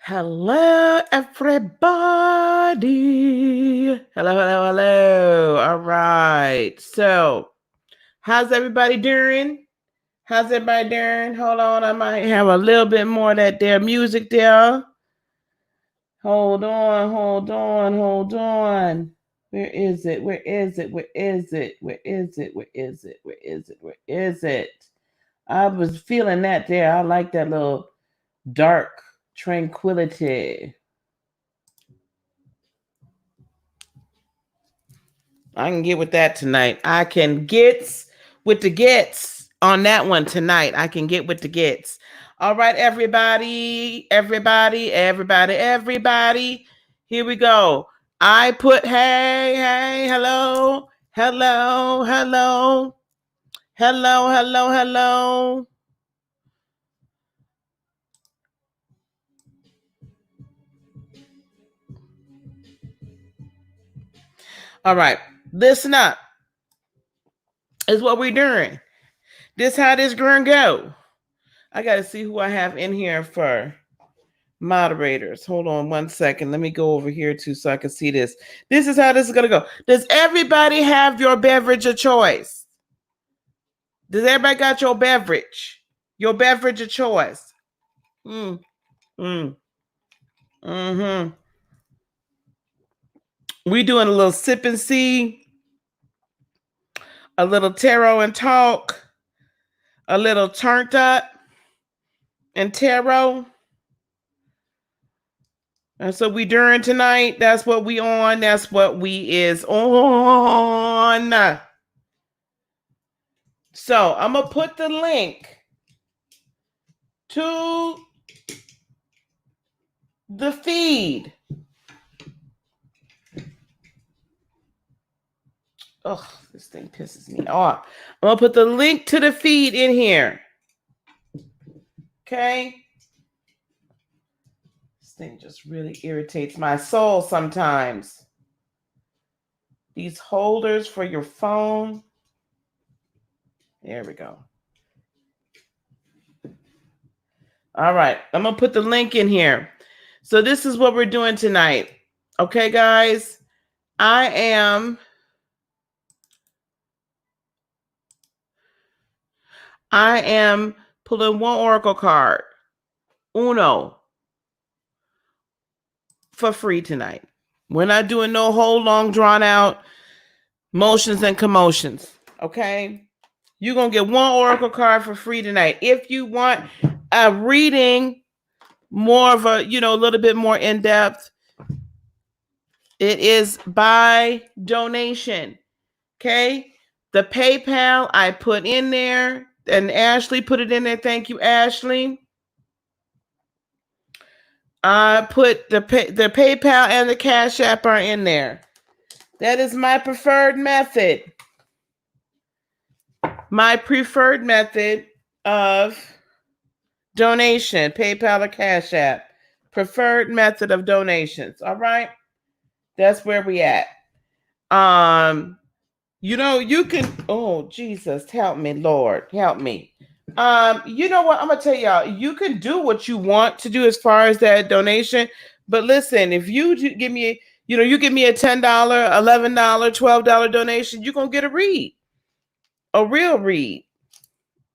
Hello, everybody. Hello. All right. So, how's everybody doing? Hold on. I might have a little bit more of that there music there. Hold on. Where is it? I was feeling that there. I like that little dark tranquility. I can get with that tonight. I can get with the gets on that one tonight. I can get with the gets. All right, everybody. Here we go. I put hey, hello. All right, listen up. Is what we're doing. This how this gonna go. I gotta see who I have in here for moderators. Hold on 1 second. Let me go over here too so I can see this. This is how this is gonna go. Does everybody have your beverage of choice? Does everybody got your beverage? Your beverage of choice? We doing a little sip and see, a little tarot and talk, a little turned up and tarot. And so we during tonight. That's what we on. That's what we is on. So I'm gonna put the link to the feed. Oh, this thing pisses me off. I'm gonna put the link to the feed in here. Okay. This thing just really irritates my soul sometimes. These holders for your phone. There we go. All right. I'm gonna put the link in here. So this is what we're doing tonight. Okay, guys. I am pulling one oracle card, uno, for free tonight. We're not doing no whole long drawn out motions and commotions. Okay. You're going to get one oracle card for free tonight. If you want a reading, more of a, a little bit more in depth, it is by donation. Okay. The PayPal I put in there, and Ashley put it in there. Thank you, Ashley. I put the PayPal and the Cash App are in there. That is my preferred method. My preferred method of donation, PayPal or Cash App. Preferred method of donations. All right. That's where we at. You can, oh, Jesus, help me, Lord, help me. You know what? I'm going to tell y'all, you can do what you want to do as far as that donation. But listen, if you give me, you give me a $10, $11, $12 donation, you're going to get a read, a real read.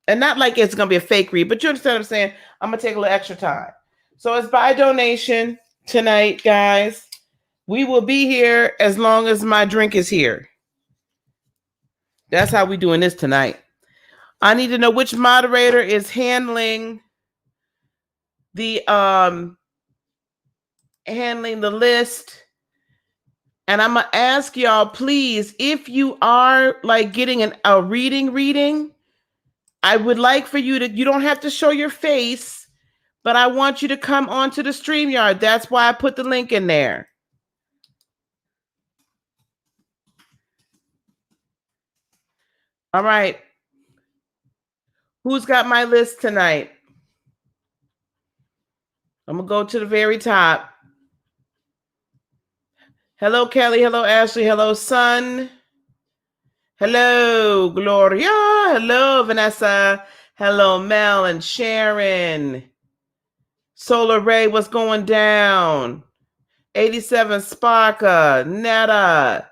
And not like it's going to be a fake read, but you understand what I'm saying? I'm going to take a little extra time. So it's by donation tonight, guys. We will be here as long as my drink is here. That's how we doing this tonight. I need to know which moderator is handling the list. And I'm gonna ask y'all, please, if you are like getting a reading, I would like for you to, you don't have to show your face, but I want you to come onto the StreamYard. That's why I put the link in there. All right. Who's got my list tonight? I'm going to go to the very top. Hello, Kelly. Hello, Ashley. Hello, Sun. Hello, Gloria. Hello, Vanessa. Hello, Mel and Sharon. Solar Ray, what's going down? 87 Sparka, Netta,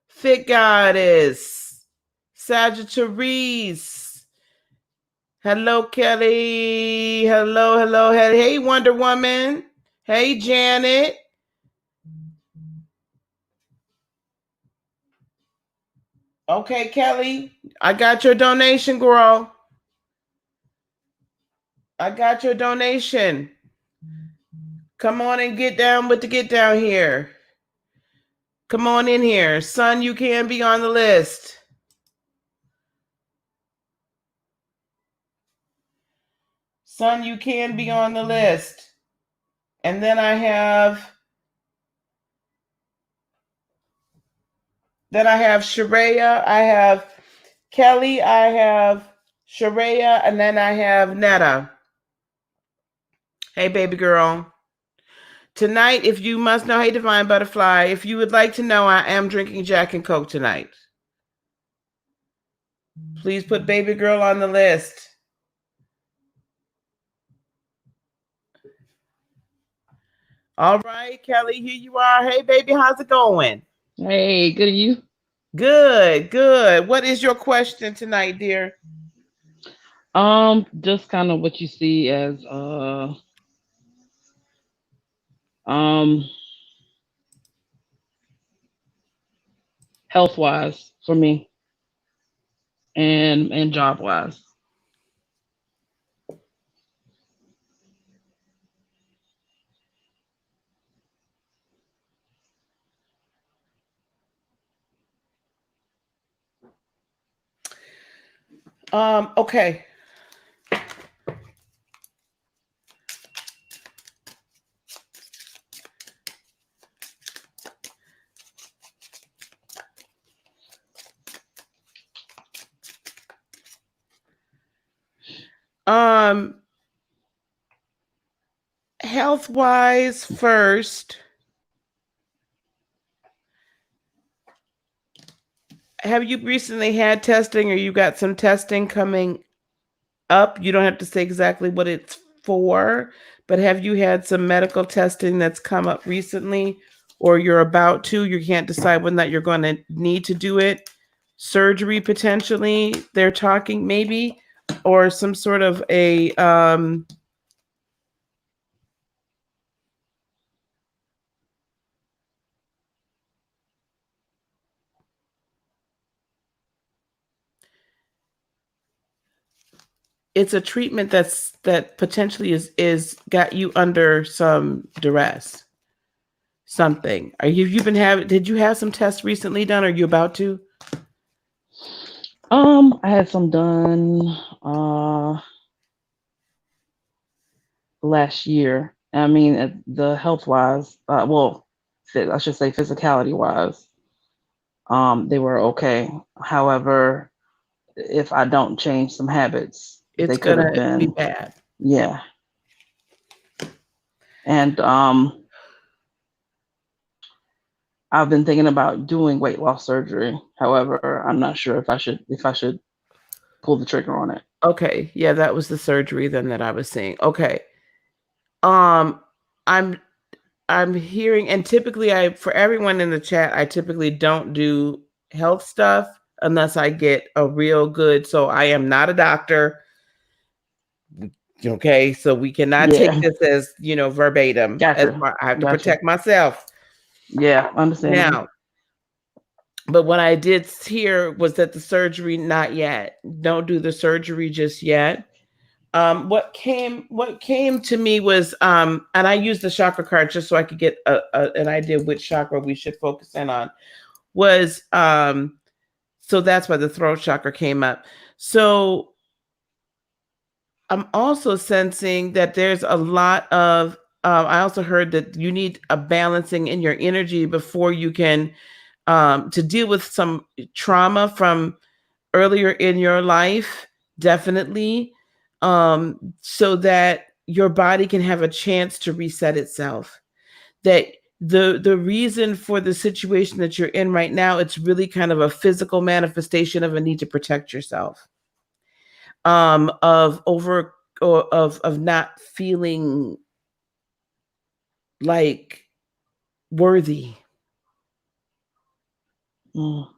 Fit Goddess, Sagittarius. Hello, Kelly. Hello. Hey, Wonder Woman. Hey, Janet. Okay, Kelly, I got your donation, girl. I got your donation. Come on and get down with the get down here. Come on in here. Son, you can be on the list. Son, you can be on the list. And then I have Sharia, I have Kelly, I have Sharia, and then I have Netta. Hey, baby girl. Tonight, if you must know, hey, Divine Butterfly, if you would like to know, I am drinking Jack and Coke tonight. Please put baby girl on the list. All right, Kelly, here you are. Hey, baby, how's it going? Hey, good, you? Good. What is your question tonight, dear? Just kind of what you see as um health wise for me and job wise. Okay. Health wise first. Have you recently had testing or you got some testing coming up? You don't have to say exactly what it's for, but have you had some medical testing that's come up recently or you're about to? You can't decide when that you're going to need to do it. Surgery potentially, they're talking maybe, or some sort of a it's a treatment that potentially is got you under some duress. Something. Are you been having? Did you have some tests recently done? Are you about to? I had some done last year. I mean, the health wise, I should say physicality wise, they were okay. However, if I don't change some habits, It's they could have gonna be been, bad. yeah. And I've been thinking about doing weight loss surgery. However, I'm not sure if I should pull the trigger on it. Okay, yeah, that was the surgery then that I was seeing. Okay. Um, I'm I'm hearing, and typically for everyone in the chat, I typically don't do health stuff unless I get a real good. So I am not a doctor. Okay, so we cannot take Yeah, this as verbatim. gotcha, I have to gotcha. protect myself Yeah, understandable. now. But what I did hear was that the surgery, not yet. Don't do the surgery just yet. What came to me was and I used the chakra card just so I could get an idea of which chakra we should focus in on. Was so that's why the throat chakra came up. So I'm also sensing that there's a lot of I also heard that you need a balancing in your energy before you can to deal with some trauma from earlier in your life, definitely, so that your body can have a chance to reset itself. That the reason for the situation that you're in right now, it's really kind of a physical manifestation of a need to protect yourself, of or of not feeling like worthy Mm.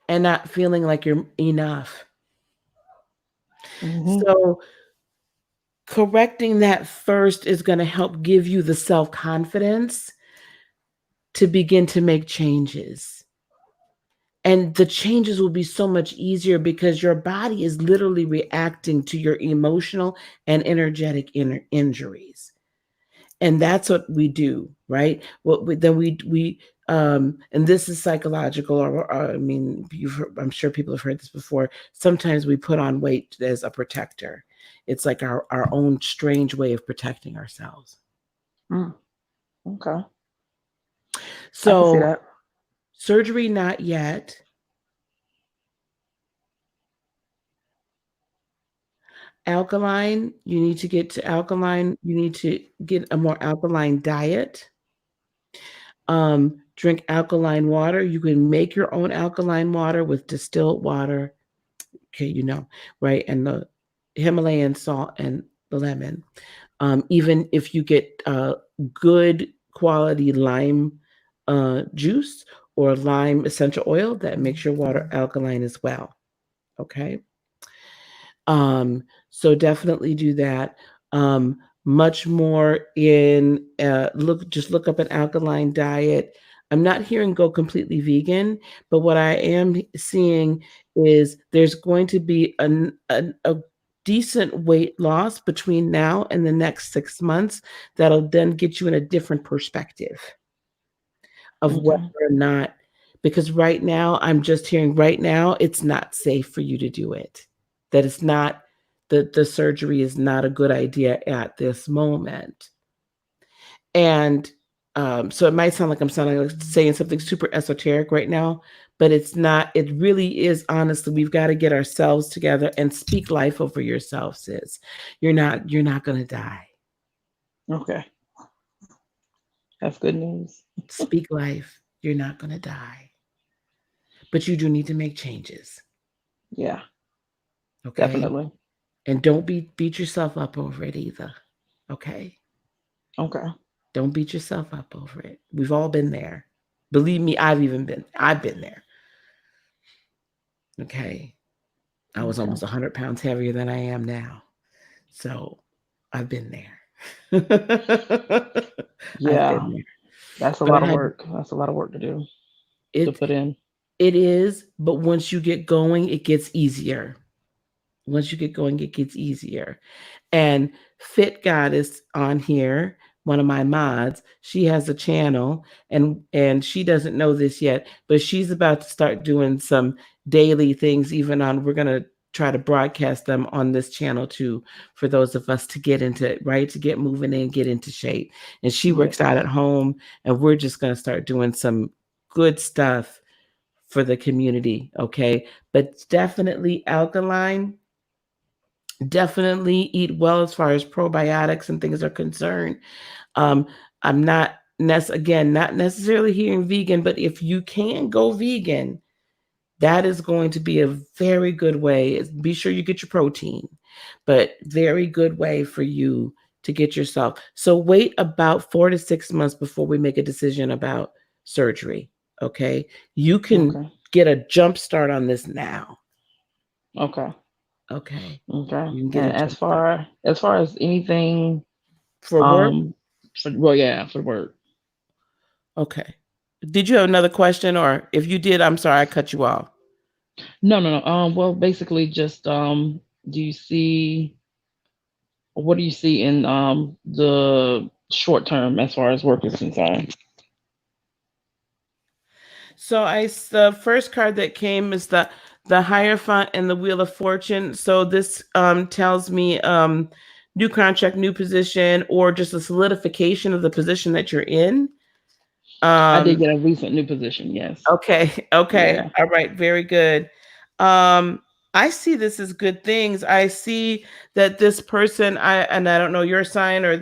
and not feeling like you're enough. Mm-hmm. So correcting that first is going to help give you the self-confidence to begin to make changes. And the changes will be so much easier because your body is literally reacting to your emotional and energetic injuries. And that's what we do, right? What we, then we and this is psychological, or I mean, I'm sure people have heard this before. Sometimes we put on weight as a protector. It's like our own strange way of protecting ourselves. Mm. Okay. I can see So that. surgery, not yet. Alkaline, you need to get to alkaline. You need to get a more alkaline diet. Drink alkaline water. You can make your own alkaline water with distilled water. Okay, right? And the Himalayan salt and the lemon. Even if you get good quality lime juice or lime essential oil, that makes your water alkaline as well. Okay. So definitely do that. Much more in look up an alkaline diet. I'm not hearing go completely vegan, but what I am seeing is there's going to be a decent weight loss between now and the next 6 months that'll then get you in a different perspective of whether Okay. or not, because right now I'm just hearing right now it's not safe for you to do it. That it's not the surgery is not a good idea at this moment. And so it might sound like I'm sounding like saying something super esoteric right now, but it's not. It really is honestly, we've got to get ourselves together and speak life over yourself, sis. You're not gonna die. Okay. That's good news. Speak life. You're not gonna die. But you do need to make changes. Yeah, Okay. definitely. And don't beat yourself up over it either. Okay. Okay. Don't beat yourself up over it. We've all been there. Believe me, I've been there. Okay. I was Okay. almost 100 pounds heavier than I am now. So I've been there. I've Yeah, been there. that's a But I lot of had work. That's a lot of work to do, to it put in. it is, but once you get going, it gets easier. Once you get going, it gets easier. And Fit Goddess on here, one of my mods, she has a channel, and she doesn't know this yet, but she's about to start doing some daily things. Even on, we're gonna try to broadcast them on this channel too, for those of us to get into right, to get moving and get into shape. And she works Yes. out at home, and we're just gonna start doing some good stuff for the community. Okay, but definitely alkaline, definitely eat well as far as probiotics and things are concerned. Um, I'm not again not necessarily hearing vegan, but if you can go vegan, that is going to be a very good way. Be sure you get your protein, but very good way for you to get yourself. So wait about 4 to 6 months before we make a decision about surgery. Okay, you can Okay. get a jump start on this now. Okay. Okay, Okay. you can get a And jump start as far as anything, for work. um, well, yeah, for work. Okay. Did you have another question, or if you did, I'm sorry I cut you off. No, no, no. Well, basically, just do you see what do you see in the short term as far as work is concerned? So the first card that came is the Hierophant and the Wheel of Fortune. So this tells me new contract, new position, or just a solidification of the position that you're in. I did Um, get a recent new position. Yes. Okay. Okay. Yeah. All right. Very good. Um, I see this as good things. I see that this person, I don't know your sign or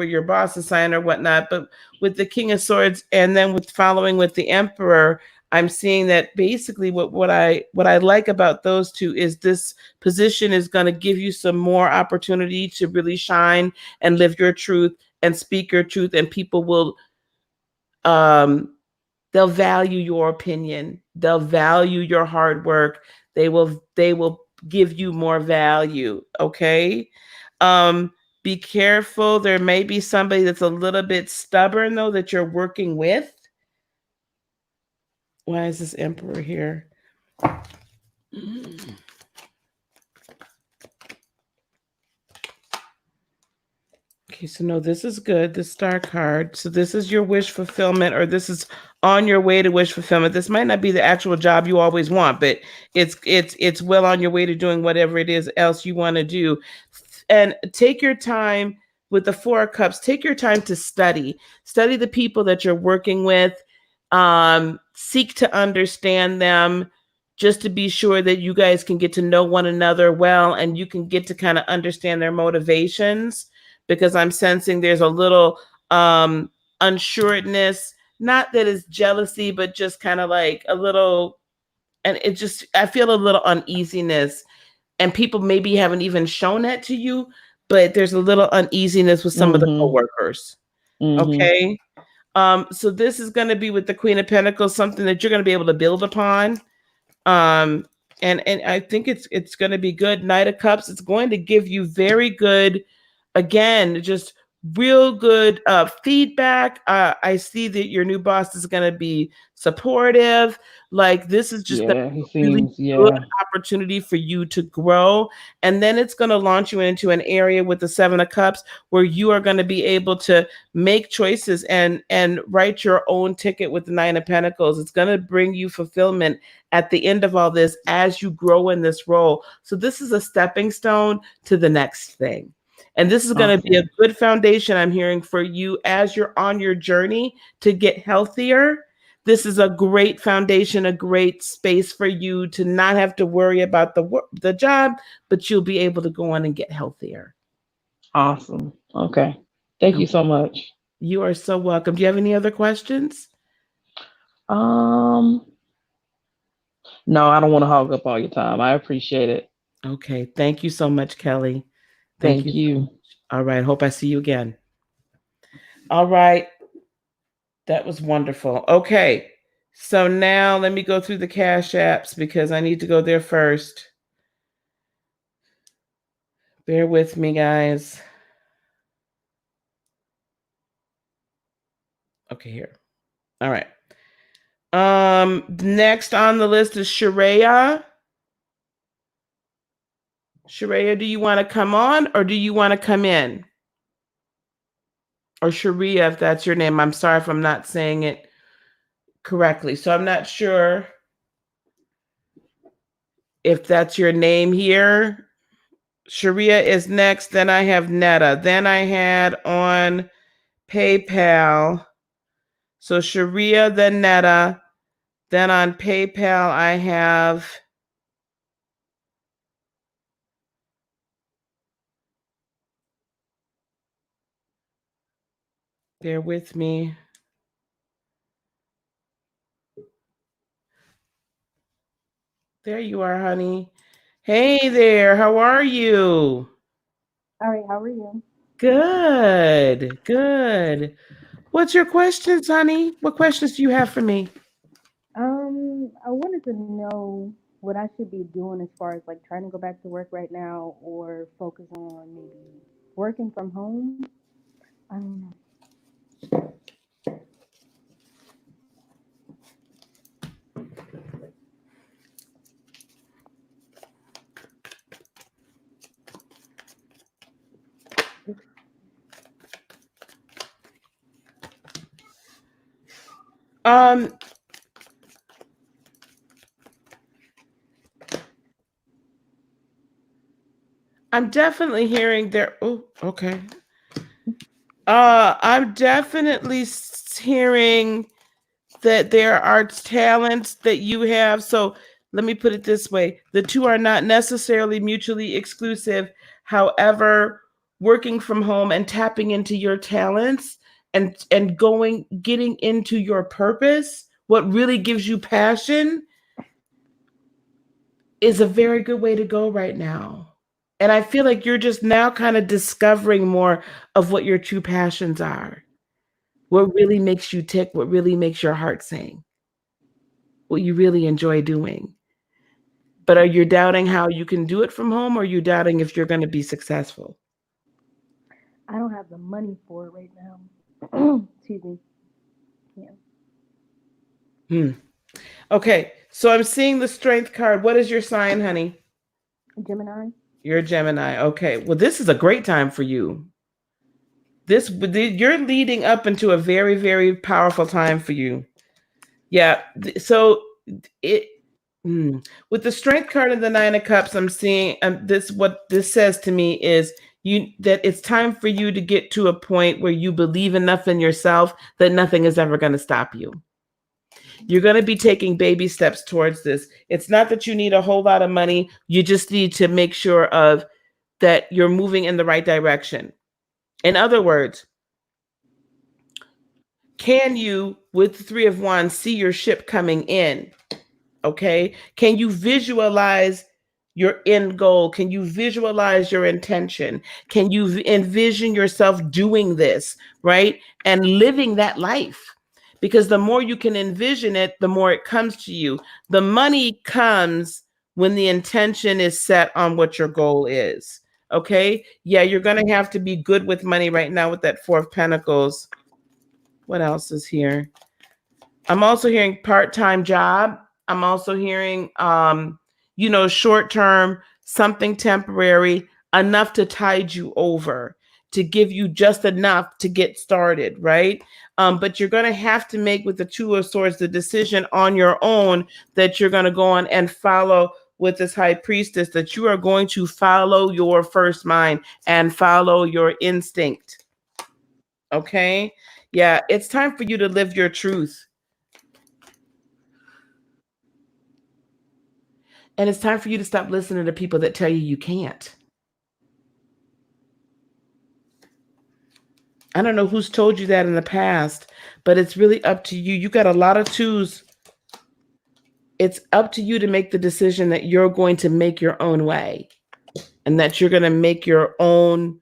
your boss's sign or whatnot, but with the King of Swords and then with following with the Emperor, I'm seeing that basically what I like about those two is this position is going to give you some more opportunity to really shine and live your truth and speak your truth, and people will um they'll value your opinion, they'll value your hard work, they will give you more value. Okay. um be careful, there may be somebody that's a little bit stubborn though that you're working with. Why is this emperor here? Okay, so no, this is good. The star card. So this is your wish fulfillment, or this is on your way to wish fulfillment. This might not be the actual job you always want, but it's well on your way to doing whatever it is else you want to do. And take your time with the Four of Cups. Take your time to study. Study the people that you're working with. Seek to understand them, just to be sure that you guys can get to know one another well, and you can get to kind of understand their motivations, because I'm sensing there's a little unsureness, not that it's jealousy, but just kind of like a little, and it just, I feel a little uneasiness, and people maybe haven't even shown that to you, but there's a little uneasiness with some of the coworkers. Okay. So this is going to be with the Queen of Pentacles, something that you're going to be able to build upon. And I think it's going to be good. Knight of Cups, it's going to give you very good, again, just real good feedback. I see that your new boss is going to be supportive. Like, this is just Yeah, he a really seems, good yeah. opportunity for you to grow. And then it's going to launch you into an area with the Seven of Cups where you are going to be able to make choices and write your own ticket with the Nine of Pentacles. It's going to bring you fulfillment at the end of all this as you grow in this role. So this is a stepping stone to the next thing. And this is going to be a good foundation, I'm hearing, for you as you're on your journey to get healthier. This is a great foundation, a great space for you to not have to worry about the job, but you'll be able to go on and get healthier. Awesome. Okay. Thank you so much. You are so welcome. Do you have any other questions? No, I don't want to hog up all your time. I appreciate it. Okay. Thank you so much, Kelly. Thank you. All right. Hope I see you again. All right. That was wonderful. Okay. So now let me go through the Cash Apps because I need to go there first. Bear with me, guys. Okay, here. All right. Next on the list is Sharia. Sharia, do you want to come on or do you want to come in? Or Sharia, if that's your name. I'm sorry if I'm not saying it correctly. So I'm not sure if that's your name here. Sharia is next. Then I have Netta. Then I had on PayPal. So Sharia, then Netta. Then on PayPal, I have bear with me. There you are, honey. Hey there. How are you? All right, how are you? Good. Good. What's your questions, honey? What questions do you have for me? I wanted to know what I should be doing as far as like trying to go back to work right now or focus on maybe working from home. I don't know. Um, I'm definitely hearing there. Oh, okay. I'm definitely hearing that there are talents that you have. So let me put it this way. The two are not necessarily mutually exclusive. However, working from home and tapping into your talents and getting into your purpose what really gives you passion is a very good way to go right now. And I feel like you're just now kind of discovering more of what your true passions are. What really makes you tick, what really makes your heart sing, what you really enjoy doing. But are you doubting how you can do it from home, or are you doubting if you're going to be successful? I don't have the money for it right now. Excuse me. Yeah. Hmm. Okay, so I'm seeing the strength card. What is your sign, honey? Gemini. You're a Gemini. Okay, well, this is a great time for you. You're leading up into a very, very powerful time for you. Yeah. So it with the strength card and the 9 of cups, I'm seeing this. What this says to me is that it's time for you to get to a point where you believe enough in yourself that nothing is ever going to stop you. You're going to be taking baby steps towards this. It's not that you need a whole lot of money. You just need to make sure of that you're moving in the right direction. In other words, can you, with the 3 of Wands, see your ship coming in? Okay. Can you visualize your end goal? Can you visualize your intention? Can you envision yourself doing this, right? And living that life? Because the more you can envision it, the more it comes to you. The money comes when the intention is set on what your goal is. Okay. Yeah, you're going to have to be good with money right now with that 4 of Pentacles. What else is here? I'm also hearing part-time job. I'm also hearing, short-term, something temporary, enough to tide you over, to give you just enough to get started, right? But you're going to have to make, with the 2 of Swords, the decision on your own that you're going to go on and follow with this High Priestess, that you are going to follow your first mind and follow your instinct. Okay? Yeah, it's time for you to live your truth. And it's time for you to stop listening to people that tell you you can't. I don't know who's told you that in the past, but it's really up to you. You got a lot of 2s. It's up to you to make the decision that you're going to make your own way, and that you're going to make your own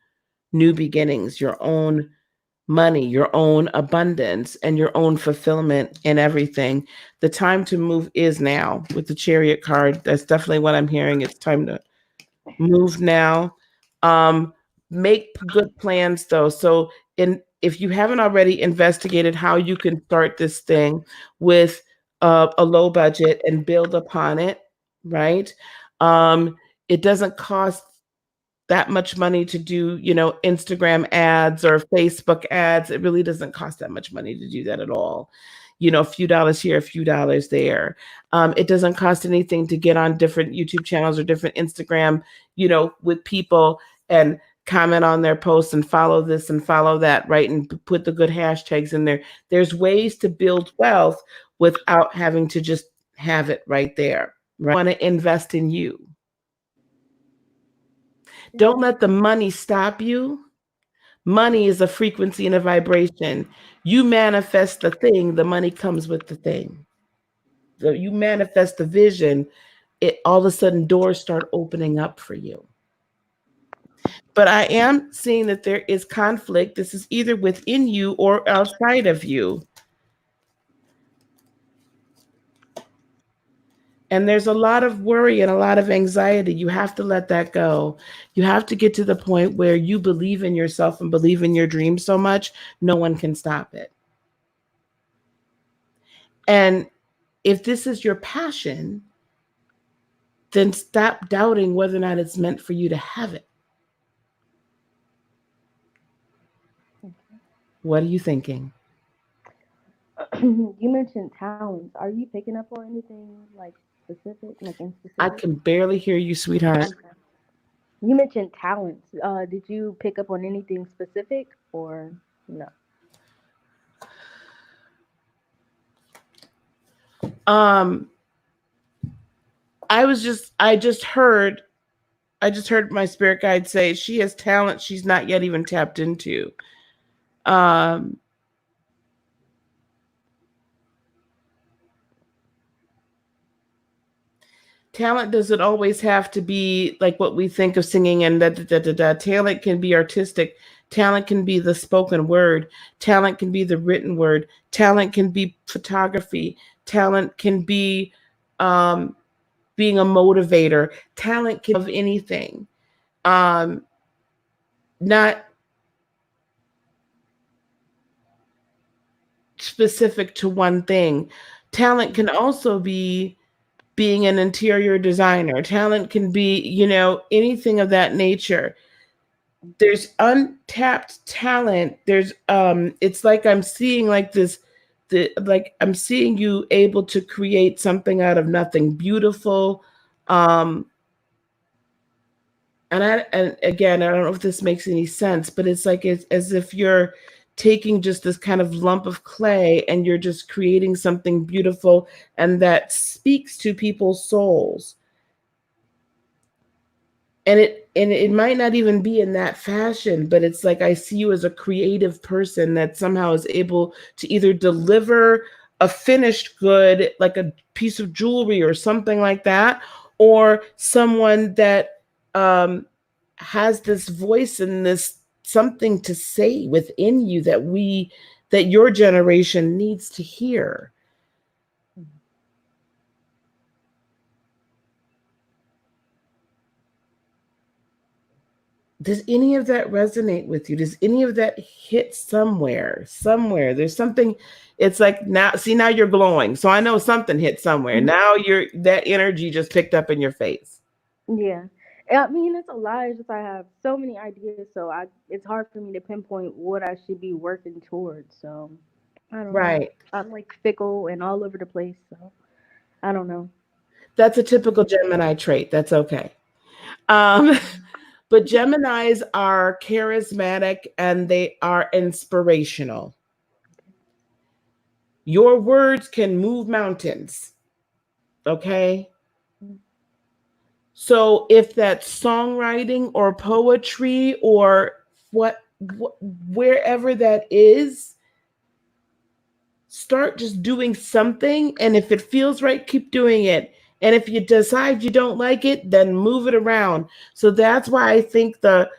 new beginnings, your own money, your own abundance, and your own fulfillment in everything. The time to move is now. With the Chariot card, that's definitely what I'm hearing. It's time to move now. Make good plans though. So if you haven't already investigated how you can start this thing with a low budget and build upon it, right? It doesn't cost that much money to do, Instagram ads or Facebook ads. It really doesn't cost that much money to do that at all. A few dollars here, a few dollars there. It doesn't cost anything to get on different YouTube channels or different Instagram, with people and comment on their posts and follow this and follow that, right? And put the good hashtags in there. There's ways to build wealth without having to just have it right there. Right? You want to invest in you. Don't let the money stop you. Money is a frequency and a vibration. You manifest the thing, the money comes with the thing. So you manifest the vision, it all of a sudden doors start opening up for you. But I am seeing that there is conflict. This is either within you or outside of you. And there's a lot of worry and a lot of anxiety. You have to let that go. You have to get to the point where you believe in yourself and believe in your dreams so much, no one can stop it. And if this is your passion, then stop doubting whether or not it's meant for you to have it. What are you thinking? You mentioned talents. Are you picking up on anything like specific, like in specific? I can barely hear you, sweetheart. You mentioned talents. Did you pick up on anything specific or no? I just heard my spirit guide say she has talent she's not yet even tapped into. Talent doesn't always have to be like what we think of singing and da da da da da. Talent can be artistic. Talent can be the spoken word. Talent can be the written word. Talent can be photography. Talent can be um, being a motivator. Talent can be of anything. Um, not specific to one thing. Talent can also be being an interior designer. Talent can be, anything of that nature. There's untapped talent. There's it's like I'm seeing like this I'm seeing you able to create something out of nothing beautiful. Um and again, I don't know if this makes any sense, but it's like it's as if you're taking just this kind of lump of clay and you're just creating something beautiful and that speaks to people's souls. And it might not even be in that fashion, but it's like I see you as a creative person that somehow is able to either deliver a finished good, like a piece of jewelry or something like that, or someone that um, has this voice and this something to say within you that your generation needs to hear. Does any of that resonate with you? Does any of that hit somewhere there's something? It's like now you're glowing, so I know something hit somewhere. Now you're that energy just picked up in your face. Yeah. I mean, it's a lot. It's just I have so many ideas, so it's hard for me to pinpoint what I should be working towards. So I don't know. Right. I'm like fickle and all over the place, so I don't know. That's a typical Gemini trait. That's okay. um but Geminis are charismatic and they are inspirational. Your words can move mountains. Okay. So if that's songwriting or poetry or wherever that is, start just doing something. And if it feels right, keep doing it. And if you decide you don't like it, then move it around. So that's why I think the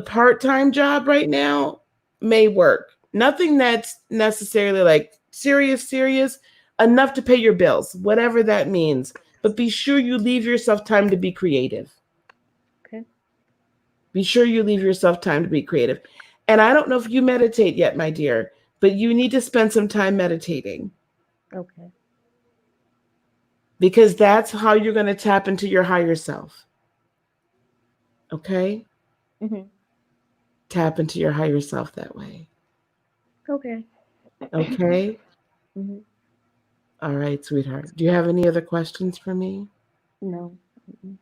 part-time job right now may work. Nothing that's necessarily like serious, enough to pay your bills, whatever that means. But be sure you leave yourself time to be creative. Okay. Be sure you leave yourself time to be creative. And I don't know if you meditate yet, my dear, but you need to spend some time meditating. Okay. Because that's how you're going to tap into your higher self. Okay? Mhm. Tap into your higher self that way. Okay. Okay? Mhm. All right, sweetheart. Do you have any other questions for me? No. Mm-mm.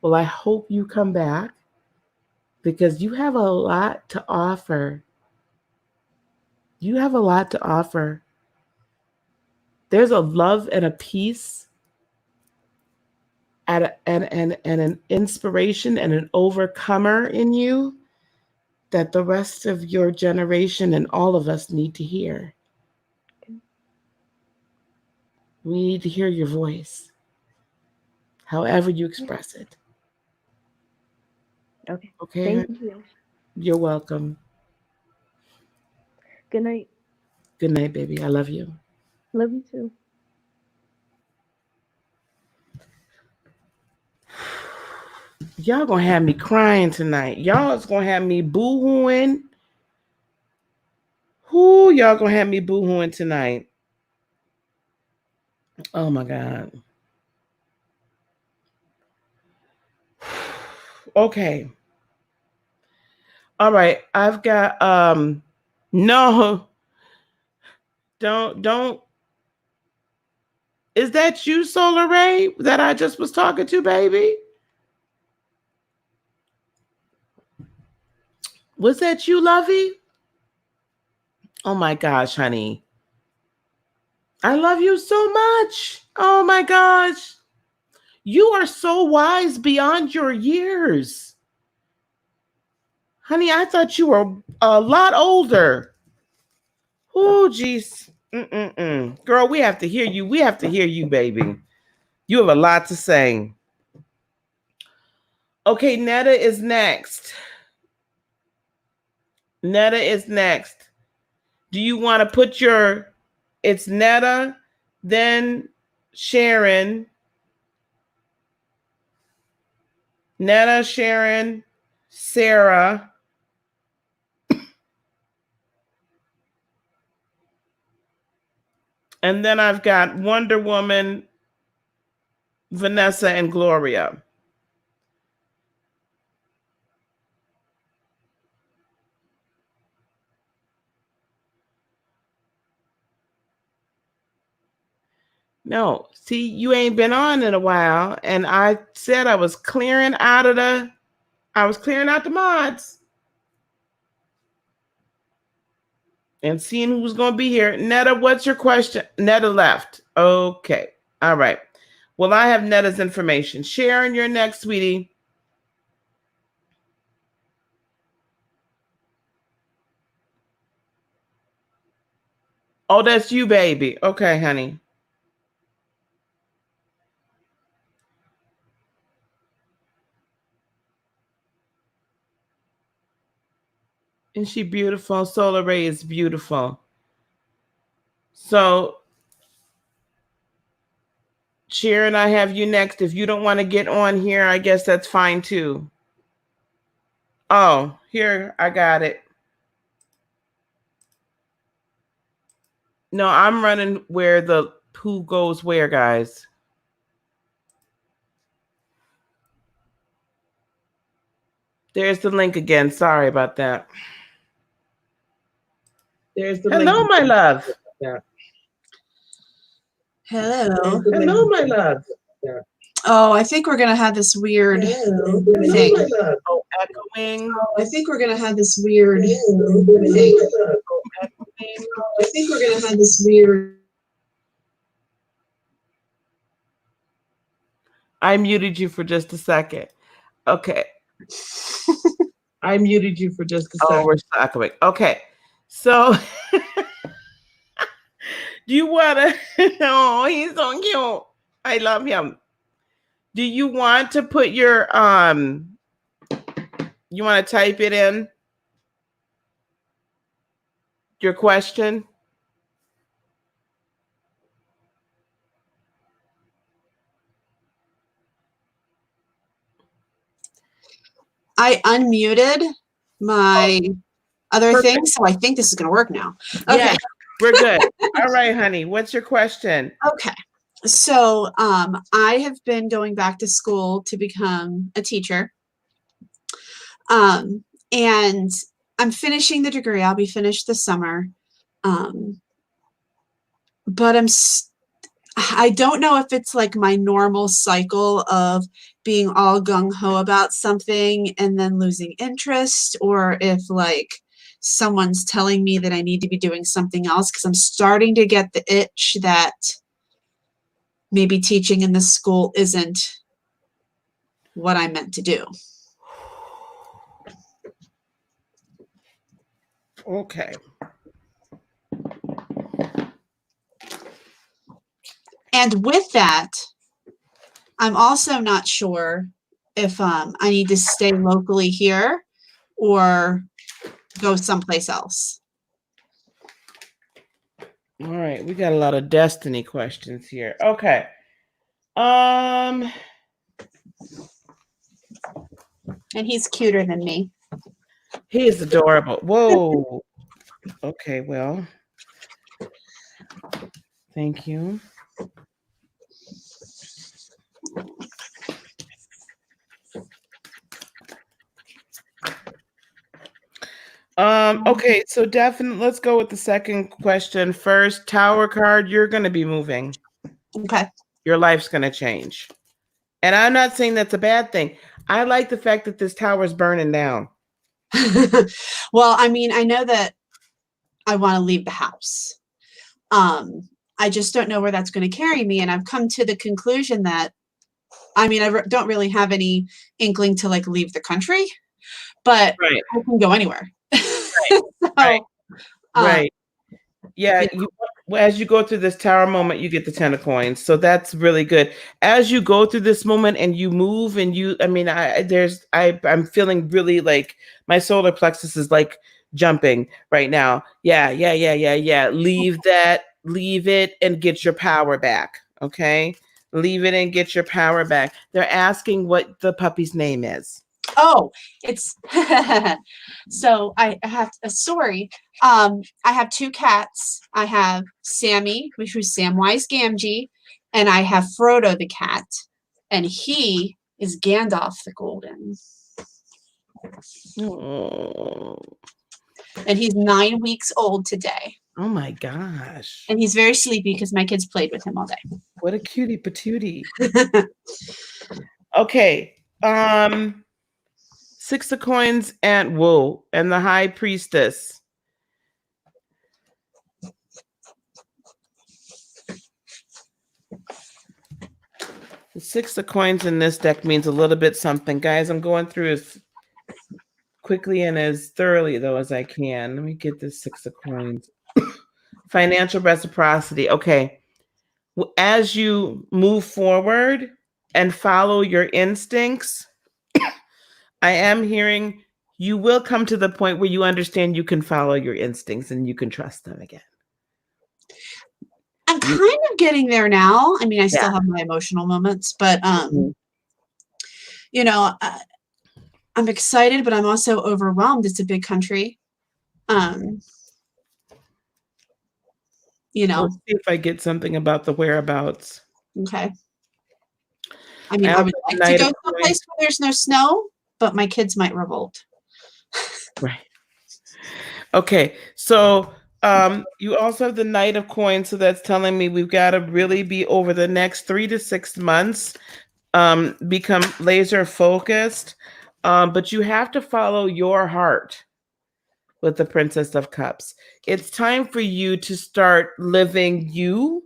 Well, I hope you come back because you have a lot to offer. You have a lot to offer. There's a love and a peace and an inspiration and an overcomer in you that the rest of your generation and all of us need to hear. Okay. We need to hear your voice, however you Yeah. express it. Okay. Okay? Thank you. You're welcome. Good night. Good night, baby. I love you. Love you too. Y'all gonna have me crying tonight. Y'all is gonna have me boo-hooing. Who y'all gonna have me boo-hooing tonight? Oh my God. Okay. All right. I've got no, don't is that you, Solar Ray, that I just was talking to, baby? Was that you, Lovey? Oh my gosh, honey. I love you so much. Oh my gosh. You are so wise beyond your years. Honey, I thought you were a lot older. Oh, geez. Mm-mm-mm. Girl, we have to hear you. We have to hear you, baby. You have a lot to say. Okay, Netta is next. Netta is next. Do you want to put your, it's Netta, then Sharon. Netta, Sharon, Sarah. And then I've got Wonder Woman, Vanessa, and Gloria. No, see, you ain't been on in a while. And I said I was clearing out the mods and seeing who's going to be here. Netta, what's your question? Netta left. Okay. All right. Well, I have Netta's information. Sharon, you're next, sweetie. Oh, that's you, baby. Okay, honey. Isn't she beautiful? Solar Ray is beautiful. So, Sharon, I have you next. If you don't want to get on here, I guess that's fine too. Oh, here, I got it. No, I'm running where the who goes where, guys. There's the link again. Sorry about that. There's the link. Hello, my love. Hello. Hello, my love. Oh, I think we're gonna have this weird thing. Oh, echoing. I think we're gonna have this weird thing. I think we're gonna have this weird. I muted you for just a second. Okay. I muted you for just a second. Oh, we're echoing. Okay. So do you want to? Oh, he's so cute. I love him. Do you want to put your you want to type it in? Your question? I unmuted my other thing, so I think this is gonna work now. Okay. Yeah, we're good. All right, honey. What's your question? Okay. So I have been going back to school to become a teacher. And I'm finishing the degree. I'll be finished this summer. But I don't know if it's like my normal cycle of being all gung-ho about something and then losing interest, or if like someone's telling me that I need to be doing something else, because I'm starting to get the itch that maybe teaching in this school isn't what I meant to do. Okay. And with that, I'm also not sure if I need to stay locally here or go someplace else. All right, we got a lot of destiny questions here. Okay. And he's cuter than me. He is adorable. Whoa. Okay, well. Thank you. Okay, so definitely let's go with the second question first. Tower card, you're going to be moving. Okay. Your life's going to change. And I'm not saying that's a bad thing. I like the fact that this tower is burning down. Well, I mean, I know that I want to leave the house. I just don't know where that's going to carry me. And I've come to the conclusion that, I mean, I don't really have any inkling to like leave the country, but right. I can go anywhere. Right. So, right. Yeah. Well, as you go through this tower moment, you get the 10 of coins. So that's really good. As you go through this moment and you move and I mean, I'm feeling really like my solar plexus is like jumping right now. Yeah, yeah, yeah, yeah, yeah. Leave it and get your power back. Okay. Leave it and get your power back. They're asking what the puppy's name is. Oh, it's so I have a story. I have two cats. I have Sammy, which was Samwise Gamgee, and I have Frodo the cat, and he is Gandalf the Golden. Oh, And he's 9 weeks old today. oh my gosh. And he's very sleepy because my kids played with him all day. What a cutie patootie. Okay. 6 of coins and whoa, and the high priestess. The 6 of coins in this deck means a little bit something. Guys, I'm going through as quickly and as thoroughly though as I can. Let me get this 6 of coins. Financial reciprocity. Okay. As you move forward and follow your instincts, I am hearing you will come to the point where you understand you can follow your instincts and you can trust them again. I'm kind of getting there now. I mean, I still have my emotional moments, but you know, I'm excited, but I'm also overwhelmed. It's a big country. You know, Let's see if I get something about the whereabouts. okay. I mean, I would like to go someplace where there's no snow, but my kids might revolt. Right. Okay. So you also have the Knight of Coins. So that's telling me we've got to really be over the next 3 to 6 months, become laser focused. But you have to follow your heart with the Princess of Cups. It's time for you to start living you,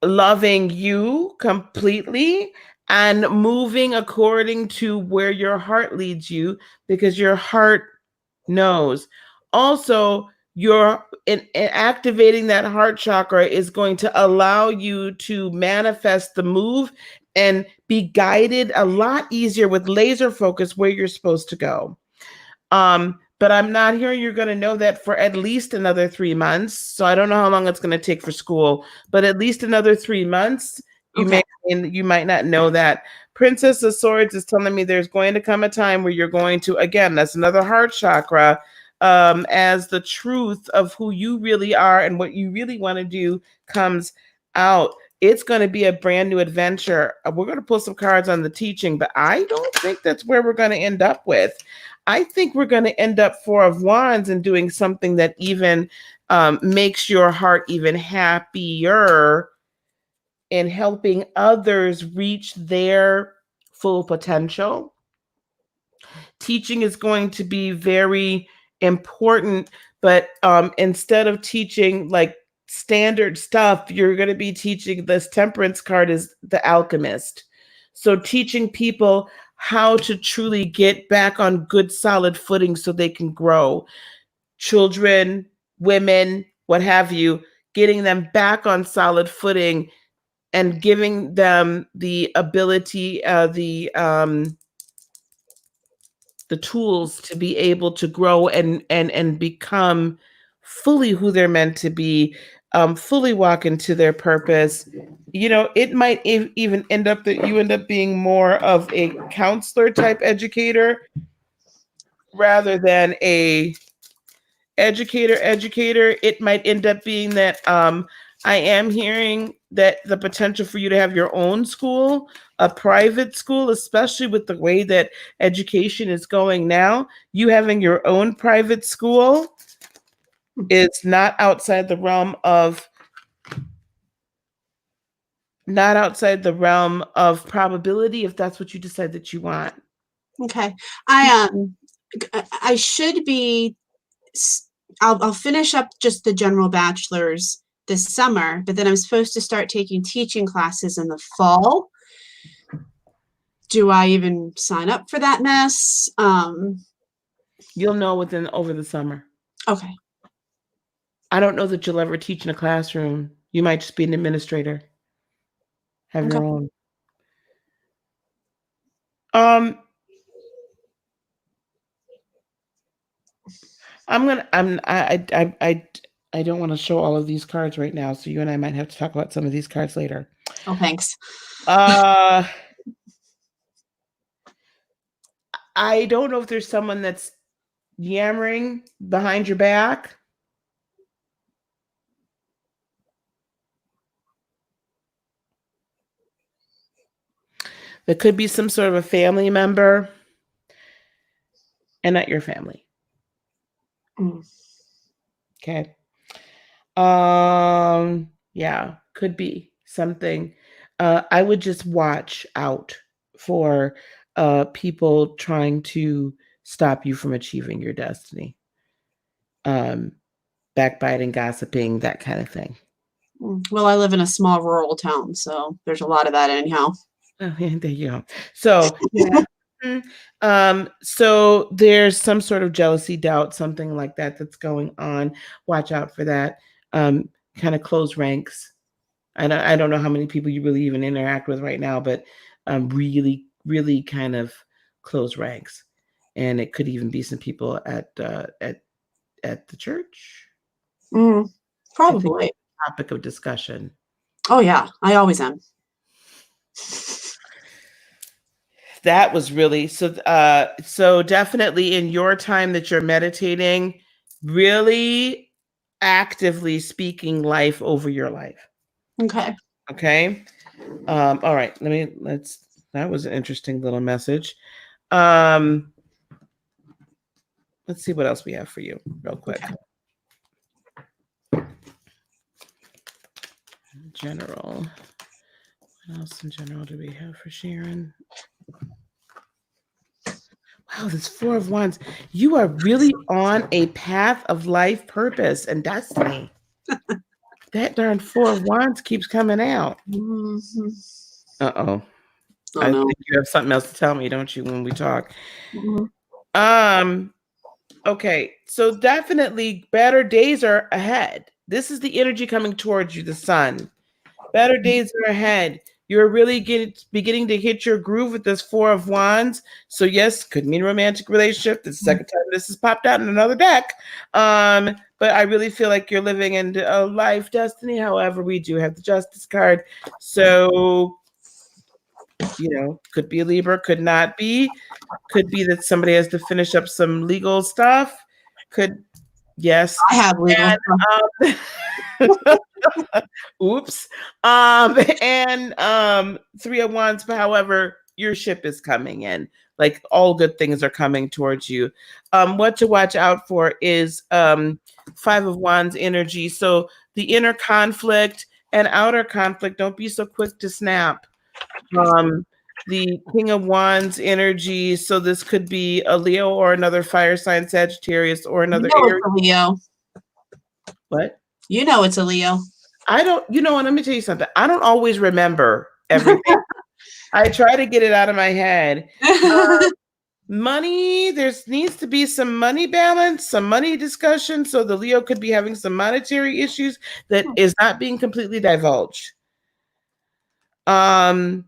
loving you completely, and moving according to where your heart leads you, because your heart knows. Also, you're activating that heart chakra is going to allow you to manifest the move and be guided a lot easier with laser focus where you're supposed to go. But I'm not hearing you're going to know that for at least another 3 months. So I don't know how long it's going to take for school, but at least another 3 months. You might not know that. Princess of Swords is telling me there's going to come a time where you're going to, again, that's another heart chakra, as the truth of who you really are and what you really want to do comes out. It's going to be a brand new adventure. We're going to pull some cards on the teaching, but I don't think that's where we're going to end up with. I think we're going to end up 4 of Wands and doing something that even makes your heart even happier in helping others reach their full potential. Teaching is going to be very important, but instead of teaching like standard stuff, you're going to be teaching, this Temperance card is the alchemist. So teaching people how to truly get back on good solid footing so they can grow. Children, women, what have you, getting them back on solid footing and giving them the ability, the tools to be able to grow and become fully who they're meant to be, fully walk into their purpose. You know, it might even end up that you end up being more of a counselor type educator rather than a educator. It might end up being that I am hearing that the potential for you to have your own school, a private school, especially with the way that education is going now, you having your own private school is not outside the realm of probability if that's what you decide that you want. Okay. I should be, I'll finish up just the general bachelor's this summer, but then I'm supposed to start taking teaching classes in the fall. Do I even sign up for that mess? You'll know over the summer. Okay. I don't know that you'll ever teach in a classroom. You might just be an administrator, have Okay. your own. Um, I don't want to show all of these cards right now, so you and I might have to talk about some of these cards later. Oh, thanks. I don't know if there's someone that's yammering behind your back. There could be some sort of a family member and not your family. Okay. Yeah, could be something. I would just watch out for people trying to stop you from achieving your destiny. Backbiting, gossiping, that kind of thing. Well, I live in a small rural town, so there's a lot of that anyhow. Oh, yeah, there you go. So, so there's some sort of jealousy, doubt, something like that that's going on. Watch out for that. Kind of close ranks. I don't know how many people you really even interact with right now, but really, really kind of close ranks. And it could even be some people at the church. Probably. Topic of discussion. Oh yeah, I always am. That was really so. So definitely in your time that you're meditating, really actively speaking life over your life. Okay. Okay. All right. That was an interesting little message. Let's see what else we have for you real quick. Okay. General. What else in general do we have for Sharon? Wow, this Four of Wands. You are really on a path of life purpose and destiny. That darn Four of Wands keeps coming out. Mm-hmm. Uh-oh. Oh, I no. think you have something else to tell me, don't you, when we talk? Mm-hmm. Okay, so definitely better days are ahead. This is the energy coming towards you, the sun. Better days are ahead. You're really beginning to hit your groove with this Four of Wands. So yes, could mean romantic relationship. This is the second time this has popped out in another deck. But I really feel like you're living in a life destiny. However, we do have the Justice card. So, could be a Libra, could not be. Could be that somebody has to finish up some legal stuff. Yes. I have legal stuff. Oops. And Three of Wands, but however, your ship is coming in. Like all good things are coming towards you. What to watch out for is Five of Wands energy. So the inner conflict and outer conflict, don't be so quick to snap. The King of Wands energy. So this could be a Leo or another fire sign, Sagittarius, or another Aries. It's a Leo. What? You know it's a Leo. I don't, what, let me tell you something. I don't always remember everything. I try to get it out of my head. Money, there needs to be some money balance, some money discussion. So the Leo could be having some monetary issues that is not being completely divulged. And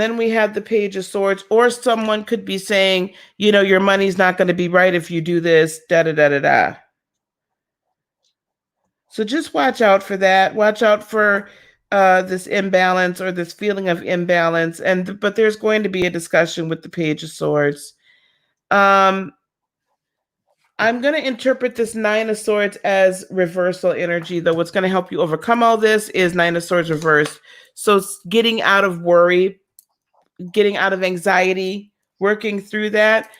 then we have the Page of Swords, or someone could be saying, your money's not going to be right if you do this, da-da-da-da-da. So just watch out for that. Watch out for this imbalance or this feeling of imbalance. But there's going to be a discussion with the Page of Swords. I'm going to interpret this Nine of Swords as reversal energy, though what's going to help you overcome all this is Nine of Swords reversed. So getting out of worry, getting out of anxiety, working through that,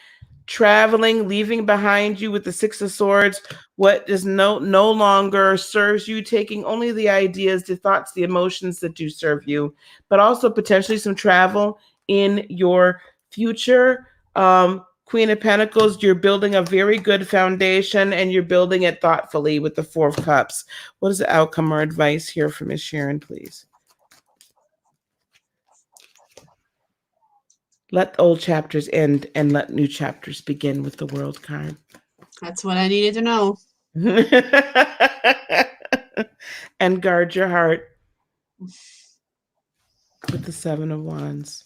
traveling, leaving behind you with the Six of Swords, what is no longer serves you, taking only the ideas, the thoughts, the emotions that do serve you, but also potentially some travel in your future. Queen of Pentacles, you're building a very good foundation and you're building it thoughtfully with the Four of Cups. What is the outcome or advice here for Miss Sharon, please? Let old chapters end and let new chapters begin with the World card. That's what I needed to know. And guard your heart with the 7 of Wands.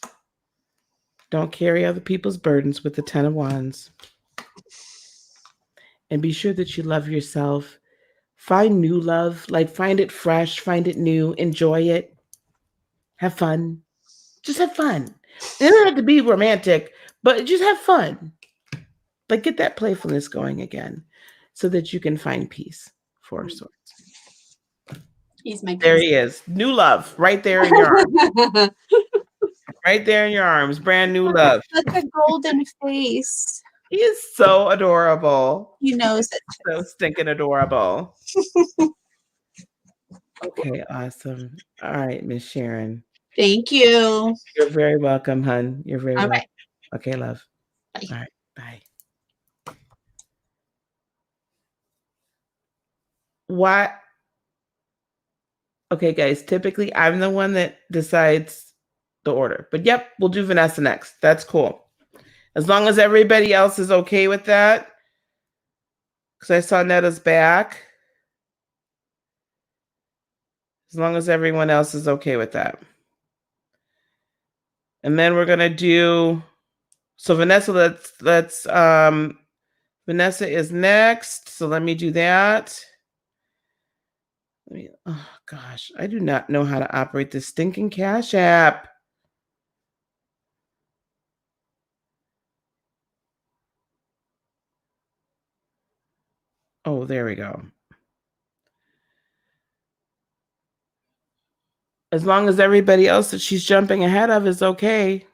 Don't carry other people's burdens with the 10 of Wands. And be sure that you love yourself. Find new love, like find it fresh, find it new, enjoy it. Have fun. Just have fun. It doesn't have to be romantic, but just have fun. Like get that playfulness going again so that you can find peace, 4 of Swords. He's my There he is. New love right there in your arms. Right there in your arms. Brand new love. Such a golden face. He is so adorable. He knows it. So stinking adorable. Okay, awesome. All right, Miss Sharon. Thank you. You're very welcome, hun. You're very All welcome. right. Okay, love. Bye. All right, bye. Why? Okay, guys, typically I'm the one that decides the order. But yep, we'll do Vanessa next. That's cool. As long as everybody else is okay with that. Because I saw Netta's back. As long as everyone else is okay with that. And then we're going to do... So Vanessa, let's Vanessa is next. So let me do that. Oh gosh, I do not know how to operate this stinking Cash App. Oh, there we go. As long as everybody else that she's jumping ahead of is okay.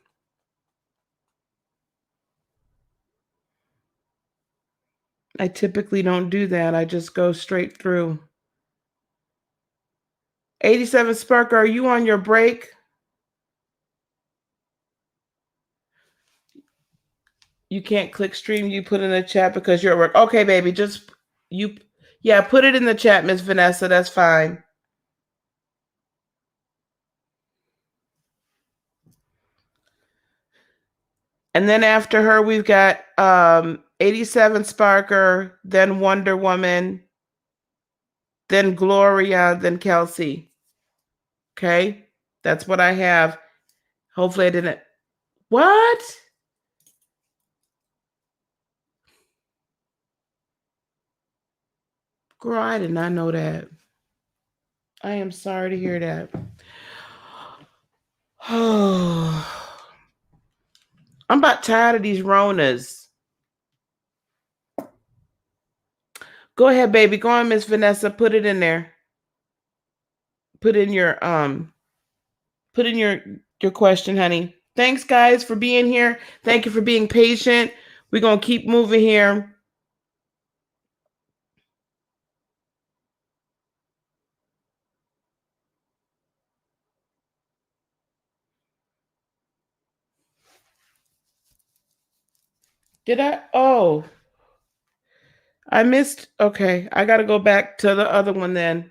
I typically don't do that. I just go straight through. 87 Sparker, are you on your break? You can't click stream. You put in the chat because you're at work. Okay, baby, just you. Yeah, put it in the chat, Miss Vanessa. That's fine. And then after her, we've got 87 Sparker, then Wonder Woman, then Gloria, then Kelsey. Okay, that's what I have. Hopefully I didn't. What? Girl, I did not know that. I am sorry to hear that. I'm about tired of these Ronas. Go ahead, baby. Go on, Miss Vanessa. Put it in there. Put in your question, honey. Thanks, guys, for being here. Thank you for being patient. We're gonna keep moving here. Did I? Oh, I missed. Okay, I got to go back to the other one then.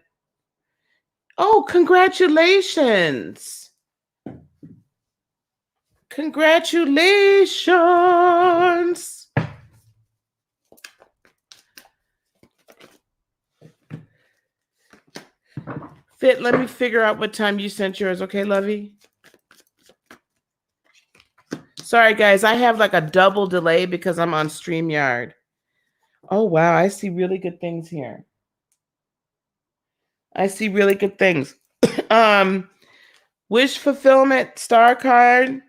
Oh, congratulations. Congratulations. Fit, let me figure out what time you sent yours. Okay, lovey? Sorry, guys. I have like a double delay because I'm on StreamYard. Oh, wow. I see really good things here. I see really good things. Wish fulfillment, star card,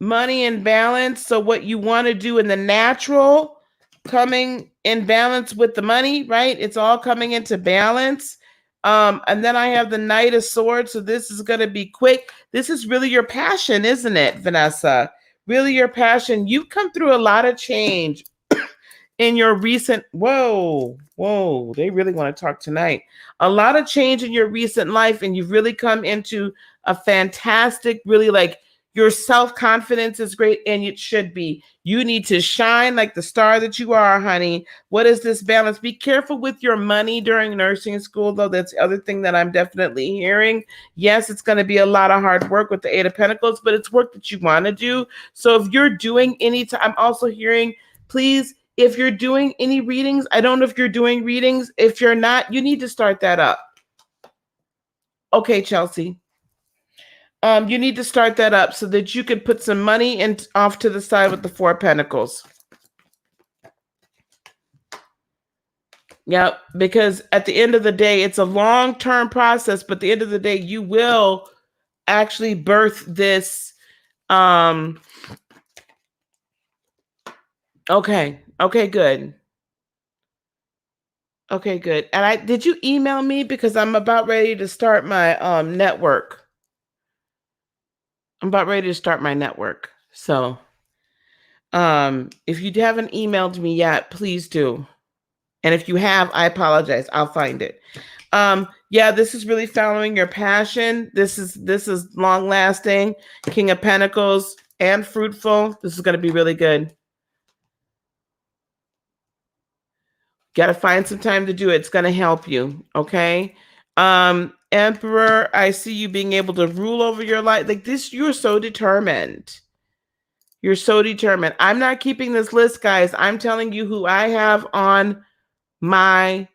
money and balance. So what you want to do in the natural, coming in balance with the money, right? It's all coming into balance. And then I have the Knight of Swords. So this is going to be quick. This is really your passion, isn't it, Vanessa? Really your passion. You've come through a lot of change in your recent, whoa, they really want to talk tonight. A lot of change in your recent life, and you've really come into a fantastic, really like your self-confidence is great, and it should be. You need to shine like the star that you are, honey. What is this balance? Be careful with your money during nursing school, though. That's the other thing that I'm definitely hearing. Yes, it's going to be a lot of hard work with the 8 of Pentacles, but it's work that you want to do. So if you're doing any time, I'm also hearing, please, If you're doing any readings, I don't know if you're doing readings. If you're not, you need to start that up. Okay, Chelsea. You need to start that up so that you can put some money in off to the side with the 4 of Pentacles. Yeah, because at the end of the day, it's a long-term process, but at the end of the day, you will actually birth this. Okay, good. Okay, good. And did you email me, because I'm about ready to start my network. I'm about ready to start my network. So, if you haven't emailed me yet, please do. And if you have, I apologize. I'll find it. Yeah, this is really following your passion. This is long lasting. King of Pentacles and fruitful. This is going to be really good. Got to find some time to do it. It's going to help you. Okay. Emperor, I see you being able to rule over your life. Like this, you're so determined. You're so determined. I'm not keeping this list, guys. I'm telling you who I have on my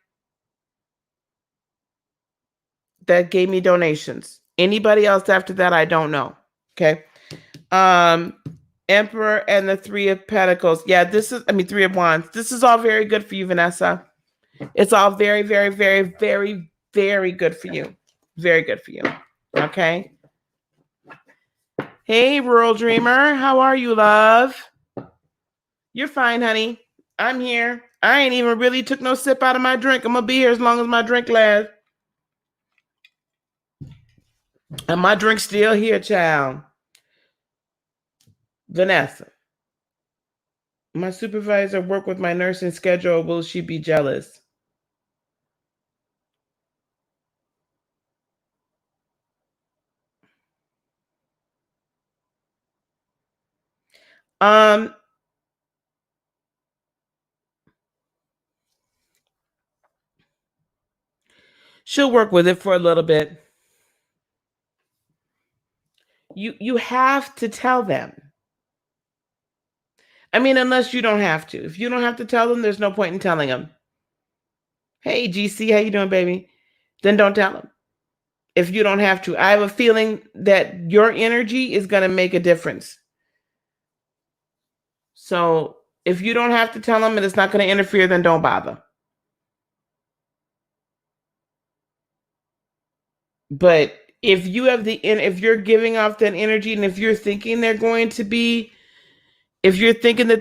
that gave me donations. Anybody else after that, I don't know. Okay. Emperor and the 3 of Pentacles. Yeah, 3 of Wands. This is all very good for you, Vanessa. It's all very, very, very, very, very good for you. Very good for you. Okay. Hey, Rural Dreamer. How are you, love? You're fine, honey. I'm here. I ain't even really took no sip out of my drink. I'm going to be here as long as my drink lasts. And my drink's still here, child. Vanessa. My supervisor worked with my nursing schedule. Will she be jealous? She'll work with it for a little bit. You have to tell them. I mean, unless you don't have to. If you don't have to tell them, there's no point in telling them. Hey, GC, how you doing, baby? Then don't tell them. If you don't have to. I have a feeling that your energy is going to make a difference. So if you don't have to tell them and it's not going to interfere, then don't bother. But if you're giving off that energy, and if you're thinking that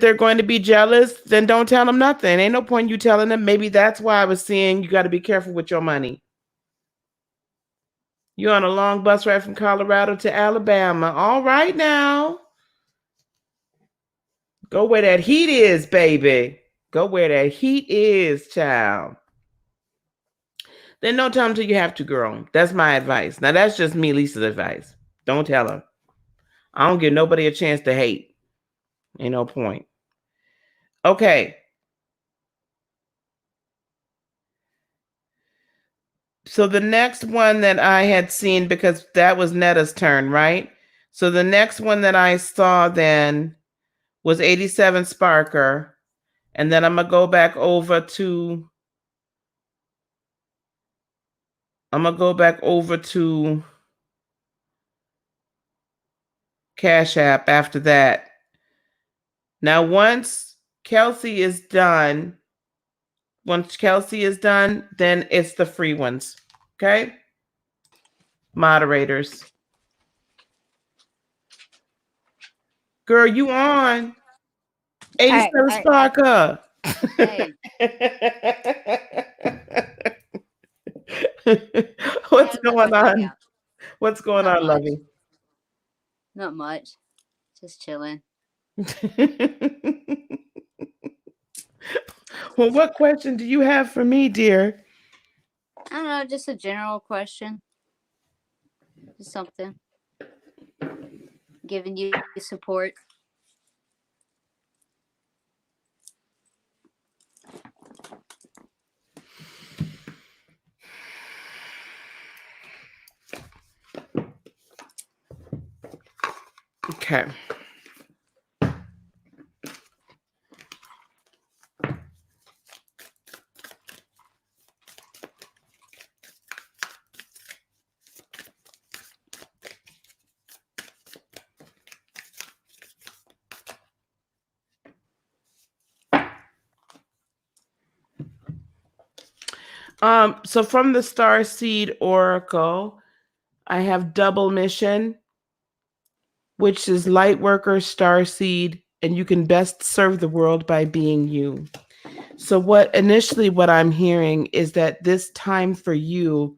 they're going to be jealous, then don't tell them nothing. Ain't no point you telling them. Maybe that's why I was saying you got to be careful with your money. You're on a long bus ride from Colorado to Alabama. All right now. Go where that heat is, baby. Go where that heat is, child. Then don't tell them till you have to, girl. That's my advice. Now, that's just me, Lisa's advice. Don't tell them. I don't give nobody a chance to hate. Ain't no point. Okay. So the next one that I had seen, because that was Netta's turn, right? So the next one that I saw then was 87 Sparker. And then I'm going to go back over to Cash App after that. Now, once Kelsey is done, then it's the free ones. Okay? Moderators. Girl, you on. 87 Sparker. Hey. What's going on? What's going on, Lovey? Not much. Just chilling. Well, what question do you have for me, dear? I don't know, just a general question. Just something. Giving you support. Okay. So from the Star Seed Oracle, I have double mission, which is light worker, star seed, and you can best serve the world by being you. So what I'm hearing is that this time for you,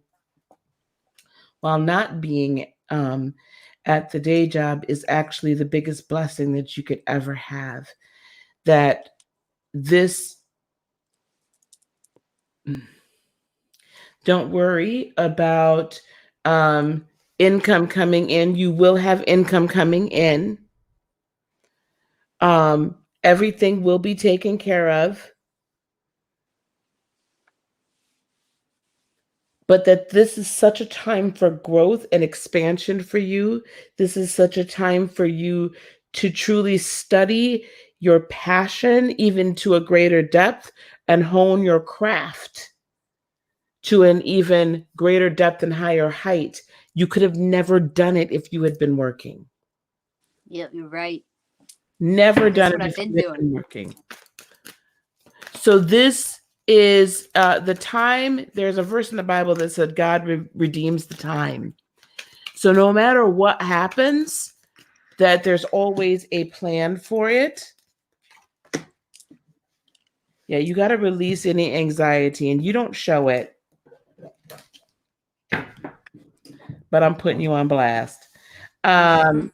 while not being at the day job, is actually the biggest blessing that you could ever have. That this, don't worry about income coming in. You will have income coming in. Everything will be taken care of. But that this is such a time for growth and expansion for you. This is such a time for you to truly study your passion even to a greater depth and hone your craft to an even greater depth and higher height. You could have never done it if you had been working. Yep, you're right. Never That's done what it I've if been you had been doing. working. So this is the time. There's a verse in the Bible that said God redeems the time. So no matter what happens, that there's always a plan for it. Yeah, you got to release any anxiety, and you don't show it. But I'm putting you on blast. But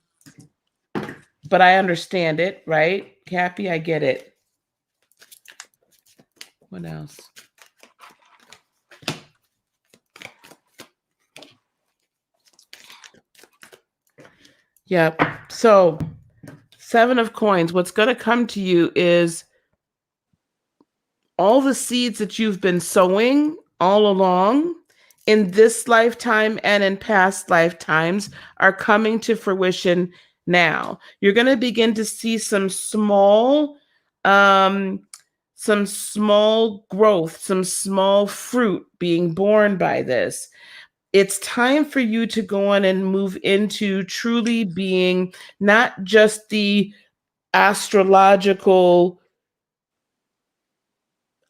I understand it, right? Cappy, I get it. What else? Yep. So 7 of coins. What's going to come to you is all the seeds that you've been sowing all along in this lifetime and in past lifetimes are coming to fruition now. You're going to begin to see some small growth, some small fruit being born by this. It's time for you to go on and move into truly being not just the astrological,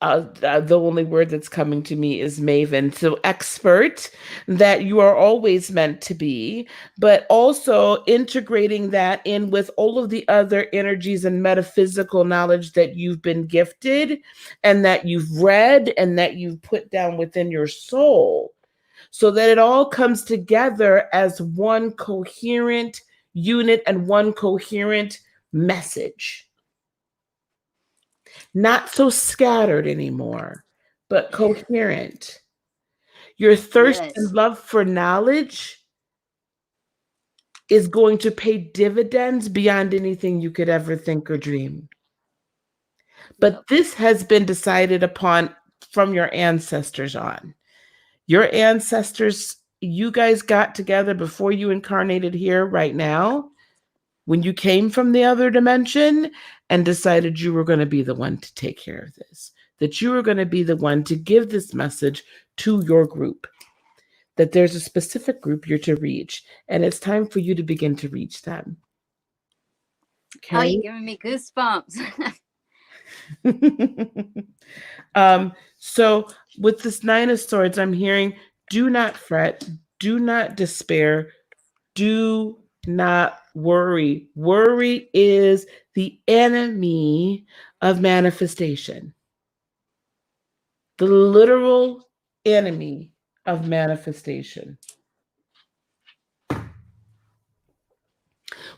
the only word that's coming to me is maven. So expert that you are always meant to be, but also integrating that in with all of the other energies and metaphysical knowledge that you've been gifted and that you've read and that you've put down within your soul, so that it all comes together as one coherent unit and one coherent message. Not so scattered anymore, but coherent. Your thirst and love for knowledge is going to pay dividends beyond anything you could ever think or dream. But this has been decided upon from your ancestors on. Your ancestors, you guys got together before you incarnated here right now, when you came from the other dimension, and decided you were going to be the one to take care of this, that you were going to be the one to give this message to your group, that there's a specific group you're to reach, and it's time for you to begin to reach them. Okay? Oh, you're giving me goosebumps. So with this 9 of Swords, I'm hearing, do not fret, do not despair, do not worry. Worry is the enemy of manifestation. The literal enemy of manifestation.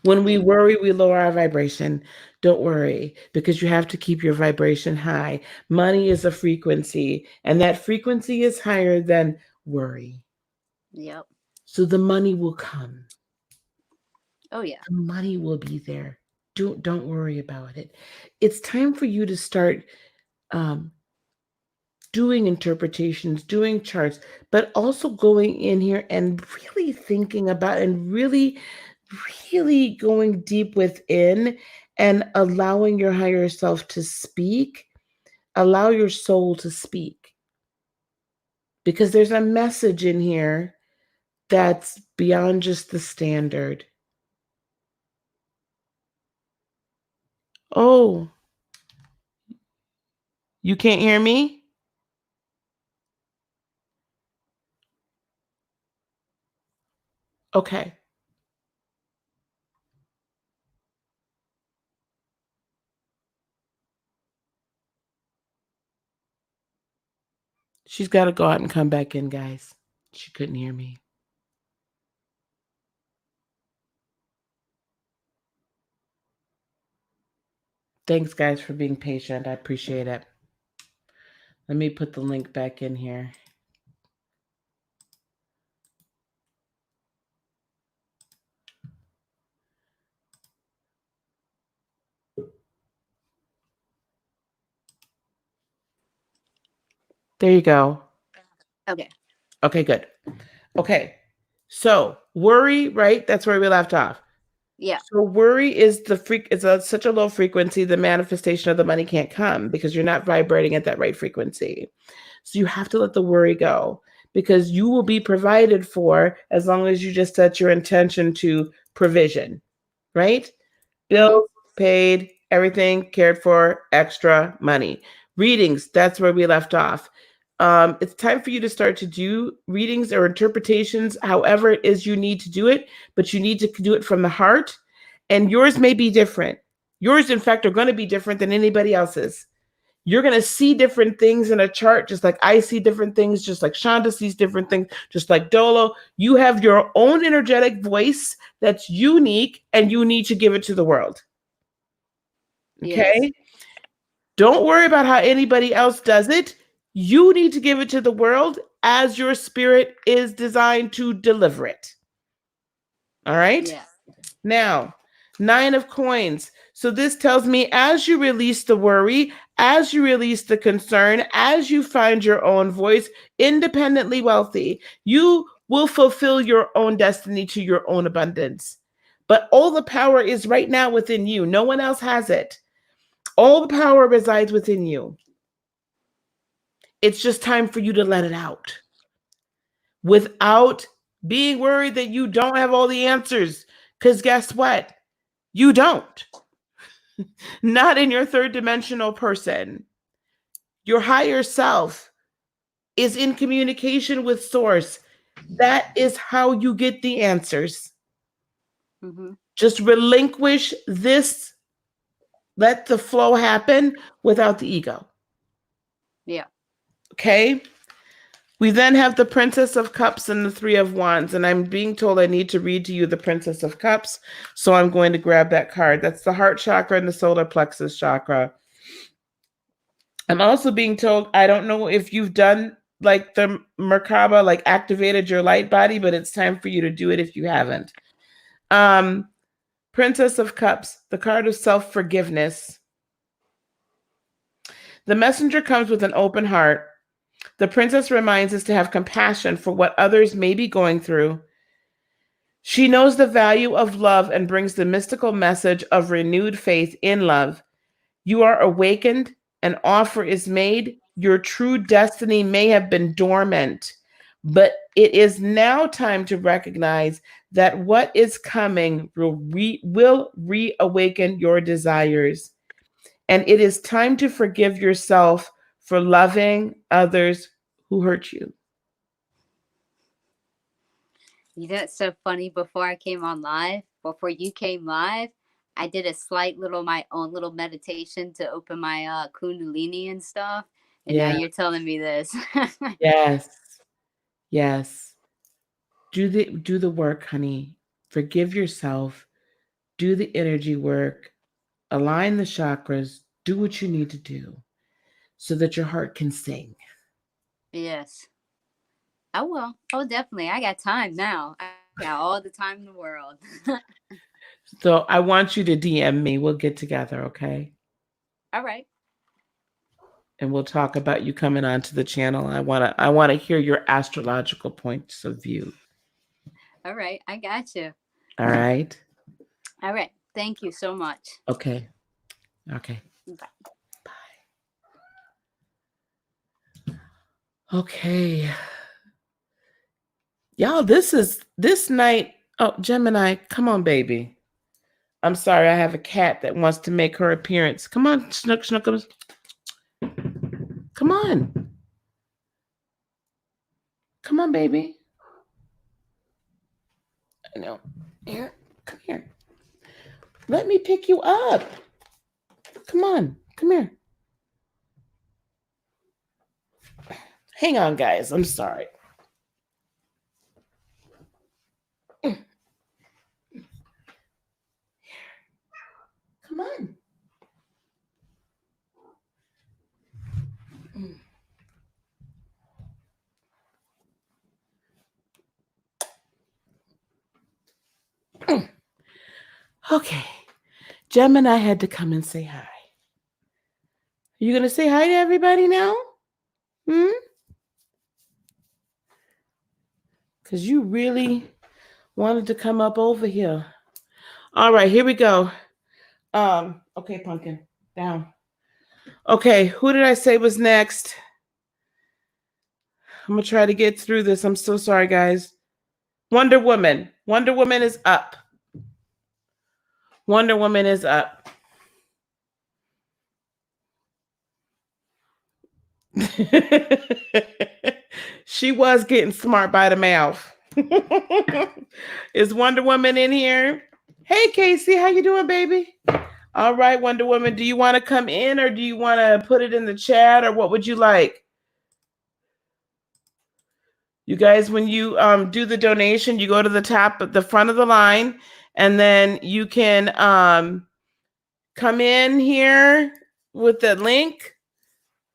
When we worry, we lower our vibration. Don't worry, because you have to keep your vibration high. Money is a frequency, and that frequency is higher than worry. Yep. So the money will come. Oh yeah. The money will be there. Don't worry about it. It's time for you to start doing interpretations, doing charts, but also going in here and really thinking about and really going deep within and allowing your higher self to speak. Allow your soul to speak. Because there's a message in here that's beyond just the standard. Oh, you can't hear me? Okay. She's got to go out and come back in, guys. She couldn't hear me. Thanks, guys, for being patient. I appreciate it. Let me put the link back in here. There you go. Okay. Okay, good. Okay. So worry, right? That's where we left off. Yeah. So worry is such a low frequency, the manifestation of the money can't come because you're not vibrating at that right frequency. So you have to let the worry go because you will be provided for as long as you just set your intention to provision, right? Bills paid, everything cared for, extra money. Readings, that's where we left off. It's time for you to start to do readings or interpretations, however it is you need to do it, but you need to do it from the heart. And yours may be different. Yours, in fact, are going to be different than anybody else's. You're going to see different things in a chart, just like I see different things, just like Shonda sees different things, just like Dolo. You have your own energetic voice that's unique, and you need to give it to the world. Okay? Yes. Don't worry about how anybody else does it. You need to give it to the world as your spirit is designed to deliver it. All right? Yeah. Now, 9 of coins. So this tells me as you release the worry, as you release the concern, as you find your own voice, independently wealthy, you will fulfill your own destiny to your own abundance. But all the power is right now within you. No one else has it. All the power resides within you. It's just time for you to let it out without being worried that you don't have all the answers. Because guess what? You don't. Not in your third dimensional person. Your higher self is in communication with source. That is how you get the answers. Mm-hmm. Just relinquish this. Let the flow happen without the ego. Yeah. Okay? We then have the Princess of Cups and the Three of Wands. And I'm being told I need to read to you the Princess of Cups. So I'm going to grab that card. That's the heart chakra and the solar plexus chakra. I'm also being told, I don't know if you've done like the Merkaba, like activated your light body, but it's time for you to do it if you haven't. Princess of Cups, the card of self-forgiveness. The messenger comes with an open heart. The princess reminds us to have compassion for what others may be going through. She knows the value of love and brings the mystical message of renewed faith in love. You are awakened, an offer is made. Your true destiny may have been dormant, but it is now time to recognize that what is coming will reawaken your desires. And it is time to forgive yourself for loving others who hurt you. You know, it's so funny. Before I came on live, before you came live, I did a slight little, my own little meditation to open my Kundalini and stuff. And now you're telling me this. Yes. Yes. Do the work, honey. Forgive yourself. Do the energy work. Align the chakras. Do what you need to do so that your heart can sing. Yes. I will. Oh, definitely. I got time now. I got all the time in the world. So I want you to DM me. We'll get together, okay? All right. And we'll talk about you coming onto the channel. I wanna hear your astrological points of view. All right. I got you. All right. All right. Thank you so much. Okay. Okay. Bye. Bye. Okay. Y'all, this night. Oh, Gemini, come on, baby. I'm sorry, I have a cat that wants to make her appearance. Come on, Snookums. Come on. Come on, baby. No. Here, come here. Let me pick you up. Come on, come here. Hang on, guys. I'm sorry. Come on. Okay. Gemini had to come and say hi. Are you going to say hi to everybody now? Because you really wanted to come up over here. All right, here we go. Okay, Pumpkin, down. Okay, who did I say was next? I'm going to try to get through this. I'm so sorry, guys. Wonder Woman. Wonder Woman is up. Wonder Woman is up. She was getting smart by the mouth. Is Wonder Woman in here? Hey, Casey, how you doing, baby? All right, Wonder Woman, do you want to come in or do you want to put it in the chat or what would you like? You guys, when you do the donation, you go to the top at the front of the line and then you can come in here with the link,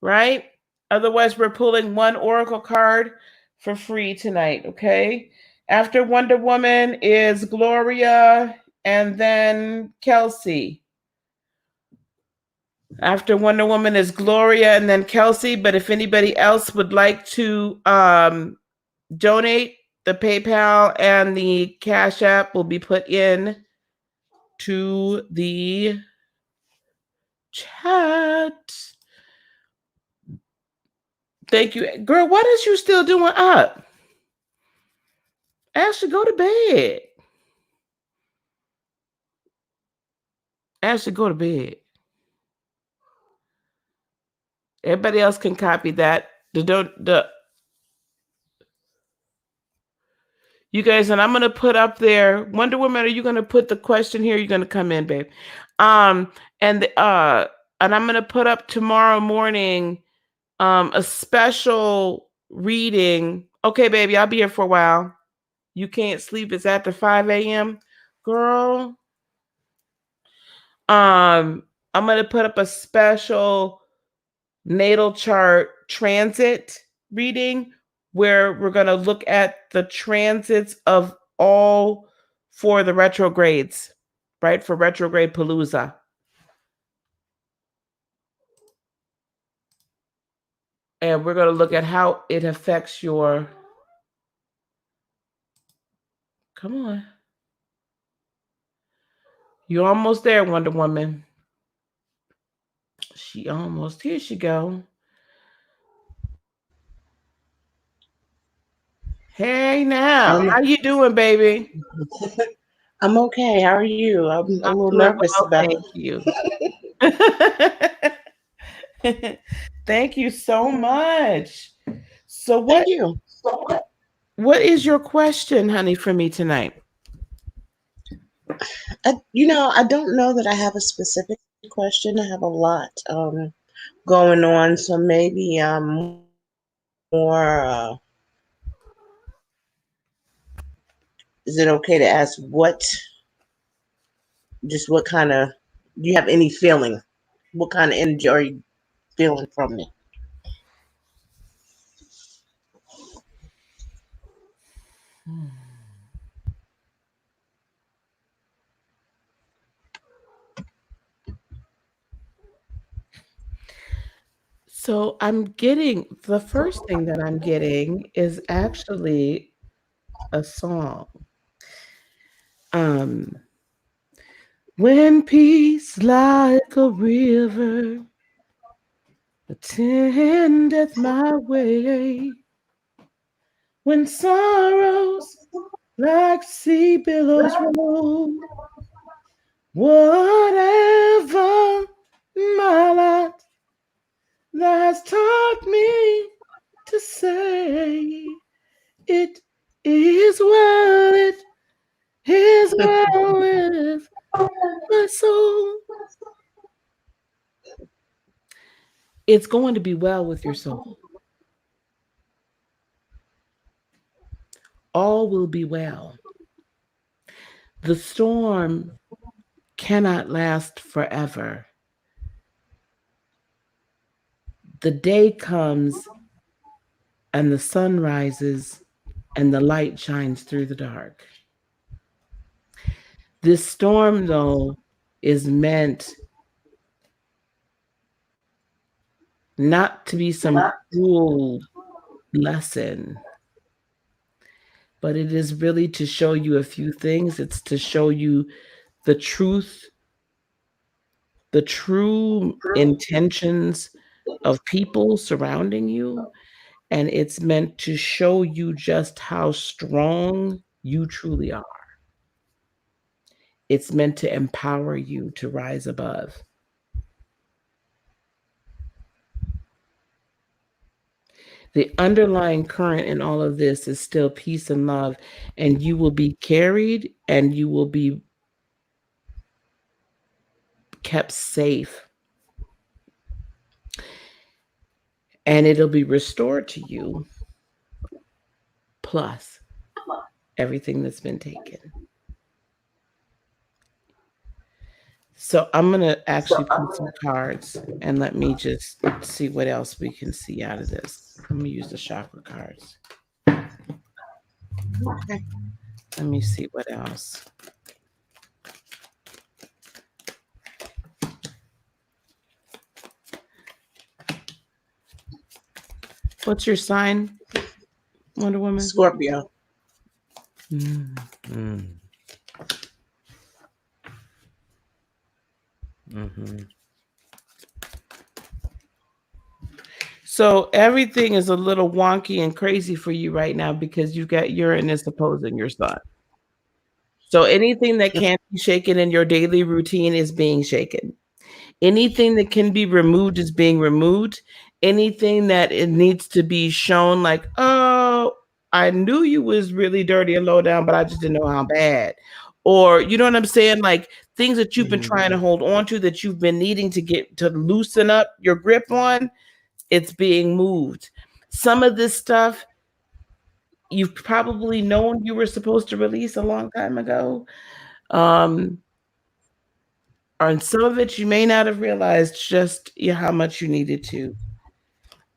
right? Otherwise, we're pulling one Oracle card for free tonight, okay? After Wonder Woman is Gloria and then Kelsey. After Wonder Woman is Gloria and then Kelsey. But if anybody else would like to donate, the PayPal and the Cash App will be put in to the chat. Thank you. Girl, what is you still doing up? Ashley, go to bed. Ashley, go to bed. Everybody else can copy that. You guys, and I'm gonna put up there. Wonder Woman, are you gonna put the question here? You're gonna come in, babe. And I'm gonna put up tomorrow morning a special reading. Okay, baby, I'll be here for a while. You can't sleep. It's after 5 a.m. Girl. I'm gonna put up a special natal chart transit reading where we're going to look at the transits of all for the retrogrades, right? For retrograde Palooza. And we're going to look at how it affects your... Come on. You're almost there, Wonder Woman. She almost... Here she go. Hey, now. How you doing, baby? I'm okay. How are you? I'm a little nervous about it. Thank you. Thank you so much. So what? Thank you. What is your question, honey, for me tonight? I don't know that I have a specific question. I have a lot going on, so maybe more. Is it okay to ask what kind of? Do you have any feeling? What kind of energy are you feeling from me? So I'm getting, the first thing that I'm getting is actually a song. When peace like a river attendeth my way, when sorrows like sea billows roll, whatever my lot that has taught me to say, it is well, it is well with my soul. It's going to be well with your soul. All will be well. The storm cannot last forever. The day comes and the sun rises and the light shines through the dark. This storm, though, is meant not to be some cruel lesson, but it is really to show you a few things. It's to show you the truth, the true intentions of people surrounding you. And it's meant to show you just how strong you truly are. It's meant to empower you to rise above. The underlying current in all of this is still peace and love, and you will be carried and you will be kept safe. And it'll be restored to you, plus everything that's been taken. So I'm going to actually pull some cards and let me just see what else we can see out of this. Let me use the chakra cards. Okay. Let me see what else. What's your sign, Wonder Woman? Scorpio. Mm-hmm. So everything is a little wonky and crazy for you right now because you've got Uranus opposing your sun. So anything that can't be shaken in your daily routine is being shaken. Anything that can be removed is being removed. Anything that it needs to be shown, like, oh, I knew you was really dirty and low down, but I just didn't know how bad. Or, you know what I'm saying? Like things that you've been trying to hold on to, that you've been needing to get to loosen up your grip on, it's being moved. Some of this stuff you've probably known you were supposed to release a long time ago. And some of it you may not have realized just how much you needed to.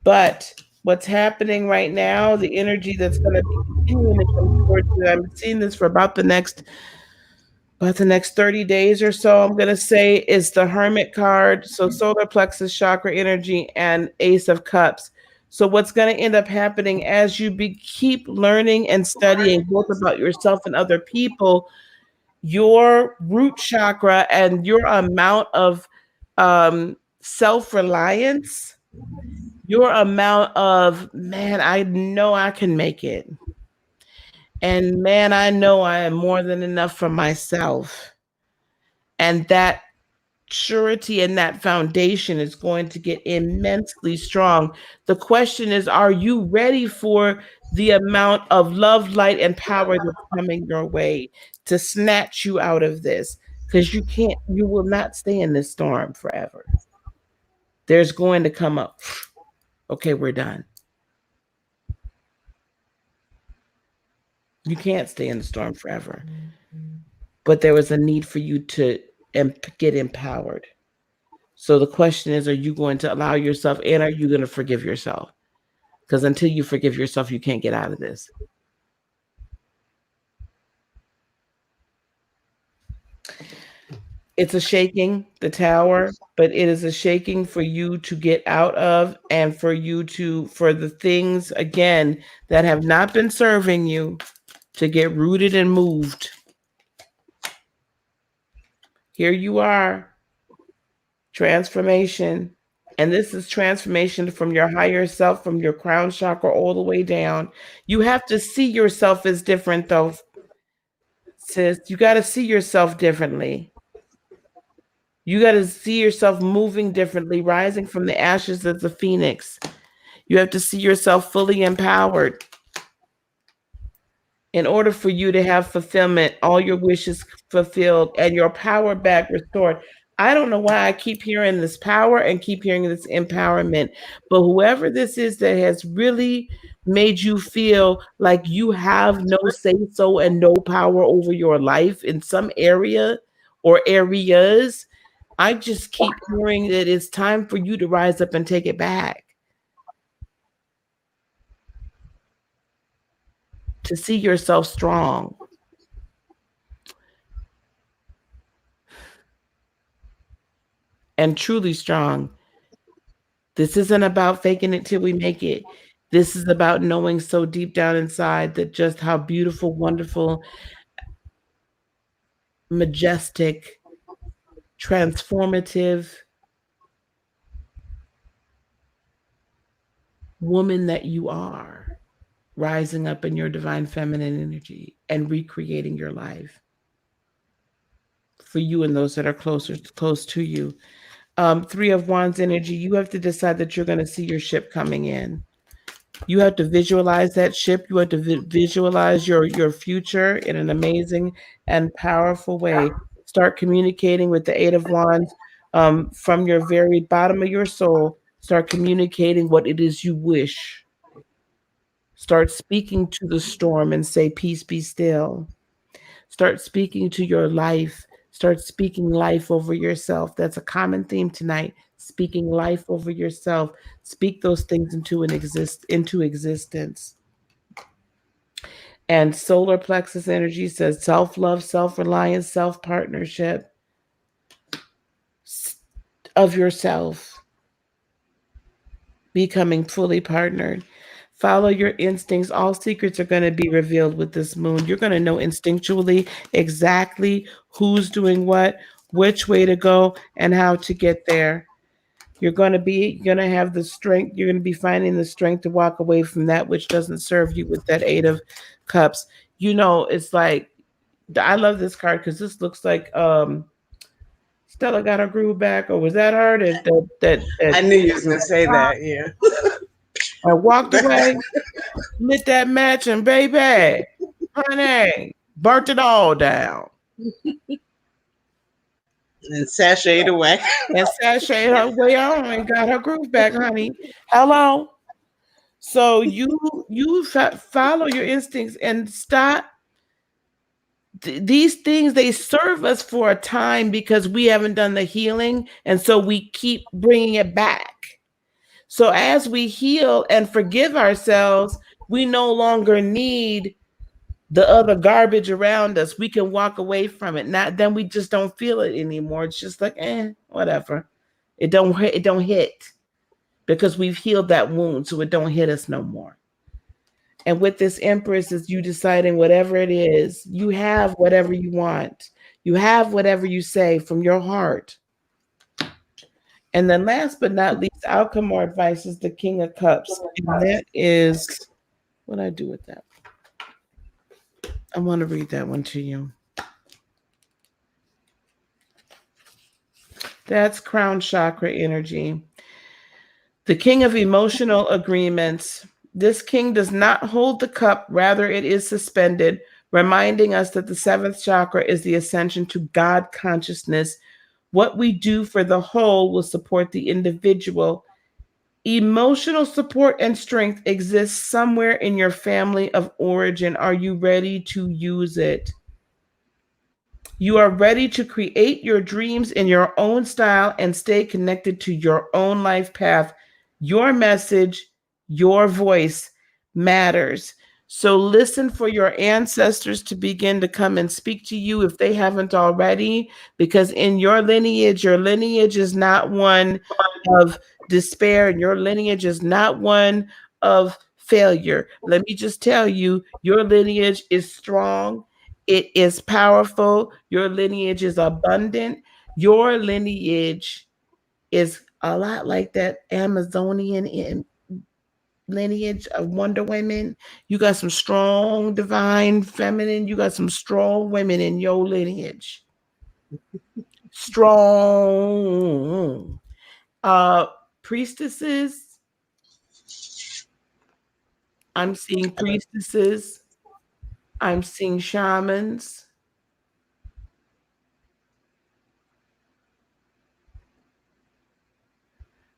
But what's happening right now, the energy that's going to be continuing to come towards you, I'm seeing this for about the next 30 days or so, I'm going to say, is the Hermit card. So solar plexus chakra energy and Ace of Cups. So what's going to end up happening as you keep learning and studying both about yourself and other people, your root chakra and your amount of self-reliance, your amount of, man, I know I can make it. And man, I know I am more than enough for myself. And that surety and that foundation is going to get immensely strong. The question is, are you ready for the amount of love, light, and power that's coming your way to snatch you out of this? Because you will not stay in this storm forever. There's going to come up, okay, we're done. You can't stay in the storm forever. But there was a need for you to get empowered. So the question is, are you going to allow yourself, and are you going to forgive yourself? Because until you forgive yourself, you can't get out of this. It's a shaking, the tower, but it is a shaking for you to get out of, and for the things, again, that have not been serving you to get rooted and moved. Here you are. Transformation. And this is transformation from your higher self, from your crown chakra all the way down. You have to see yourself as different, though, sis. You got to see yourself differently. You got to see yourself moving differently, rising from the ashes as a phoenix. You have to see yourself fully empowered. in order for you to have fulfillment, all your wishes fulfilled, and your power back restored. I don't know why I keep hearing this power and keep hearing this empowerment, but whoever this is that has really made you feel like you have no say so and no power over your life in some area or areas, I just keep hearing that it's time for you to rise up and take it back. To see yourself strong. And truly strong. This isn't about faking it till we make it. This is about knowing so deep down inside that just how beautiful, wonderful, majestic, transformative woman that you are, rising up in your divine feminine energy and recreating your life for you and those that are close to you. Three of Wands energy, you have to decide that you're going to see your ship coming in. You have to visualize that ship. You have to visualize your future in an amazing and powerful way. Start communicating with the Eight of Wands from your very bottom of your soul. Start communicating what it is you wish. Start speaking to the storm and say, "Peace, be still." Start speaking to your life. Start speaking life over yourself. That's a common theme tonight. Speaking life over yourself. Speak those things into existence. And solar plexus energy says self-love, self-reliance, self-partnership of yourself. Becoming fully partnered. Follow your instincts. All secrets are going to be revealed with this moon. You're going to know instinctually exactly who's doing what, which way to go, and how to get there. You're going to have the strength. You're going to be finding the strength to walk away from that which doesn't serve you with that Eight of Cups. It's like, I love this card because this looks like Stella got her groove back, or was that her that I knew you was gonna say that. Yeah. I walked away, lit that match, and baby, honey, burnt it all down. And sashayed away. And sashayed her way on and got her groove back, honey. Hello. So you follow your instincts and stop. These things, they serve us for a time because we haven't done the healing, and so we keep bringing it back. So as we heal and forgive ourselves, we no longer need the other garbage around us. We can walk away from it. Not then we just don't feel it anymore. It's just like, whatever. It don't hit because we've healed that wound, so it don't hit us no more. And with this Empress, is you deciding whatever it is, you have whatever you want. You have whatever you say from your heart. And then last but not least, outcome or advice is the King of Cups. And that is what I do with that. I want to read that one to you. That's crown chakra energy. The King of emotional agreements. This king does not hold the cup, rather it is suspended, reminding us that the seventh chakra is the ascension to God consciousness. What we do for the whole will support the individual. Emotional support and strength exists somewhere in your family of origin. Are you ready to use it? You are ready to create your dreams in your own style and stay connected to your own life path. Your message, your voice matters. So listen for your ancestors to begin to come and speak to you if they haven't already, because in your lineage is not one of despair, and your lineage is not one of failure. Let me just tell you, your lineage is strong. It is powerful. Your lineage is abundant. Your lineage is a lot like that Amazonian lineage of Wonder Women. You got some strong divine feminine. You got some strong women in your lineage. Strong. Priestesses. I'm seeing priestesses. I'm seeing shamans.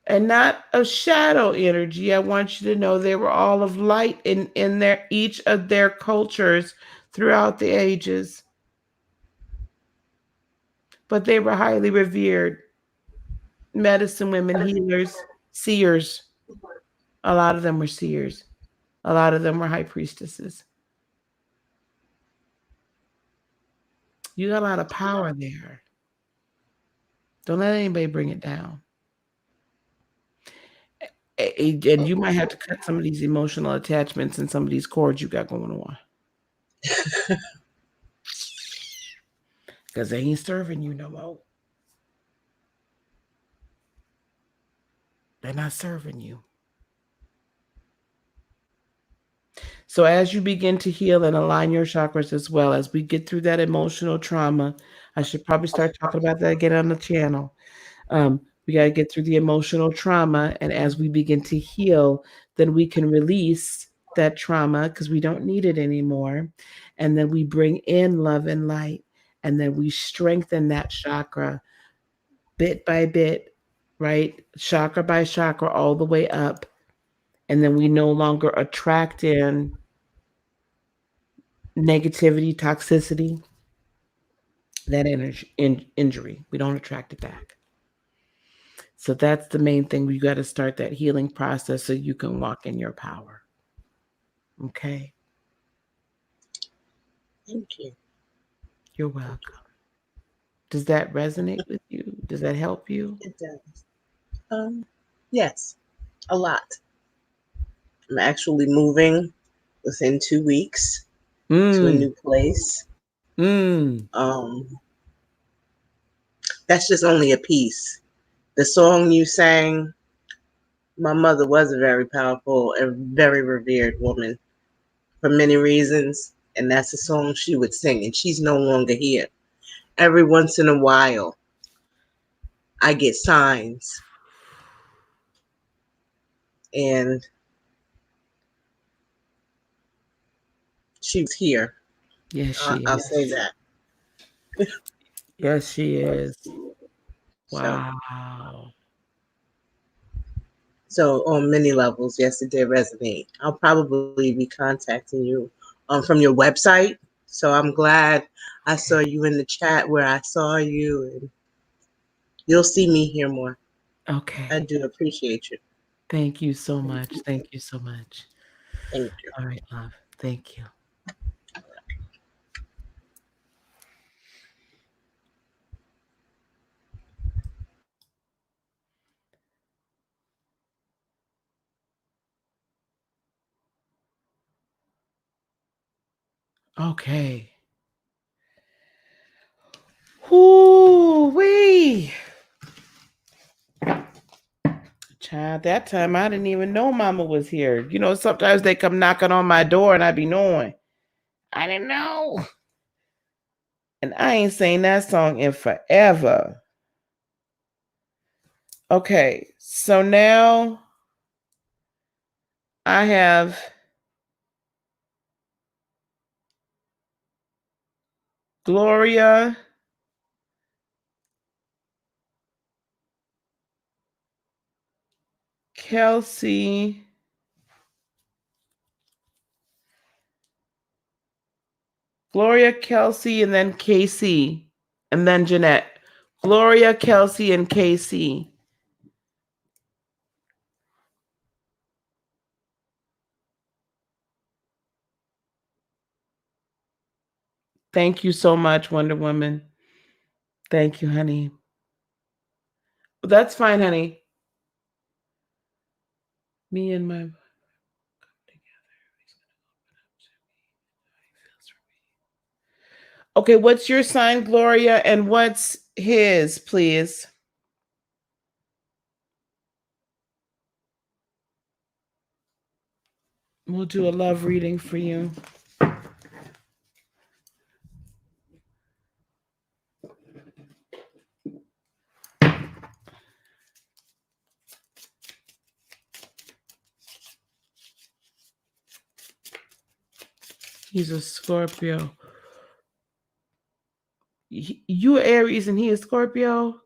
And not of shadow energy. I want you to know they were all of light in their each of their cultures throughout the ages. But they were highly revered. Medicine women, healers, seers. A lot of them were seers. A lot of them were high priestesses. You got a lot of power there. Don't let anybody bring it down. And you might have to cut some of these emotional attachments and some of these cords you got going on. Because they ain't serving you no more. They're not serving you. So as you begin to heal and align your chakras as well, as we get through that emotional trauma, I should probably start talking about that again on the channel. We got to get through the emotional trauma. And as we begin to heal, then we can release that trauma because we don't need it anymore. And then we bring in love and light. And then we strengthen that chakra bit by bit, right? Chakra by chakra, all the way up. And then we no longer attract in negativity, toxicity, that energy, injury. We don't attract it back. So that's the main thing. You got to start that healing process so you can walk in your power. Okay. Thank you. You're welcome. Does that resonate with you? Does that help you? It does. Yes, a lot. I'm actually moving within 2 weeks to a new place. That's just only a piece. The song you sang, my mother was a very powerful and very revered woman for many reasons, and that's a song she would sing, and she's no longer here. Every once in a while, I get signs, and she's here. Yes, she I'll is. say that. Yes, she is. So, Wow. so on many levels, yes, it did resonate. I'll probably be contacting you from your website. So I'm glad I saw you in the chat where I saw you, and you'll see me here more. Okay. I do appreciate you. Thank you so much. Thank you so much. Thank you. All right, love. Thank you. Okay. Whoo-wee. Child, that time I didn't even know Mama was here. You know, sometimes they come knocking on my door and I be knowing. I didn't know. And I ain't sang that song in forever. Okay, so now I have Gloria, Kelsey, Gloria, Kelsey, and then Casey, and then Jeanette. Gloria, Kelsey, and Casey. Thank you so much, Wonder Woman. Thank you, honey. That's fine, honey. Me and my Okay, what's your sign, Gloria, and what's his, please? We'll do a love reading for you. He's a Scorpio. You Aries and he is Scorpio.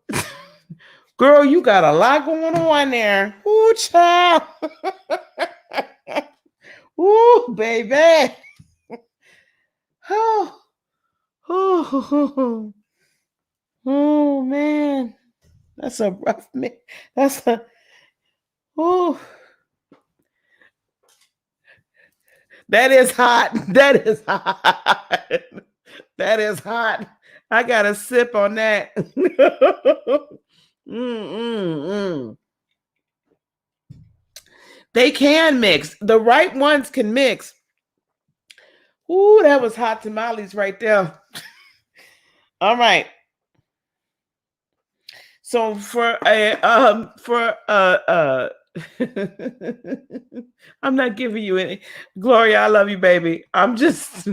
Girl, you got a lot going on there. Ooh, child. Ooh, baby. Oh, oh, oh, man. That's a rough man. That's a, oh. That is hot. That is hot. That is hot. I got a sip on that. They can mix. The right ones can mix. Ooh, that was hot tamales right there. All right. So for a I'm not giving you any. Gloria, I love you, baby. I'm just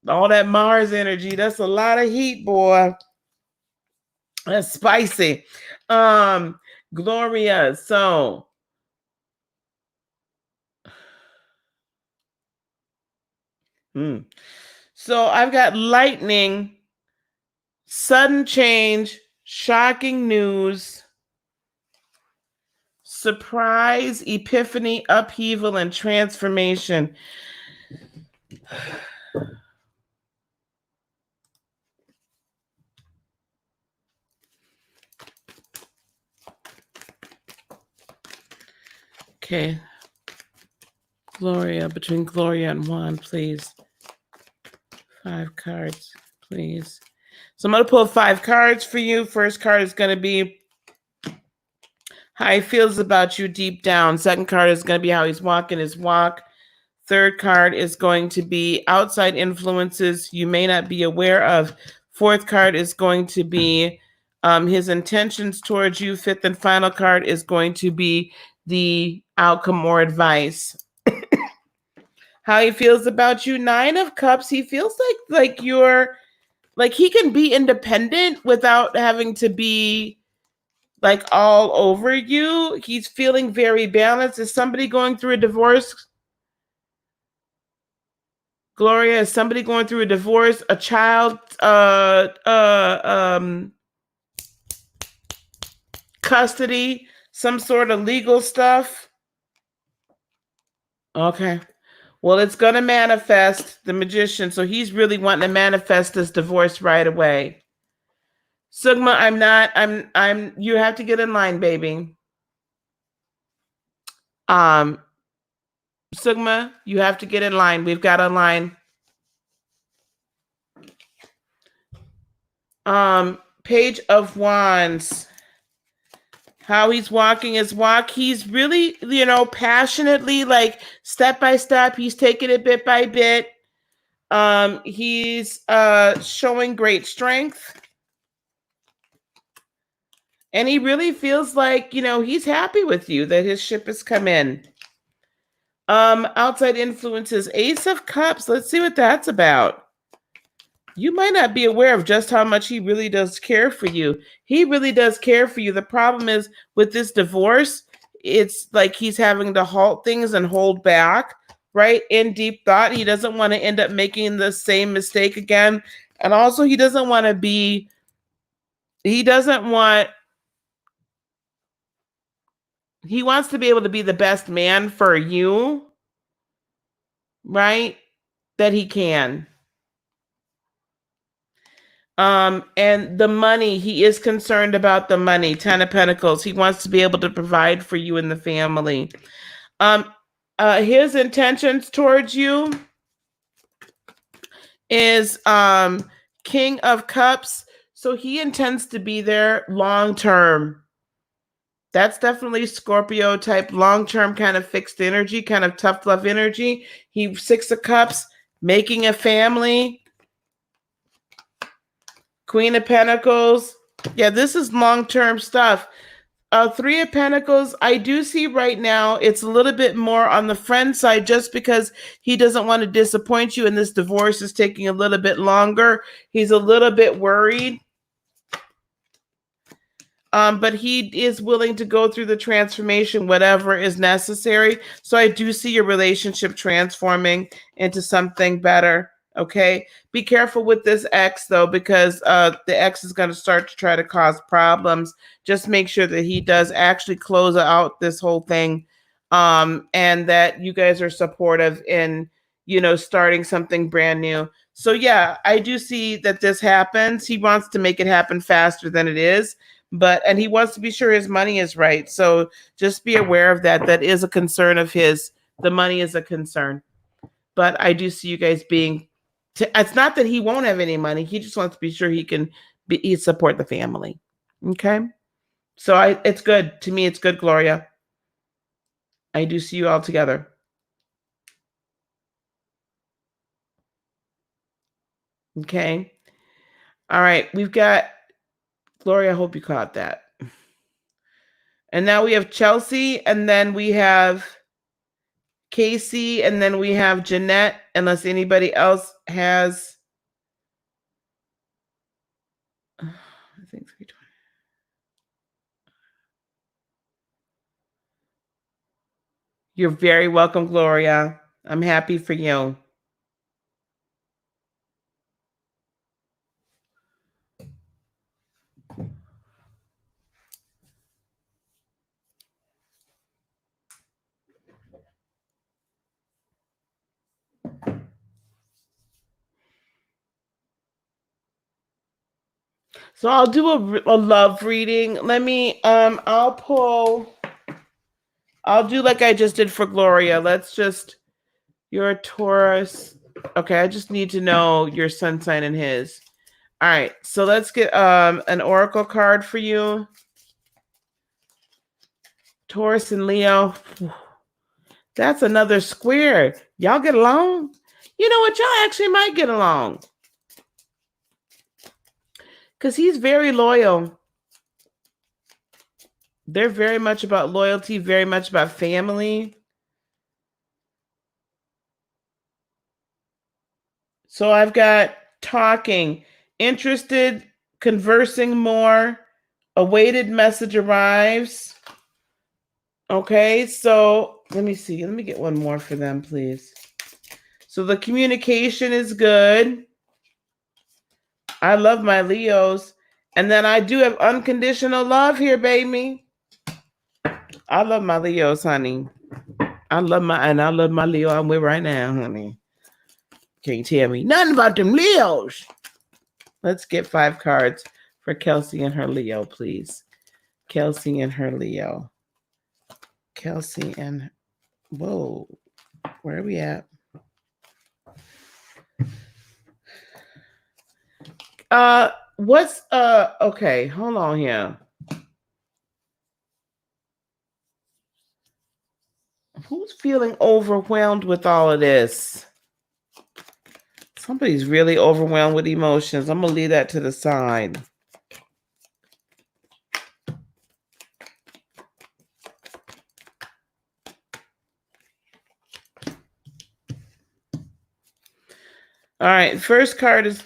all that Mars energy. That's a lot of heat, boy. That's spicy. Gloria, so so I've got lightning, sudden change, shocking news, surprise, epiphany, upheaval, and transformation. Okay. Gloria, between Gloria and Juan, please. 5 cards, please. So I'm going to pull 5 cards for you. First card is going to be how he feels about you deep down. Second card is going to be how he's walking his walk. Third card is going to be outside influences you may not be aware of. Fourth card is going to be his intentions towards you. Fifth and final card is going to be the outcome or advice. How he feels about you. 9 of Cups. He feels like you're like he can be independent without having to be like all over you. He's feeling very balanced. Is somebody going through a divorce? Gloria, is somebody going through a divorce? A child, custody, some sort of legal stuff? Okay. Well, it's going to manifest, the Magician. So he's really wanting to manifest this divorce right away. Sigma, you have to get in line, baby. Sigma, you have to get in line. We've got a line. Page of Wands. How he's walking his walk. He's really, passionately, like step by step. He's taking it bit by bit. He's showing great strength. And he really feels like, he's happy with you, that his ship has come in. Outside influences, Ace of Cups. Let's see what that's about. You might not be aware of just how much he really does care for you. He really does care for you. The problem is with this divorce, it's like he's having to halt things and hold back, right? In deep thought, he doesn't want to end up making the same mistake again. And also he doesn't want to be, he wants to be able to be the best man for you, right? That he can. And the money, he is concerned about the money. 10 of Pentacles. He wants to be able to provide for you and the family. His intentions towards you is King of Cups. So he intends to be there long term. That's definitely Scorpio type, long-term kind of fixed energy, kind of tough love energy. 6 of Cups, making a family. Queen of Pentacles. Yeah, this is long-term stuff. 3 of Pentacles, I do see right now it's a little bit more on the friend side just because he doesn't want to disappoint you and this divorce is taking a little bit longer. He's a little bit worried. but he is willing to go through the transformation, whatever is necessary. So I do see your relationship transforming into something better. Okay. Be careful with this ex though, because the ex is going to start to try to cause problems. Just make sure that he does actually close out this whole thing, and that you guys are supportive in, starting something brand new. So yeah, I do see that this happens. He wants to make it happen faster than it is, and he wants to be sure his money is right. So just be aware of that. That is a concern of his. The money is a concern. But I do see you guys being, it's not that he won't have any money. He just wants to be sure he can support the family. Okay. So it's good. To me, it's good, Gloria. I do see you all together. Okay. All right. We've got Gloria. I hope you caught that. And now we have Chelsea, and then we have Casey, and then we have Jeanette, unless anybody else has. I think 320. You're very welcome, Gloria. I'm happy for you. So I'll do a love reading. Let me, I'll do like I just did for Gloria. You're a Taurus. Okay, I just need to know your sun sign and his. All right, so let's get an oracle card for you. Taurus and Leo. That's another square. Y'all get along? You know what? Y'all actually might get along. Because he's very loyal. They're very much about loyalty, very much about family. So I've got talking, interested, conversing more, awaited message arrives. Okay, so let me see. Let me get one more for them, please. So the communication is good. I love my Leos. And then I do have unconditional love here, baby. I love my Leos, honey. I love my Leo I'm with right now, honey. Can't tell me nothing about them Leos. Let's get 5 cards for Kelsey and her Leo, please. Kelsey and her Leo. Kelsey and, whoa, where are we at? Okay, hold on here. Who's feeling overwhelmed with all of this? Somebody's really overwhelmed with emotions. I'm going to leave that to the side. All right. First card is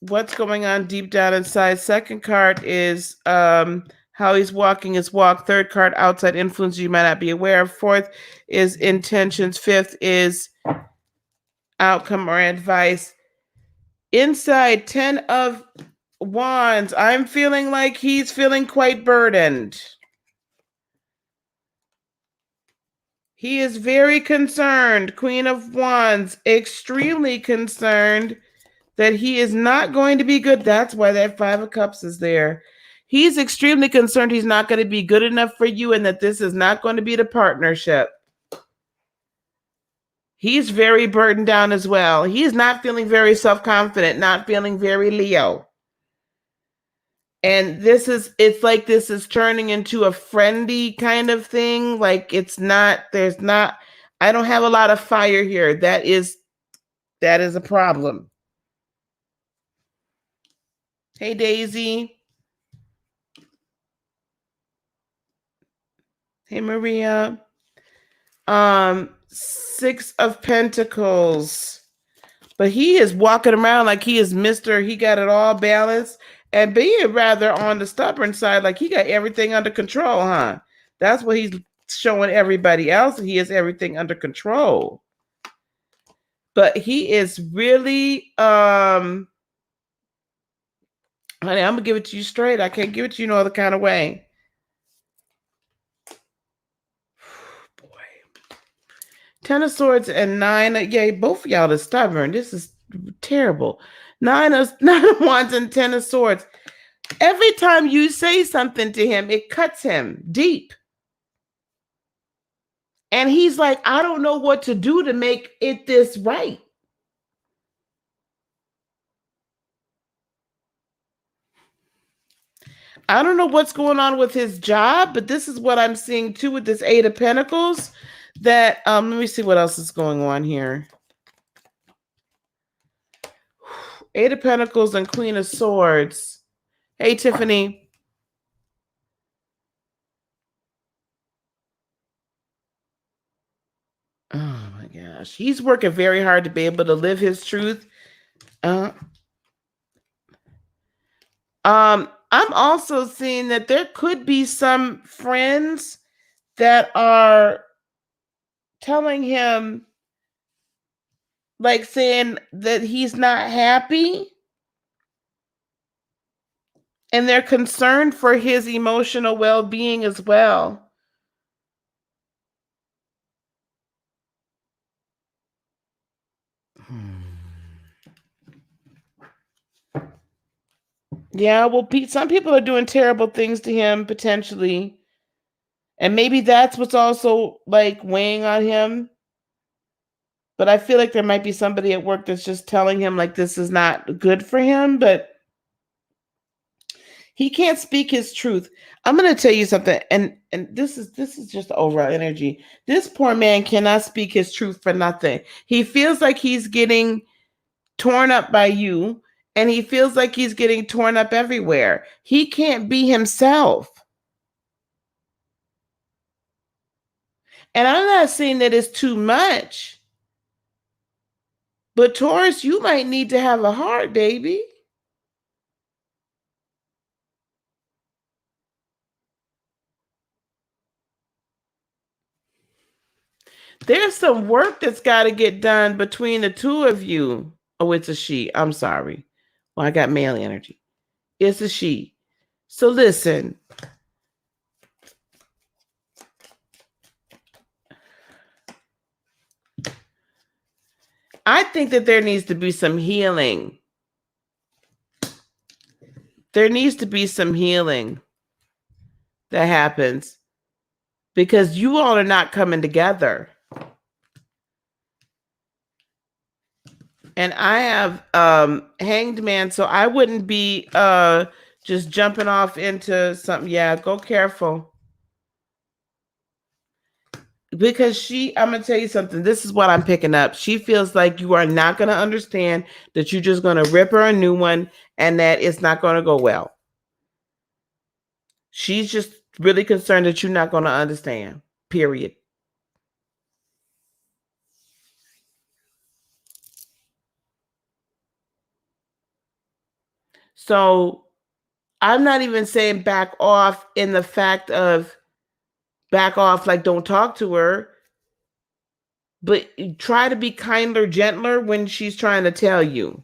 what's going on deep down inside. Second card is how he's walking his walk. Third card, outside influence you might not be aware of. Fourth is intentions. Fifth is outcome or advice. Inside, 10 of Wands. I'm feeling like he's feeling quite burdened. He is very concerned. Queen of Wands, extremely concerned that he is not going to be good. That's why that 5 of Cups is there. He's extremely concerned he's not going to be good enough for you and that this is not going to be the partnership. He's very burdened down as well. He's not feeling very self-confident, not feeling very Leo. And it's like this is turning into a friendly kind of thing. Like I don't have a lot of fire here. That is a problem. Hey, Daisy. Hey, Maria. 6 of Pentacles. But he is walking around like he is Mr. He got it all balanced. and being rather on the stubborn side, like he got everything under control, huh? That's what he's showing everybody else. He has everything under control. But he is really, honey, I'm gonna give it to you straight. I can't give it to you no other kind of way. Boy. 10 of Swords and 9. Yeah, both of y'all are stubborn. This is terrible. 9 of Wands and 10 of Swords. Every time you say something to him, it cuts him deep. And he's like, I don't know what to do to make it this right. I don't know what's going on with his job, but this is what I'm seeing too with this 8 of Pentacles. That let me see what else is going on here. 8 of Pentacles and Queen of Swords. Hey, Tiffany. Oh my gosh. He's working very hard to be able to live his truth. I'm also seeing that there could be some friends that are telling him, like saying that he's not happy, and they're concerned for his emotional well-being as well. Yeah, well, some people are doing terrible things to him potentially. And maybe that's what's also like weighing on him. But I feel like there might be somebody at work that's just telling him like this is not good for him, but he can't speak his truth. I'm going to tell you something, and this is just overall energy. This poor man cannot speak his truth for nothing. He feels like he's getting torn up by you, and he feels like he's getting torn up everywhere. He can't be himself. And I'm not saying that it's too much, but Taurus, you might need to have a heart, baby. There's some work that's got to get done between the two of you. Oh, it's a she. I'm sorry. Well, I got male energy. It's a she. So listen. I think that there needs to be some healing. There needs to be some healing that happens because you all are not coming together. And I have Hanged Man, so I wouldn't be just jumping off into something. Yeah, go careful. Because I'm going to tell you something. This is what I'm picking up. She feels like you are not going to understand, that you're just going to rip her a new one and that it's not going to go well. She's just really concerned that you're not going to understand, period. So I'm not even saying back off in the fact of back off, like don't talk to her, but try to be kinder, gentler when she's trying to tell you.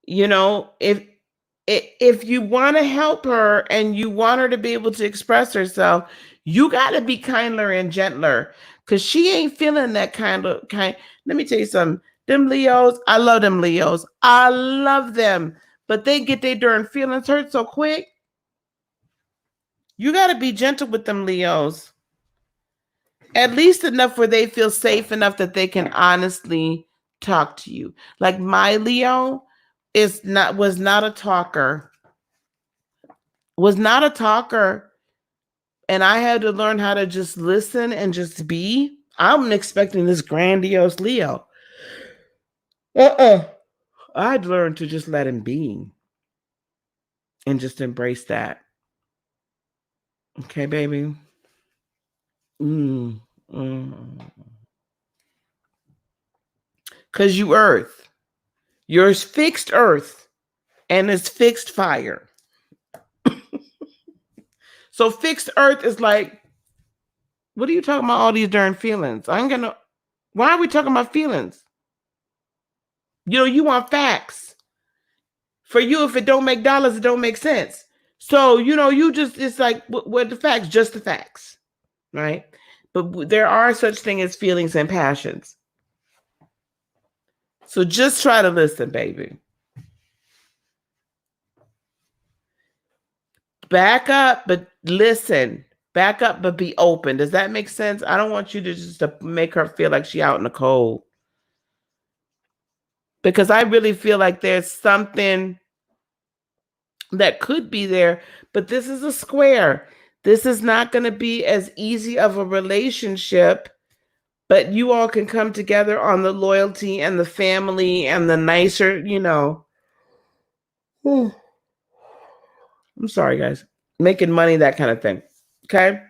You know, if you want to help her and you want her to be able to express herself, you got to be kinder and gentler, because she ain't feeling that kind. Let me tell you something. Them Leos, I love them Leos. I love them, but they get their darn feelings hurt so quick. You got to be gentle with them Leos. At least enough where they feel safe enough that they can honestly talk to you. Like my Leo was not a talker. Was not a talker. And I had to learn how to just listen and just be. I'm expecting this grandiose Leo. I'd learned to just let him be and just embrace that. Okay, baby. Because you Earth. You're fixed Earth. and it's fixed fire. So fixed earth is like, what are you talking about all these darn feelings? Why are we talking about feelings? You want facts. For you, if it don't make dollars, it don't make sense. So, it's like, what the facts? Just the facts, right? But there are such things as feelings and passions. So just try to listen, baby. Back up, but listen. Back up, but be open. Does that make sense? I don't want you to just to make her feel like she's out in the cold. Because I really feel like there's something that could be there, but this is a square. This is not going to be as easy of a relationship, but you all can come together on the loyalty and the family and the nicer, I'm sorry, guys. Making money, that kind of thing. Okay?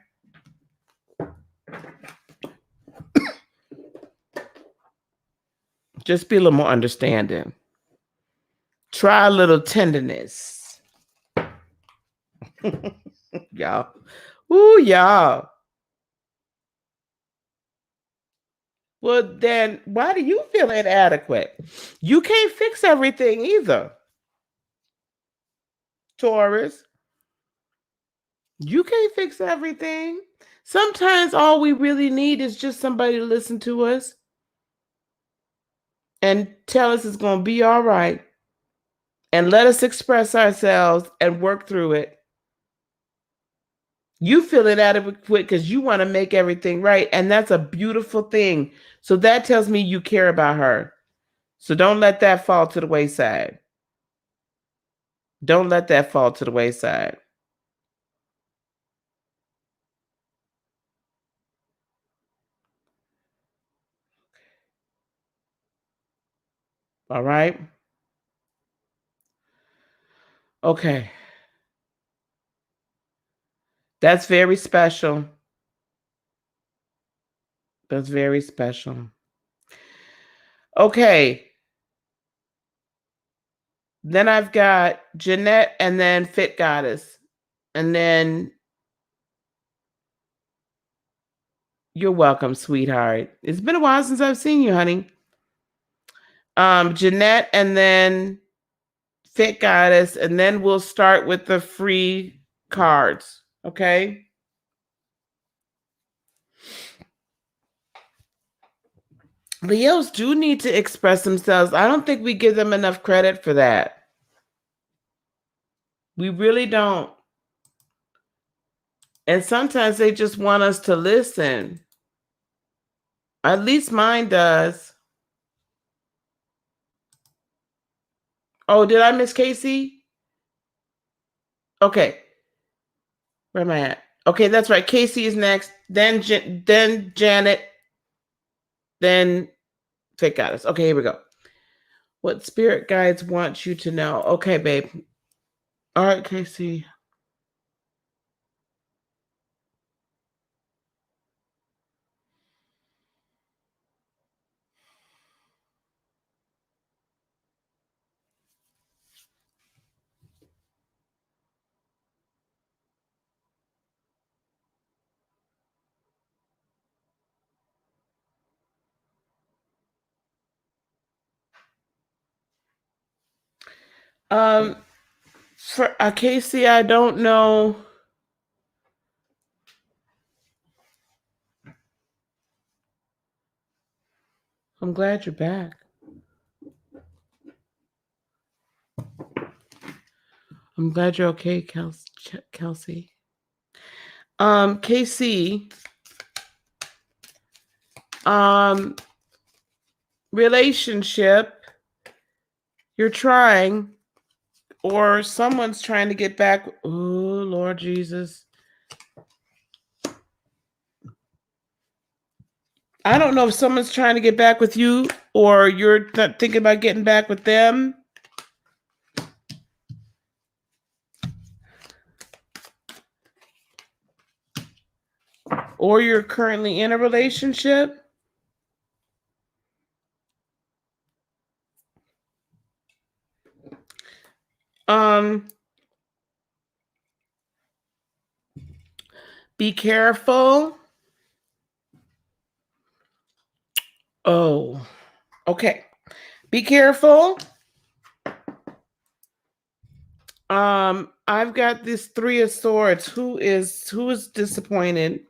Just be a little more understanding. Try a little tenderness. Y'all. Ooh, y'all. Well, then why do you feel inadequate? You can't fix everything either. Taurus. You can't fix everything. Sometimes all we really need is just somebody to listen to us and tell us it's going to be all right. And let us express ourselves and work through it. You feel inadequate because you want to make everything right. And that's a beautiful thing. So that tells me you care about her. So don't let that fall to the wayside. Don't let that fall to the wayside. All right? Okay. That's very special. That's very special. Okay. Then I've got Jeanette and then Fit Goddess. And then you're welcome, sweetheart. It's been a while since I've seen you, honey. Jeanette and then Fit Goddess. And then we'll start with the free cards. Okay? Leos do need to express themselves. I don't think we give them enough credit for that. We really don't. And sometimes they just want us to listen. At least mine does. Oh, did I miss Casey? Okay. Where am I at? Okay, that's right. Casey is next. Then Janet. Then Fake Goddess. Okay, here we go. What spirit guides want you to know? Okay, babe. All right, Casey. For Casey, I don't know. I'm glad you're back. I'm glad you're okay, Kelsey. Casey. Relationship. You're trying, or someone's trying to get back. Oh, Lord Jesus. I don't know if someone's trying to get back with you or you're thinking about getting back with them. Or you're currently in a relationship. Be careful. Oh, okay. Be careful. I've got this Three of Swords. Who is disappointed?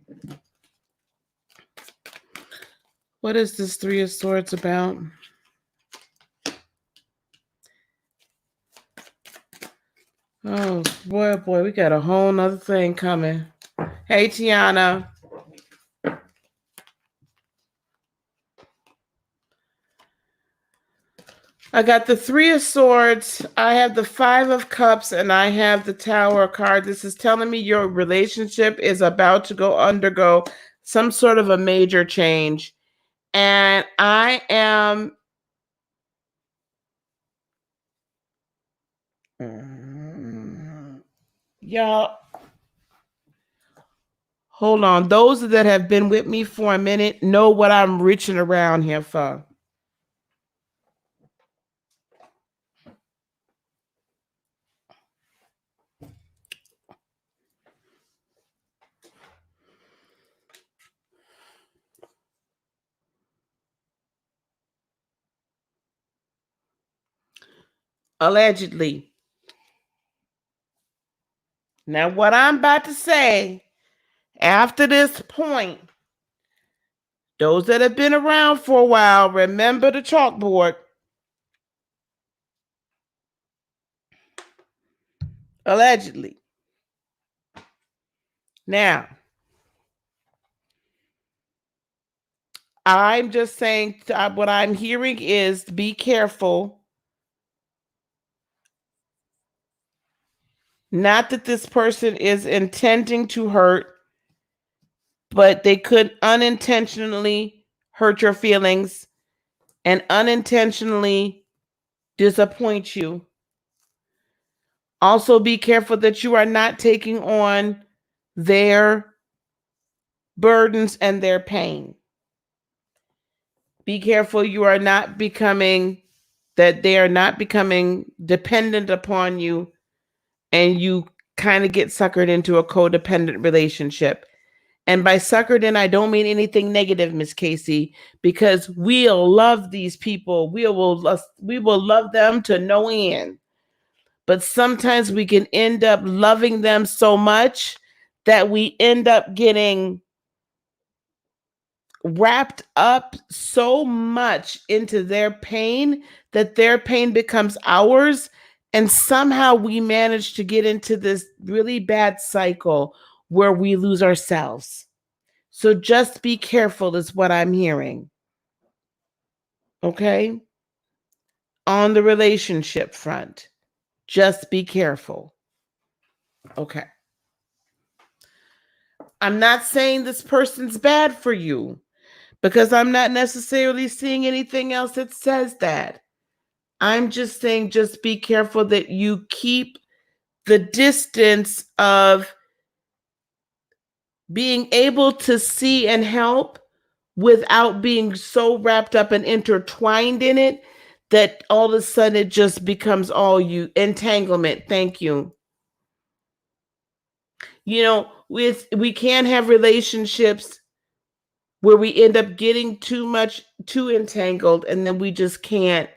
What is this Three of Swords about? Oh boy, we got a whole nother thing coming. Hey, Tiana. I got the Three of Swords. I have the Five of Cups, and I have the Tower card. This is telling me your relationship is about to undergo some sort of a major change. And I am... Y'all, hold on. Those that have been with me for a minute know what I'm reaching around here for. Allegedly. Now, what I'm about to say, after this point, those that have been around for a while, remember the chalkboard. Allegedly. Now, I'm just saying what I'm hearing is be careful. Not that this person is intending to hurt, but they could unintentionally hurt your feelings and unintentionally disappoint you. Also, be careful that you are not taking on their burdens and their pain. Be careful you are not becoming, that they are not becoming dependent upon you and you kind of get suckered into a codependent relationship. And by suckered in, I don't mean anything negative, Miss Casey, because we'll love these people. We will love them to no end. But sometimes we can end up loving them so much that we end up getting wrapped up so much into their pain that their pain becomes ours. And somehow we manage to get into this really bad cycle where we lose ourselves. So just be careful is what I'm hearing. Okay? On the relationship front, just be careful. Okay. I'm not saying this person's bad for you because I'm not necessarily seeing anything else that says that. I'm just saying just be careful that you keep the distance of being able to see and help without being so wrapped up and intertwined in it that all of a sudden it just becomes all you. Entanglement. Thank you. You know, we can't have relationships where we end up getting too entangled and then we just can't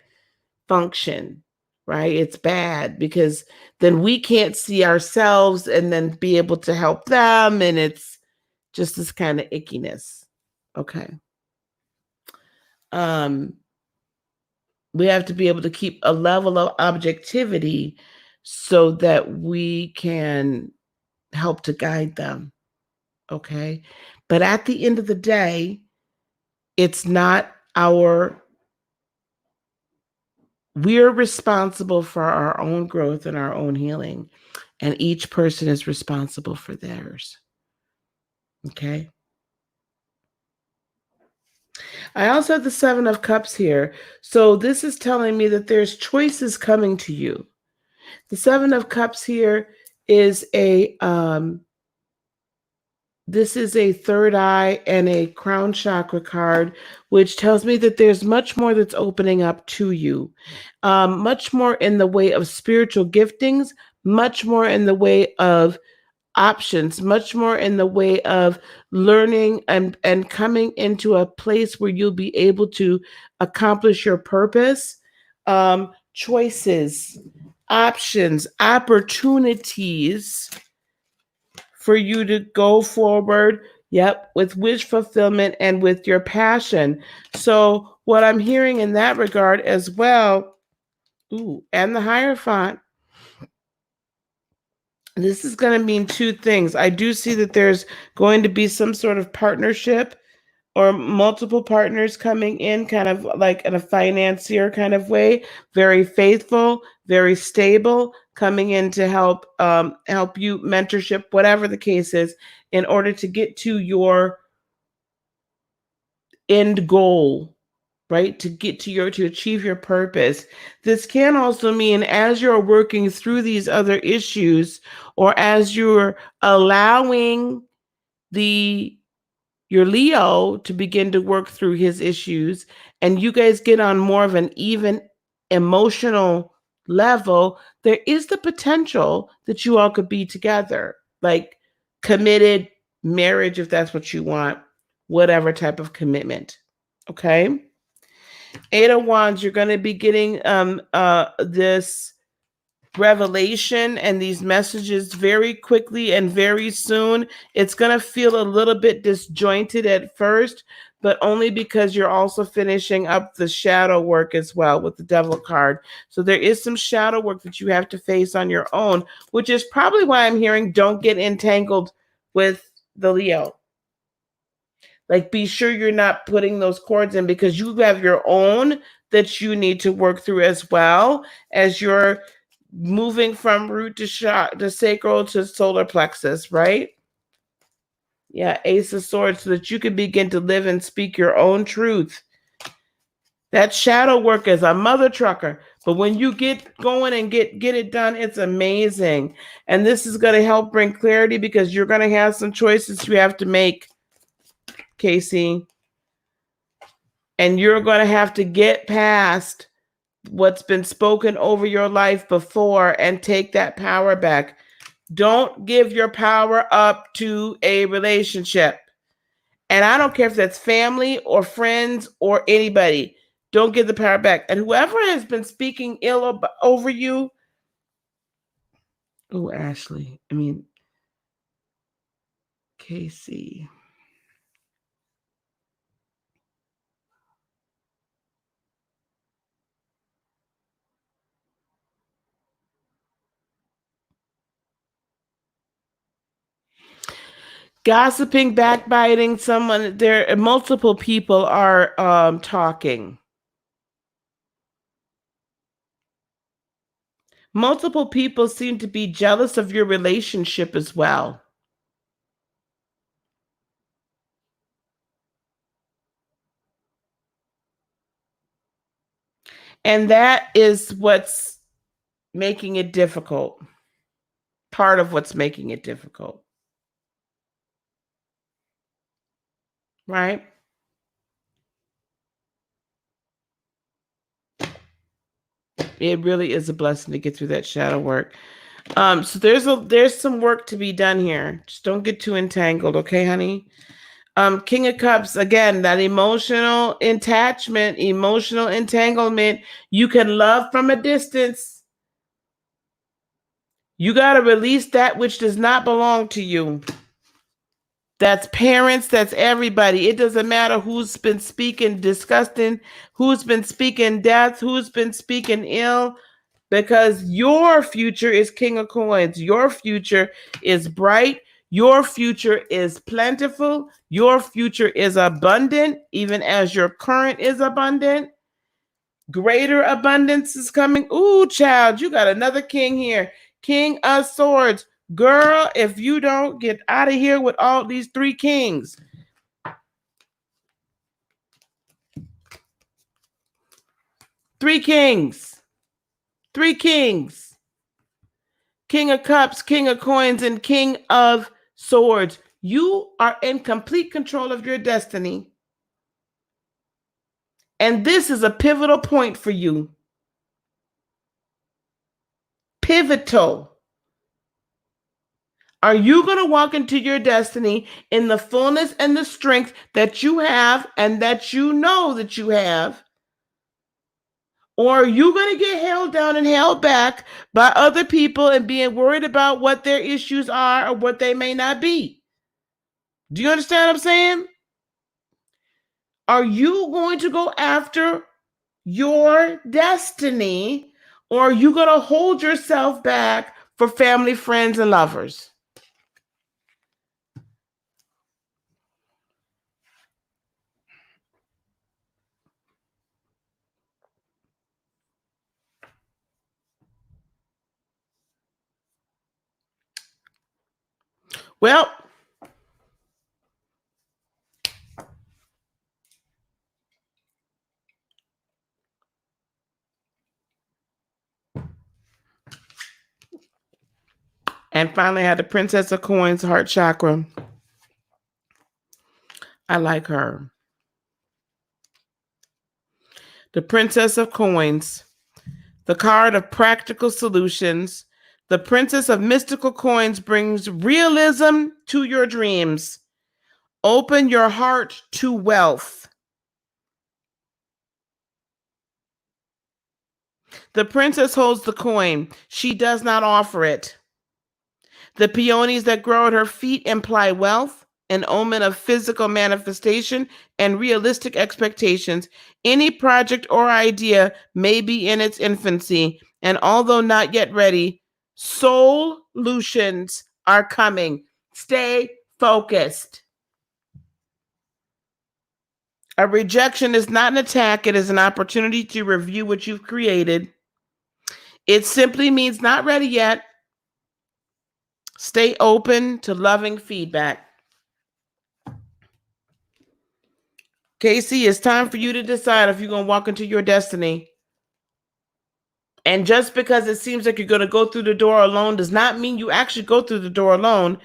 function, right? It's bad because then we can't see ourselves and then be able to help them. And it's just this kind of ickiness. Okay. We have to be able to keep a level of objectivity so that we can help to guide them. Okay. But at the end of the day, it's not we're responsible for our own growth and our own healing. And each person is responsible for theirs. Okay. I also have the Seven of Cups here. So this is telling me that there's choices coming to you. The Seven of Cups here is this is a third eye and a crown chakra card, which tells me that there's much more that's opening up to you. Much more in the way of spiritual giftings, much more in the way of options, much more in the way of learning and coming into a place where you'll be able to accomplish your purpose. Choices, options, opportunities for you to go forward. Yep, with wish fulfillment and with your passion. So, what I'm hearing in that regard as well, ooh, and the Hierophant, this is going to mean two things. I do see that there's going to be some sort of partnership or multiple partners coming in, kind of like in a financier kind of way, very faithful, very stable, coming in to help help you, mentorship, whatever the case is, in order to get to your end goal, right? To get to achieve your purpose. This can also mean as you're working through these other issues, or as you're allowing your Leo to begin to work through his issues, and you guys get on more of an even emotional level, there is the potential that you all could be together, like committed marriage, if that's what you want, whatever type of commitment. Okay. Eight of Wands, you're going to be getting this revelation and these messages very quickly and very soon. It's going to feel a little bit disjointed at first, but only because you're also finishing up the shadow work as well with the Devil card. So there is some shadow work that you have to face on your own, which is probably why I'm hearing don't get entangled with the Leo. Like, be sure you're not putting those cords in, because you have your own that you need to work through as well as you're moving from root to sacral to solar plexus, right? Yeah, Ace of Swords, so that you can begin to live and speak your own truth. That shadow work is a mother trucker, but when you get going and get it done, it's amazing. And this is going to help bring clarity, because you're going to have some choices you have to make, Casey. And you're going to have to get past what's been spoken over your life before and take that power back. Don't give your power up to a relationship. And I don't care if that's family or friends or anybody. Don't give the power back. And whoever has been speaking ill over you, oh, Ashley, Casey. Gossiping, backbiting, multiple people are talking. Multiple people seem to be jealous of your relationship as well. And that is what's making it difficult. Part of what's making it difficult. Right? It really is a blessing to get through that shadow work. So there's some work to be done here. Just don't get too entangled, okay, honey? King of Cups, again, that emotional attachment, emotional entanglement. You can love from a distance. You got to release that which does not belong to you. That's parents, that's everybody. It doesn't matter who's been speaking disgusting, who's been speaking death, who's been speaking ill, because your future is King of Coins. Your future is bright. Your future is plentiful. Your future is abundant, even as your current is abundant. Greater abundance is coming. Ooh, child, you got another king here. King of Swords. Girl, if you don't get out of here with all these three kings. Three kings. Three kings. King of Cups, King of Coins, and King of Swords. You are in complete control of your destiny. And this is a pivotal point for you. Pivotal. Are you going to walk into your destiny in the fullness and the strength that you have and that you know that you have? Or are you going to get held down and held back by other people and being worried about what their issues are or what they may not be? Do you understand what I'm saying? Are you going to go after your destiny, or are you going to hold yourself back for family, friends, and lovers? Well, and finally, I had the Princess of Coins, heart chakra. I like her. The Princess of Coins, the card of practical solutions. The Princess of Mystical Coins brings realism to your dreams. Open your heart to wealth. The princess holds the coin. She does not offer it. The peonies that grow at her feet imply wealth, an omen of physical manifestation and realistic expectations. Any project or idea may be in its infancy, and although not yet ready, solutions are coming. Stay focused. A rejection is not an attack. It is an opportunity to review what you've created. It simply means not ready yet. Stay open to loving feedback. Casey, it's time for you to decide if you're going to walk into your destiny. And just because it seems like you're going to go through the door alone does not mean you actually go through the door alone.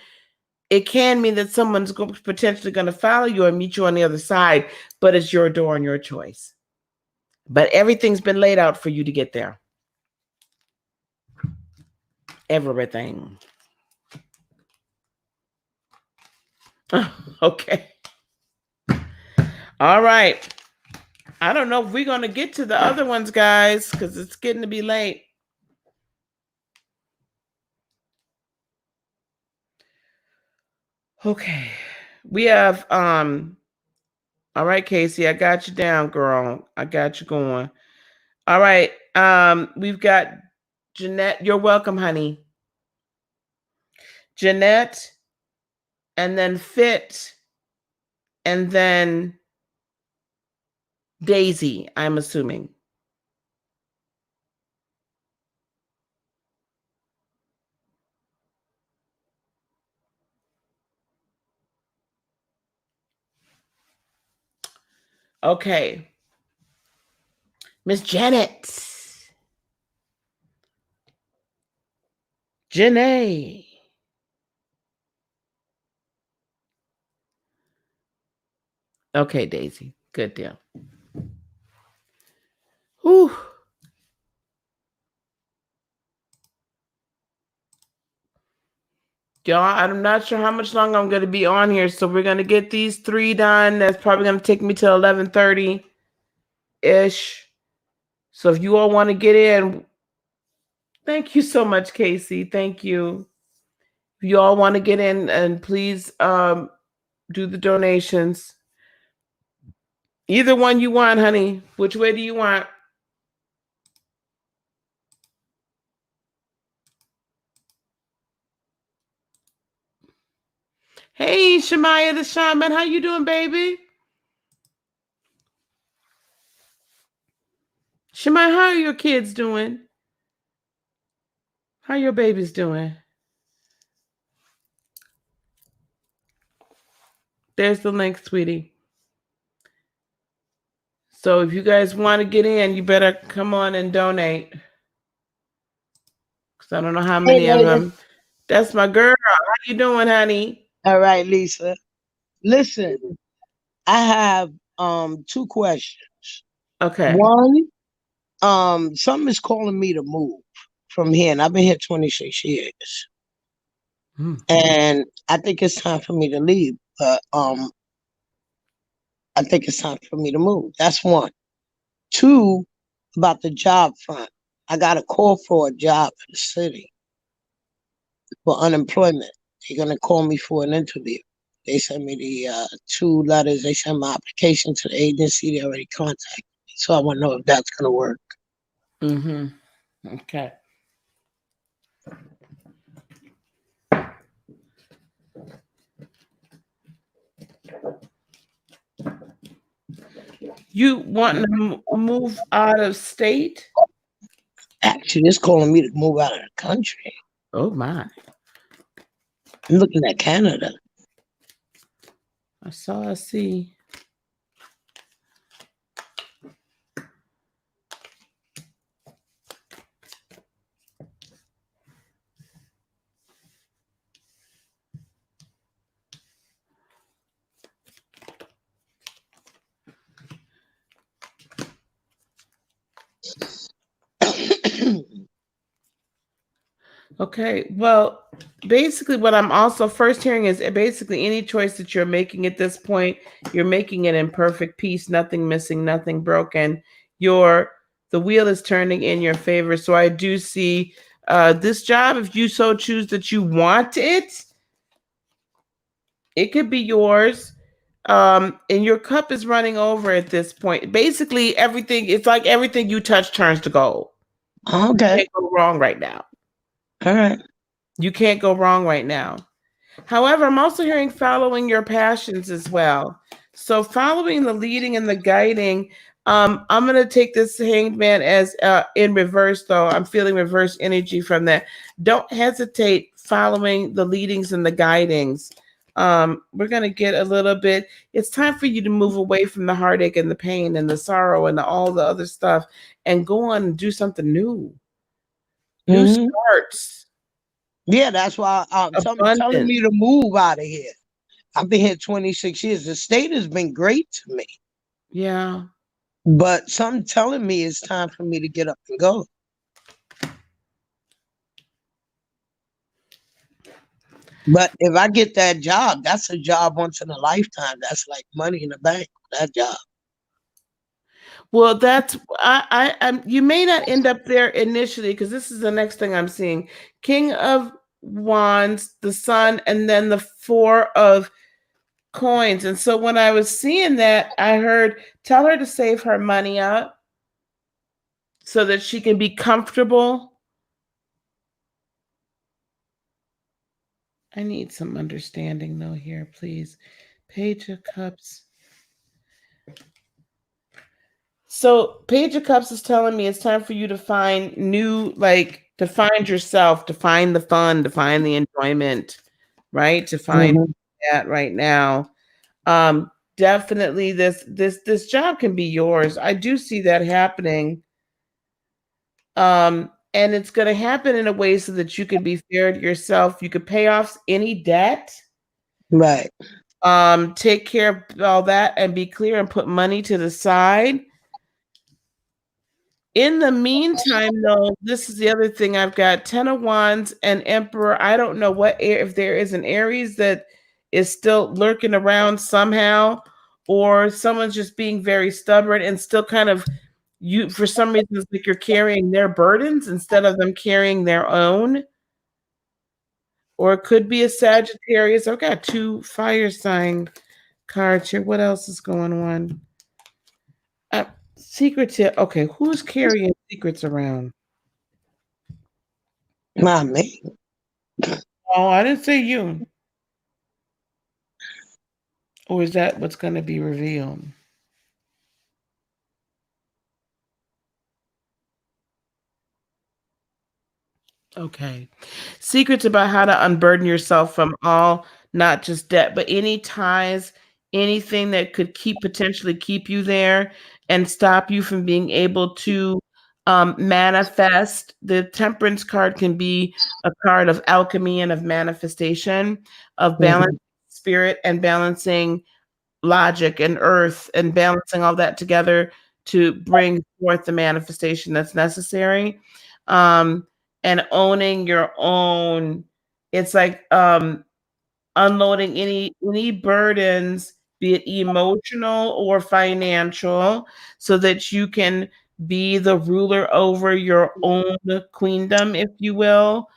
It can mean that someone's potentially going to follow you and meet you on the other side, but it's your door and your choice. But everything's been laid out for you to get there. Everything. Okay. All right. I don't know if we're going to get to the other ones, guys, because it's getting to be late. Okay. We have, all right, Casey, I got you down, girl. I got you going. All right. We've got Jeanette. You're welcome, honey. Jeanette, and then Fit, and then Daisy, I'm assuming. Okay. Miss Janet. Janae. Okay, Daisy. Good deal. Whew. Y'all, I'm not sure how much longer I'm going to be on here, so we're going to get these 3 done. That's probably going to take me till 11:30-ish. So if you all want to get in, thank you so much, Casey. Thank you. If you all want to get in, and please do the donations. Either one you want, honey. Which way do you want? Hey, Shemaya the Shaman. How you doing, baby? Shemaya, how are your kids doing? How your babies doing? There's the link, sweetie. So if you guys want to get in, you better come on and donate. Because I don't know how many of them. That's my girl. How you doing, honey? All right, Lisa. Listen, I have 2 questions. Okay. One, something is calling me to move from here, and I've been here 26 years. And I think it's time for me to leave. But I think it's time for me to move. That's one. Two, about the job front. I got a call for a job in the city for unemployment. They're gonna call me for an interview. They sent me the 2 letters. They sent my application to the agency. They already contacted me. So I want to know if that's gonna work. Okay. You want to move out of state? Actually, it's calling me to move out of the country. Oh my. I'm looking at Canada. I see. Okay, well, basically, what I'm also first hearing is basically any choice that you're making at this point, you're making it in perfect peace, nothing missing, nothing broken. The wheel is turning in your favor. So I do see this job, if you so choose that you want it, it could be yours. And your cup is running over at this point. Basically, it's like everything you touch turns to gold. Okay. You can't go wrong right now. All right. You can't go wrong right now. However, I'm also hearing following your passions as well. So following the leading and the guiding, I'm going to take this Hanged Man as in reverse, though. I'm feeling reverse energy from that. Don't hesitate following the leadings and the guidings. We're going to get a little bit, it's time for you to move away from the heartache and the pain and the sorrow and all the other stuff and go on and do something new. New starts. Yeah, that's why telling me to move out of here. I've been here 26 years. The state has been great to me. Yeah. But something telling me it's time for me to get up and go. But if I get that job, that's a job once in a lifetime. That's like money in the bank, that job. Well, that's you may not end up there initially because this is the next thing I'm seeing. King of Wands, the Sun, and then the Four of Coins. And so when I was seeing that, I heard tell her to save her money up so that she can be comfortable. I need some understanding though here, please. Page of Cups. So Page of Cups is telling me it's time for you to find to find yourself, to find the fun, to find the enjoyment, right? To find that right now. Definitely this job can be yours. I do see that happening. And it's going to happen in a way so that you can be fair to yourself. You could pay off any debt. Right. Take care of all that and be clear and put money to the side. In the meantime, though, this is the other thing I've got: Ten of Wands and Emperor. I don't know if there is an Aries that is still lurking around somehow, or someone's just being very stubborn and still kind of for some reason it's like you're carrying their burdens instead of them carrying their own. Or it could be a Sagittarius. I've got 2 fire sign cards here. What else is going on? Secretive. Okay, who's carrying secrets around? Not me. Oh, I didn't say you. Or is that what's going to be revealed? Okay. Secrets about how to unburden yourself from all, not just debt, but any ties, anything that could potentially keep you there and stop you from being able to manifest. The Temperance card can be a card of alchemy and of manifestation, of balancing spirit and balancing logic and earth and balancing all that together to bring forth the manifestation that's necessary. And owning your own It's like unloading any burdens, be it emotional or financial, so that you can be the ruler over your own queendom, if you will.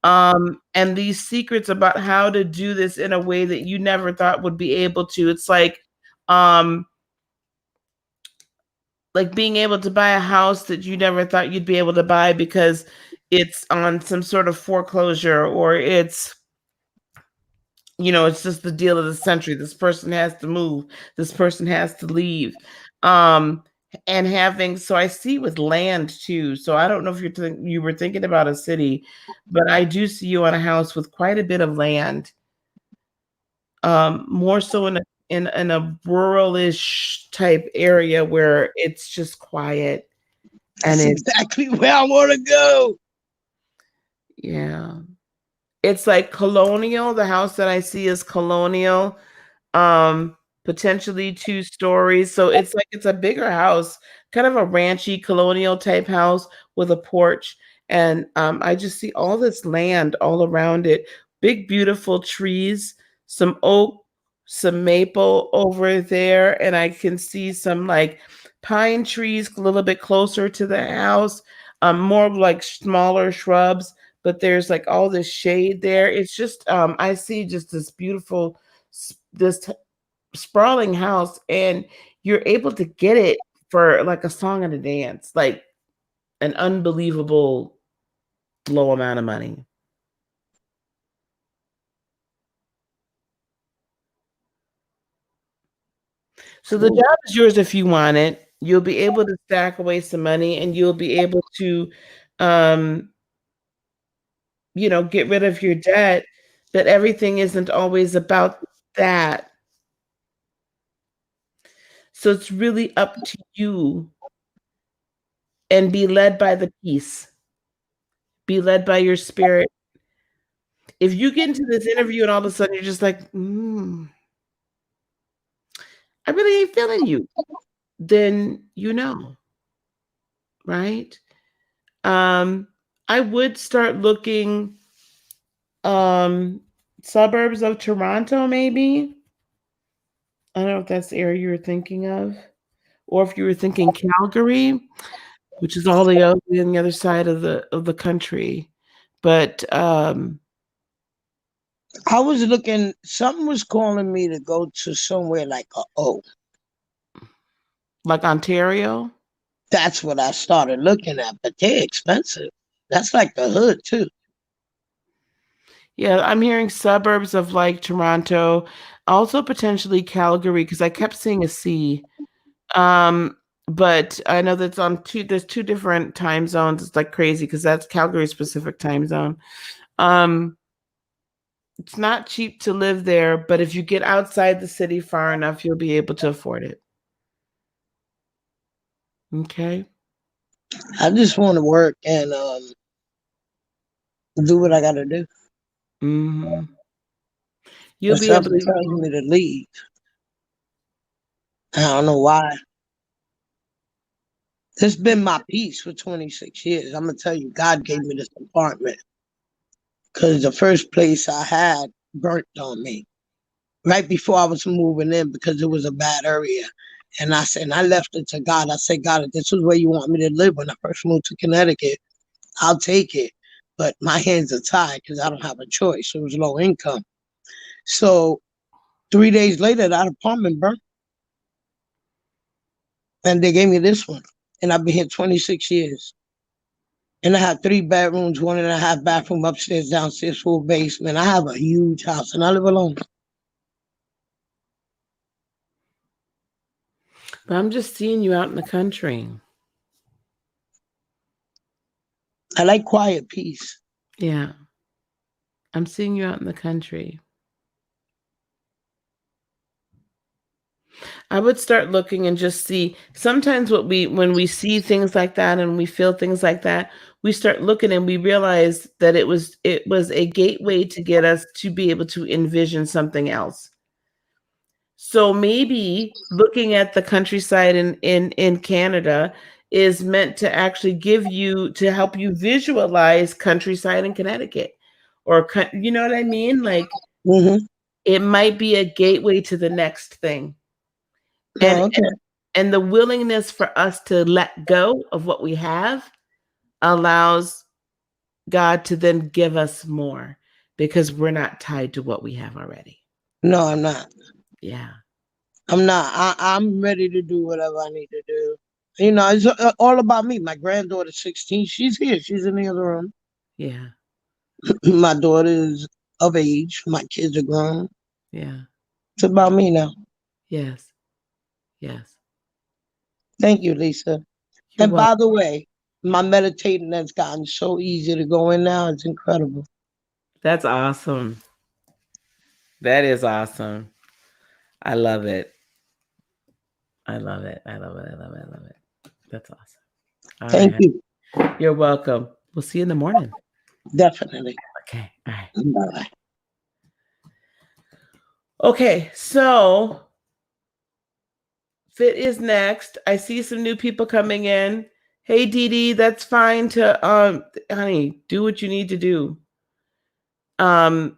And these secrets about how to do this in a way that you never thought would be able to. It's like being able to buy a house that you never thought you'd be able to buy because it's on some sort of foreclosure, or it's, it's just the deal of the century. This person has to move. This person has to leave. Um, and having, so I see with land too. So I don't know if you were thinking about a city, but I do see you on a house with quite a bit of land. More so in a ruralish type area where it's just quiet. And That's exactly where I want to go. Yeah. It's like colonial. The house that I see is colonial. Potentially 2 stories. So it's like it's a bigger house, kind of a ranchy colonial type house with a porch. And I just see all this land all around it. Big, beautiful trees, some oak, some maple over there. And I can see some like pine trees a little bit closer to the house, more like smaller shrubs, but there's like all this shade there. It's just, I see just this beautiful, this sprawling house, and you're able to get it for like a song and a dance, like an unbelievable low amount of money. So the job is yours if you want it. You'll be able to stack away some money, and you'll be able to, um, get rid of your debt. But everything isn't always about that. So it's really up to you, and be led by the peace. Be led by your spirit. If you get into this interview and all of a sudden you're just like, I really ain't feeling you, then right? I would start looking suburbs of Toronto, maybe. I don't know if that's the area you were thinking of, or if you were thinking Calgary, which is all the way on the other side of the country. But I was looking, something was calling me to go to somewhere like like Ontario. That's what I started looking at, but they're expensive. That's like the hood too. Yeah, I'm hearing suburbs of like Toronto, also potentially Calgary, because I kept seeing a C. But I know that's there's 2 different time zones. It's like crazy because that's Calgary specific time zone. It's not cheap to live there, but if you get outside the city far enough, you'll be able to afford it. Okay. I just want to work and do what I got to do. Mm-hmm. You'll If be able something to. tells me to leave, I don't know why. It's been my peace for 26 years. I'm going to tell you, God gave me this apartment because the first place I had burnt on me right before I was moving in because it was a bad area. And I left it to God. I said, God, if this is where you want me to live when I first moved to Connecticut, I'll take it. But my hands are tied because I don't have a choice. It was low income. So 3 days later, that apartment burnt. And they gave me this one. And I've been here 26 years. And I have 3 bedrooms, 1.5 bathroom, upstairs, downstairs, full basement. I have a huge house and I live alone. But I'm just seeing you out in the country. I like quiet peace. Yeah. I'm seeing you out in the country. I would start looking and just see. Sometimes when we see things like that and we feel things like that, we start looking and we realize that it was a gateway to get us to be able to envision something else. So maybe looking at the countryside in Canada is meant to actually to help you visualize countryside in Connecticut, or you know what I mean? Like Mm-hmm. it might be a gateway to the next thing. And, Oh, okay. and the willingness for us to let go of what we have allows God to then give us more because we're not tied to what we have already. No, I'm not. Yeah. I'm not. I'm ready to do whatever I need to do. You know, it's all about me. My granddaughter's 16. She's here. She's in the other room. Yeah. My daughter is of age. My kids are grown. Yeah. It's about me now. Yes. Yes. Thank you, Lisa. You're And welcome. by the way, my meditating has gotten so easy to go in now. It's incredible. That's awesome. That is awesome. I love it. I love it. I love it. I love it. I love it. That's awesome. All Thank right. you. You're welcome. We'll see you in the morning. Definitely. Okay. All right. Bye. Okay. So Fit is next. I see some new people coming in. Hey, Dee Dee, that's fine to honey, do what you need to do. And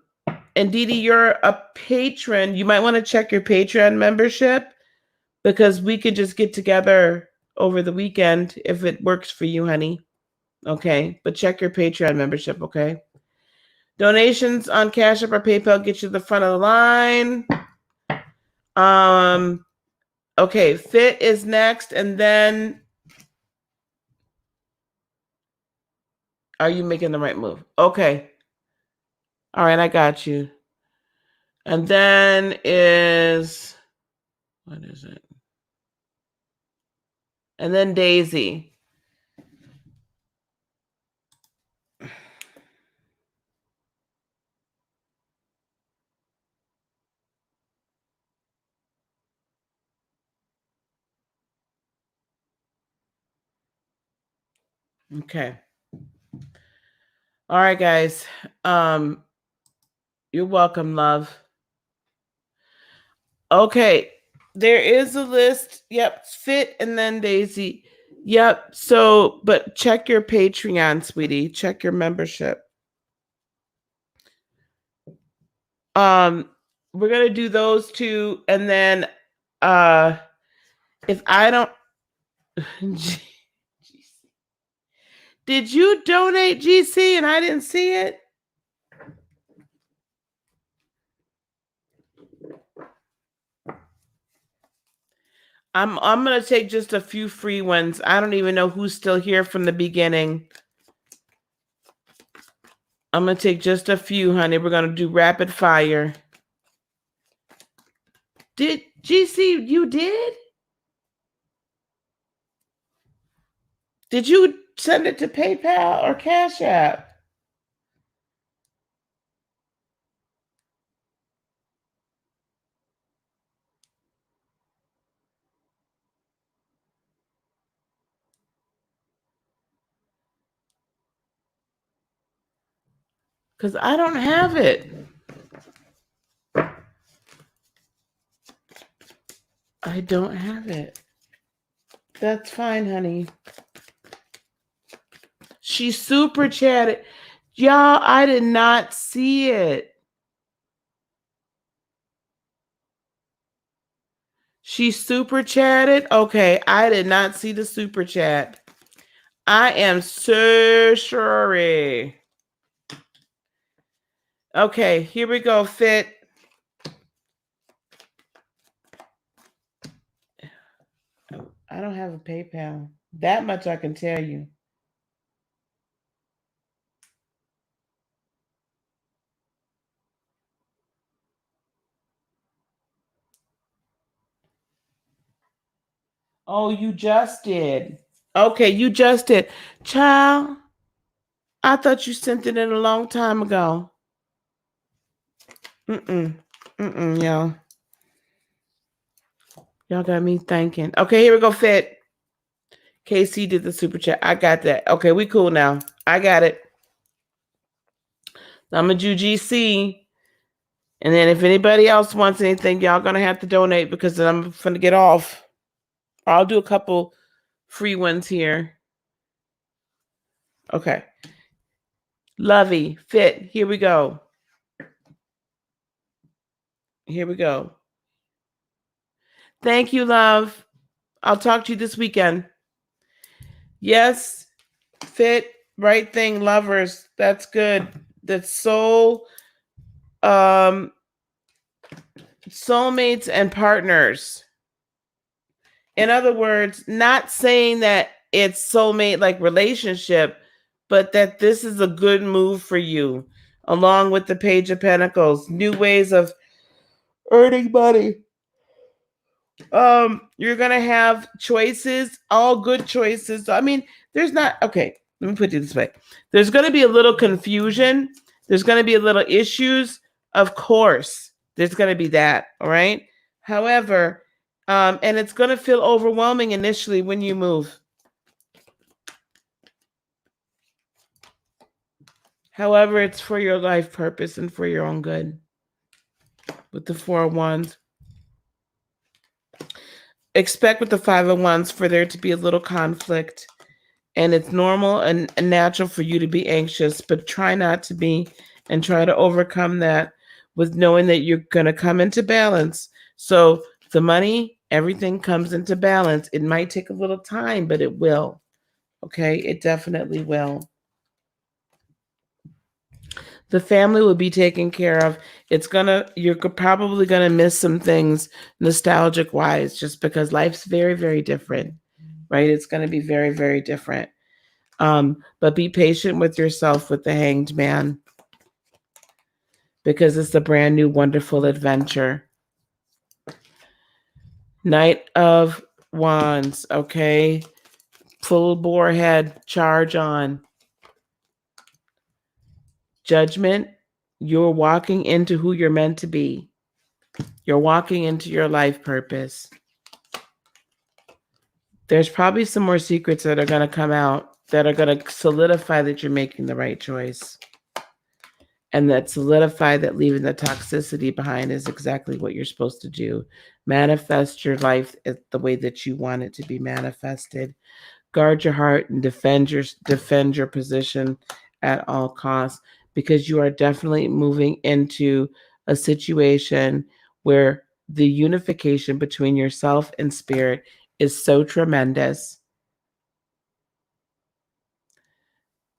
Dee Dee, you're a patron. You might want to check your Patreon membership because we could just get together over the weekend if it works for you, honey. Okay, but check your Patreon membership, okay? Donations on Cash App or PayPal get you to the front of the line. Okay, Fit is next, and then are you making the right move? Okay. All right, I got you. And then is what is it? And then Daisy. Okay. All right, guys. You're welcome, love. Okay. There is a list. Yep. Fit and then Daisy. Yep. So, but check your Patreon, sweetie. Check your membership. We're gonna do those two, and then if I don't did you donate GC and I didn't see it? I'm gonna take just a few free ones. I don't even know who's still here from the beginning. I'm gonna take just a few, honey. We're gonna do rapid fire. Did GC you did? Did you send it to PayPal or Cash App? Because I don't have it. I don't have it. That's fine, honey. She super chatted. Y'all, I did not see it. She super chatted? Okay, I did not see the super chat. I am so sorry. Okay, here we go, Fit. I don't have a PayPal. That much I can tell you. Oh, you just did. Okay, you just did. Child, I thought you sent it in a long time ago. Y'all. Y'all got me thinking. Okay, here we go, Fit. KC did the super chat. I got that. Okay, we cool now. I got it. I'm going to do GC. And then if anybody else wants anything, y'all going to have to donate because then I'm going to get off. I'll do a couple free ones here. Okay. Lovey, fit. Here we go. Here we go. Thank you, love. I'll talk to you this weekend. Yes, fit, right thing, lovers. That's good. That's soulmates and partners. In other words, not saying that it's soulmate like relationship, but that this is a good move for you, along with the Page of Pentacles, new ways of earning money. You're gonna have choices, all good choices. I mean, there's not okay. Let me put it this way: there's gonna be a little confusion. There's gonna be a little issues. Of course, there's gonna be that. All right. However, and it's gonna feel overwhelming initially when you move. However, it's for your life purpose and for your own good. With the Four of Wands. Expect with the Five of Wands for there to be a little conflict. And it's normal and natural for you to be anxious, but try not to be and try to overcome that with knowing that you're going to come into balance. So the money, everything comes into balance. It might take a little time, but it will. Okay, it definitely will. The family will be taken care of. You're probably gonna miss some things nostalgic wise, just because life's very, very different, right? It's gonna be very, very different. But be patient with yourself with the Hanged Man, because it's a brand new, wonderful adventure. Knight of Wands, okay? Full bore head, charge on. Judgment, you're walking into who you're meant to be. You're walking into your life purpose. There's probably some more secrets that are going to come out that are going to solidify that you're making the right choice. And that solidify that leaving the toxicity behind is exactly what you're supposed to do. Manifest your life the way that you want it to be manifested. Guard your heart and defend your position at all costs, because you are definitely moving into a situation where the unification between yourself and spirit is so tremendous.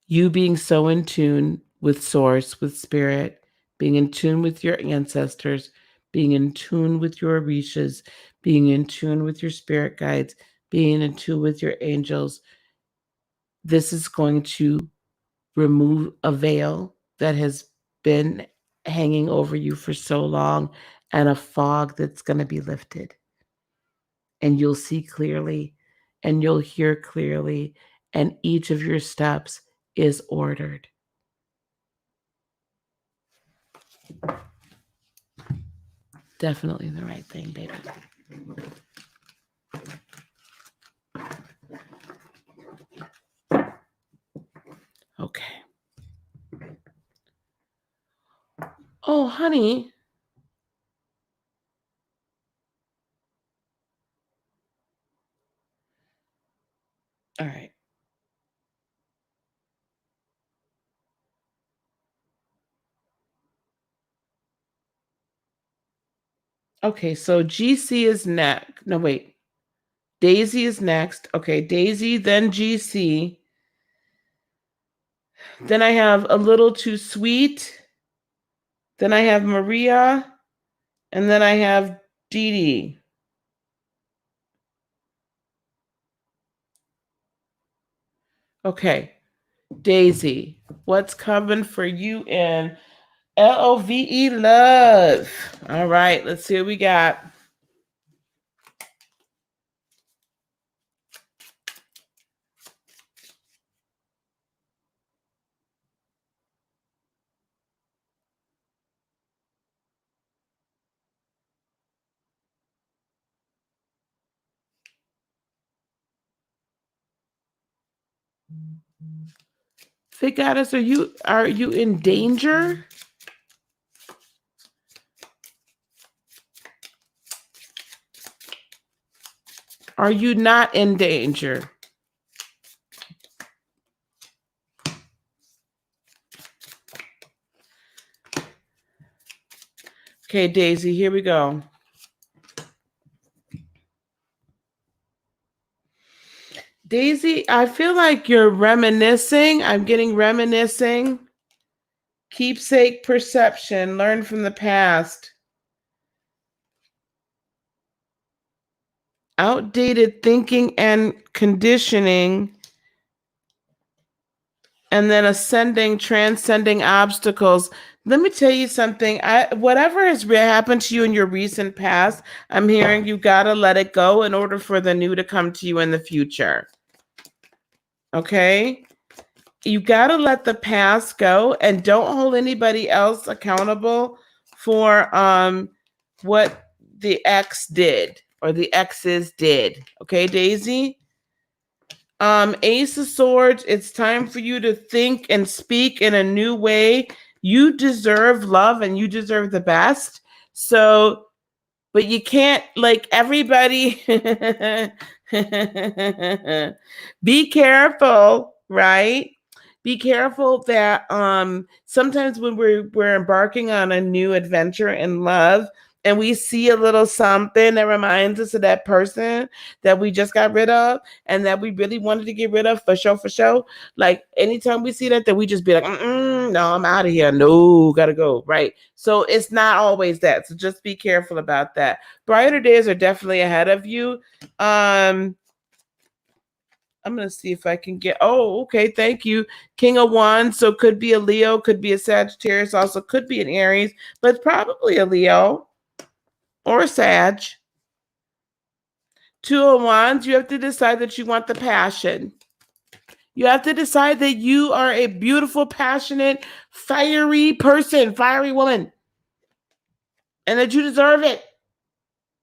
You being so in tune with source, with spirit, being in tune with your ancestors, being in tune with your orishas, being in tune with your spirit guides, being in tune with your angels. This is going to remove a veil that has been hanging over you for so long, and a fog that's going to be lifted. And you'll see clearly, and you'll hear clearly, and each of your steps is ordered. Definitely the right thing, baby. Okay. Oh, honey. All right. Okay, so GC is next. No, wait. Daisy is next. Okay, Daisy, then GC. Then I have A Little Too Sweet. Then I have Maria. And then I have Dee Dee. Okay, Daisy, what's coming for you in LOVE love? All right, let's see what we got. Fig Goddess, are you in danger? Are you not in danger? Okay, Daisy, here we go. Daisy, I feel like you're reminiscing. I'm getting reminiscing. Keepsake perception, learn from the past. Outdated thinking and conditioning. And then ascending, transcending obstacles. Let me tell you something. Whatever has happened to you in your recent past, I'm hearing you gotta let it go in order for the new to come to you in the future. Okay? You gotta let the past go and don't hold anybody else accountable for what the ex did or the exes did. Okay, Daisy? Ace of Swords, it's time for you to think and speak in a new way. You deserve love and you deserve the best. So, but you can't, like, everybody be careful, right? Be careful that sometimes when we're embarking on a new adventure in love, and we see a little something that reminds us of that person that we just got rid of and that we really wanted to get rid of for sure. Like anytime we see that, then we just be like, no, I'm out of here. No, gotta go. Right. So it's not always that. So just be careful about that. Brighter days are definitely ahead of you. I'm going to see if I can get, okay, thank you. King of Wands, so could be a Leo, could be a Sagittarius, also could be an Aries, but it's probably a Leo or a Sag. Two of Wands, you have to decide that you want the passion. You have to decide that you are a beautiful, passionate, fiery person, fiery woman, and that you deserve it,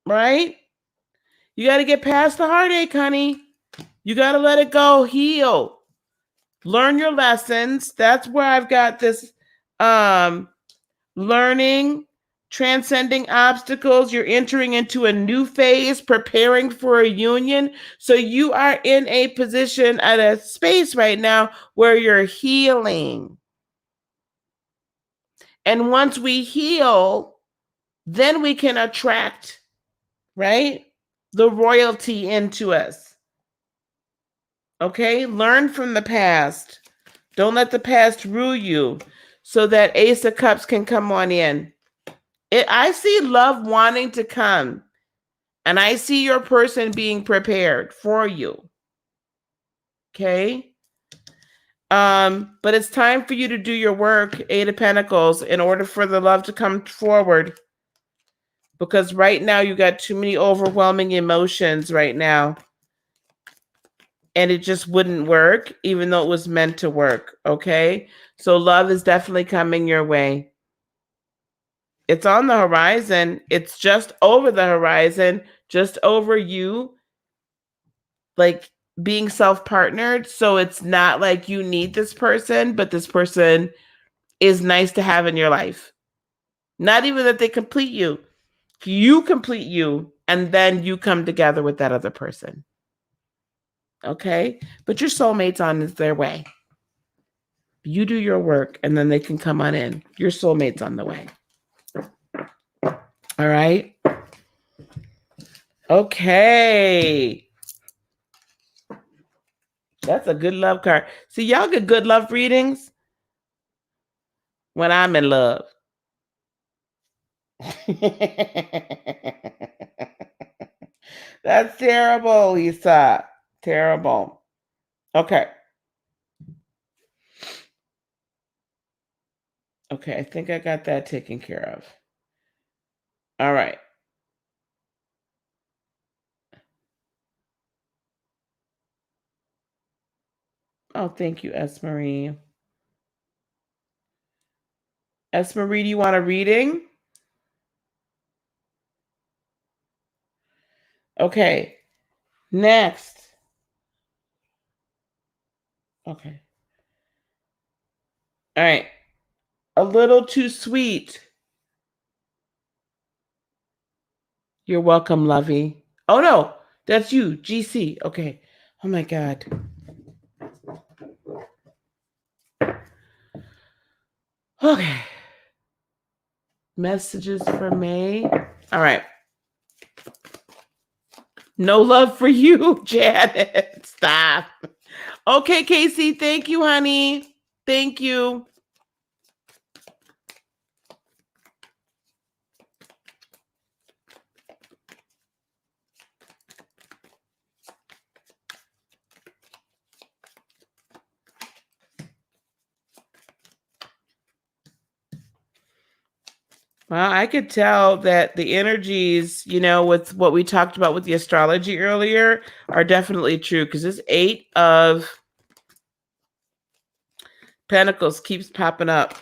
right? You got to get past the heartache, honey. You got to let it go, heal. Learn your lessons. That's where I've got this learning, transcending obstacles. You're entering into a new phase, preparing for a union. So you are in a position at a space right now where you're healing. And once we heal, then we can attract, right, the royalty into us. Okay? Learn from the past. Don't let the past rule you so that Ace of Cups can come on in. I see love wanting to come, and I see your person being prepared for you. Okay? But it's time for you to do your work, Eight of Pentacles, in order for the love to come forward. Because right now you got too many overwhelming emotions right now. And it just wouldn't work, even though it was meant to work. Okay? So love is definitely coming your way. It's on the horizon. It's just over the horizon, just over you, like being self-partnered. So it's not like you need this person, but this person is nice to have in your life. Not even that they complete you. You complete you, and then you come together with that other person. Okay? But your soulmate's on their way. You do your work, and then they can come on in. Your soulmate's on the way. All right? Okay. That's a good love card. See, y'all get good love readings when I'm in love. That's terrible, Lisa. Terrible. Okay. Okay, I think I got that taken care of. All right. Oh, thank you, Esmarie. Esmarie, do you want a reading? Okay. Next. Okay. All right. A little too sweet. You're welcome, Lovey. Oh, no. That's you, GC. Okay. Oh, my God. Okay. Messages for May. All right. No love for you, Janet. Stop. Okay, Casey. Thank you, honey. Thank you. Well, I could tell that the energies, with what we talked about with the astrology earlier, are definitely true because this 8 of Pentacles keeps popping up.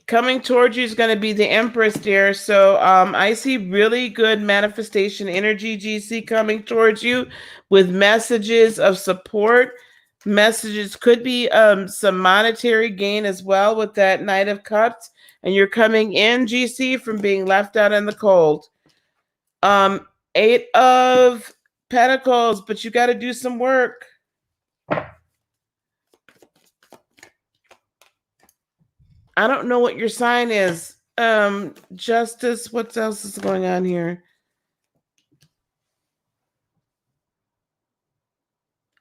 Coming towards you is going to be the Empress, dear. So I see really good manifestation energy, GC, coming towards you with messages of support. Messages could be some monetary gain as well with that Knight of Cups. And you're coming in, GC, from being left out in the cold. 8 of Pentacles, but you got to do some work. I don't know what your sign is. Justice, what else is going on here?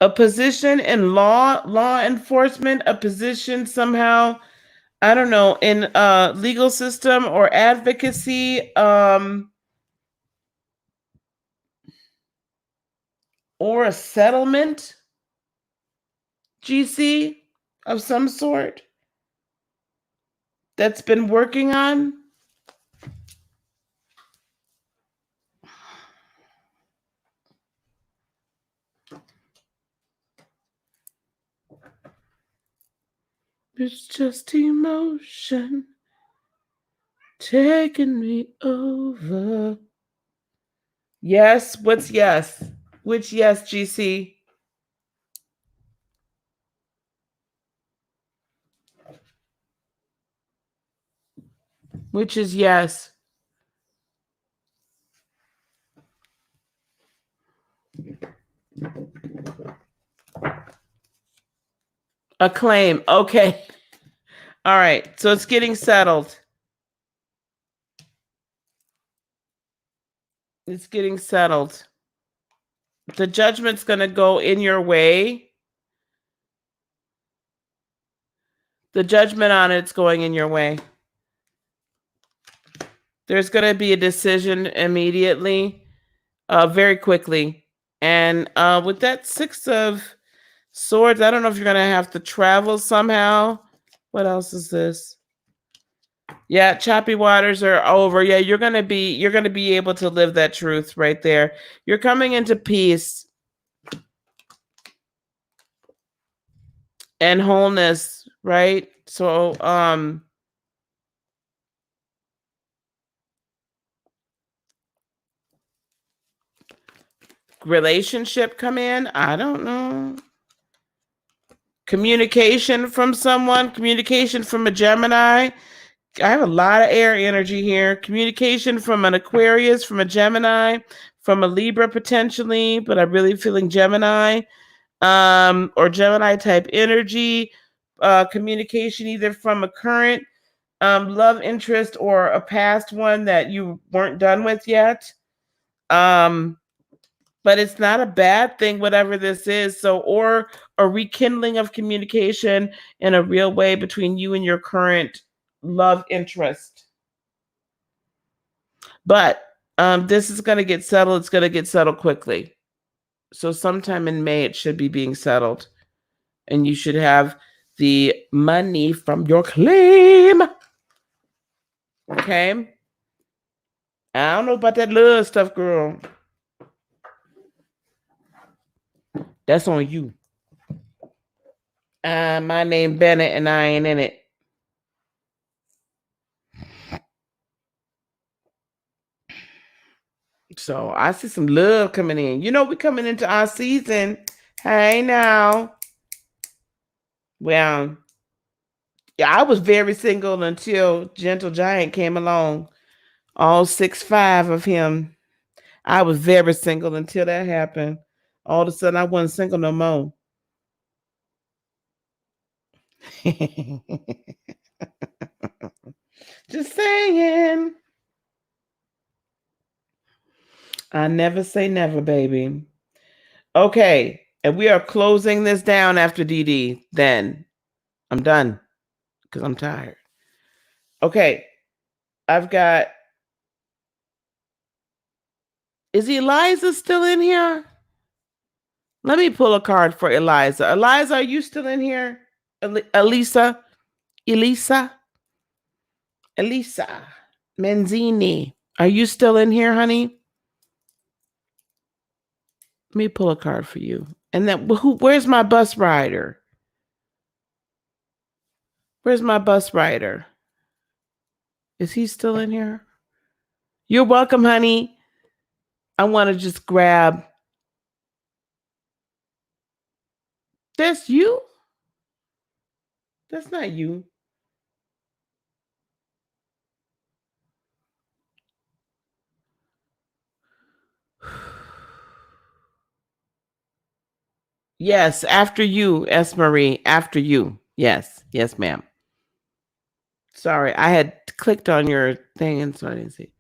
A position in law enforcement, a position somehow, I don't know, in legal system or advocacy, or a settlement, GC, of some sort that's been working on. It's just emotion taking me over. Yes, what's yes? Which yes, GC? Which is yes? A claim. Okay. All right. So it's getting settled. It's getting settled. The judgment's going to go in your way. The judgment on it's going in your way. There's going to be a decision immediately, very quickly. And with that 6 of Swords, I don't know if you're going to have to travel somehow. What else is this? Yeah, choppy waters are over. Yeah, you're going to be able to live that truth right there. You're coming into peace and wholeness, right? So, relationship come in. I don't know. Communication from someone, communication from a Gemini. I have a lot of air energy here. Communication from an Aquarius, from a Gemini, from a Libra potentially, but I'm really feeling Gemini, or Gemini type energy. Communication either from a current love interest or a past one that you weren't done with yet. But it's not a bad thing, whatever this is. So, or a rekindling of communication in a real way between you and your current love interest. But this is going to get settled. It's going to get settled quickly. So sometime in May, it should be being settled. And you should have the money from your claim. Okay? I don't know about that love stuff, girl. That's on you. My name Bennett, and I ain't in it. So I see some love coming in. We're coming into our season. Hey now. Well, yeah, I was very single until Gentle Giant came along. All 6'5" of him. I was very single until that happened. All of a sudden, I wasn't single no more. Just saying. I never say never, baby. Okay. And we are closing this down after DD. Then I'm done because I'm tired. Okay. I've got. Is Eliza still in here? Let me pull a card for Eliza. Eliza, are you still in here? Elisa? Elisa Menzini. Are you still in here, honey? Let me pull a card for you. And then where's my bus rider? Where's my bus rider? Is he still in here? You're welcome, honey. I want to just grab. That's you? That's not you. Yes, after you, S. Marie. After you. Yes. Yes, ma'am. Sorry, I had clicked on your thing and so I didn't see.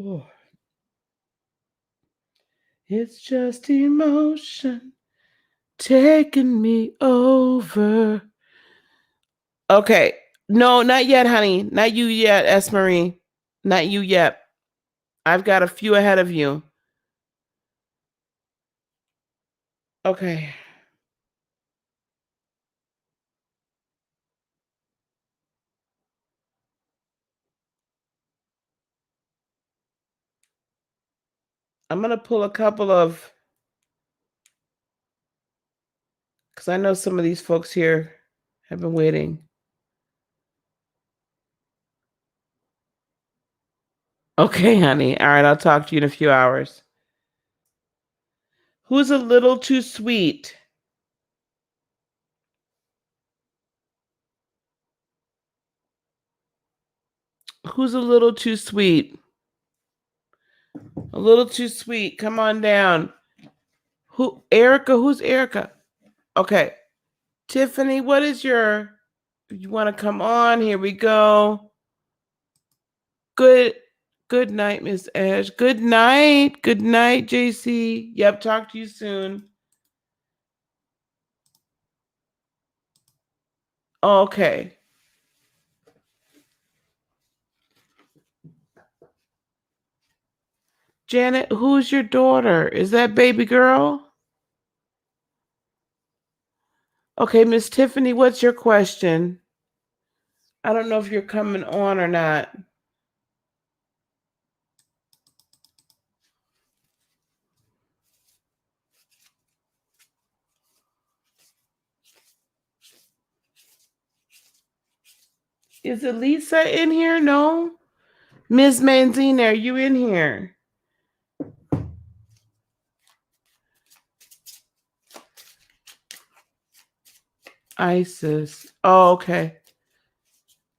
Oh. It's just emotion taking me over. Okay. No, not yet, honey. Not you yet, S. Marie. Not you yet. I've got a few ahead of you. Okay. I'm going to pull a couple of, because I know some of these folks here have been waiting. Okay, honey. All right, I'll talk to you in a few hours. Who's a little too sweet? Who's a little too sweet? A little too sweet. Come on down. Who? Erica? Who's Erica? Okay. Tiffany, what is your... You want to come on? Here we go. Good night, Miss Ash. Good night. Good night, JC. Yep, talk to you soon. Okay. Janet, who's your daughter? Is that baby girl? Okay, Miss Tiffany, what's your question? I don't know if you're coming on or not. Is Elisa in here? No? Ms. Manzina, are you in here? Isis. Oh, okay.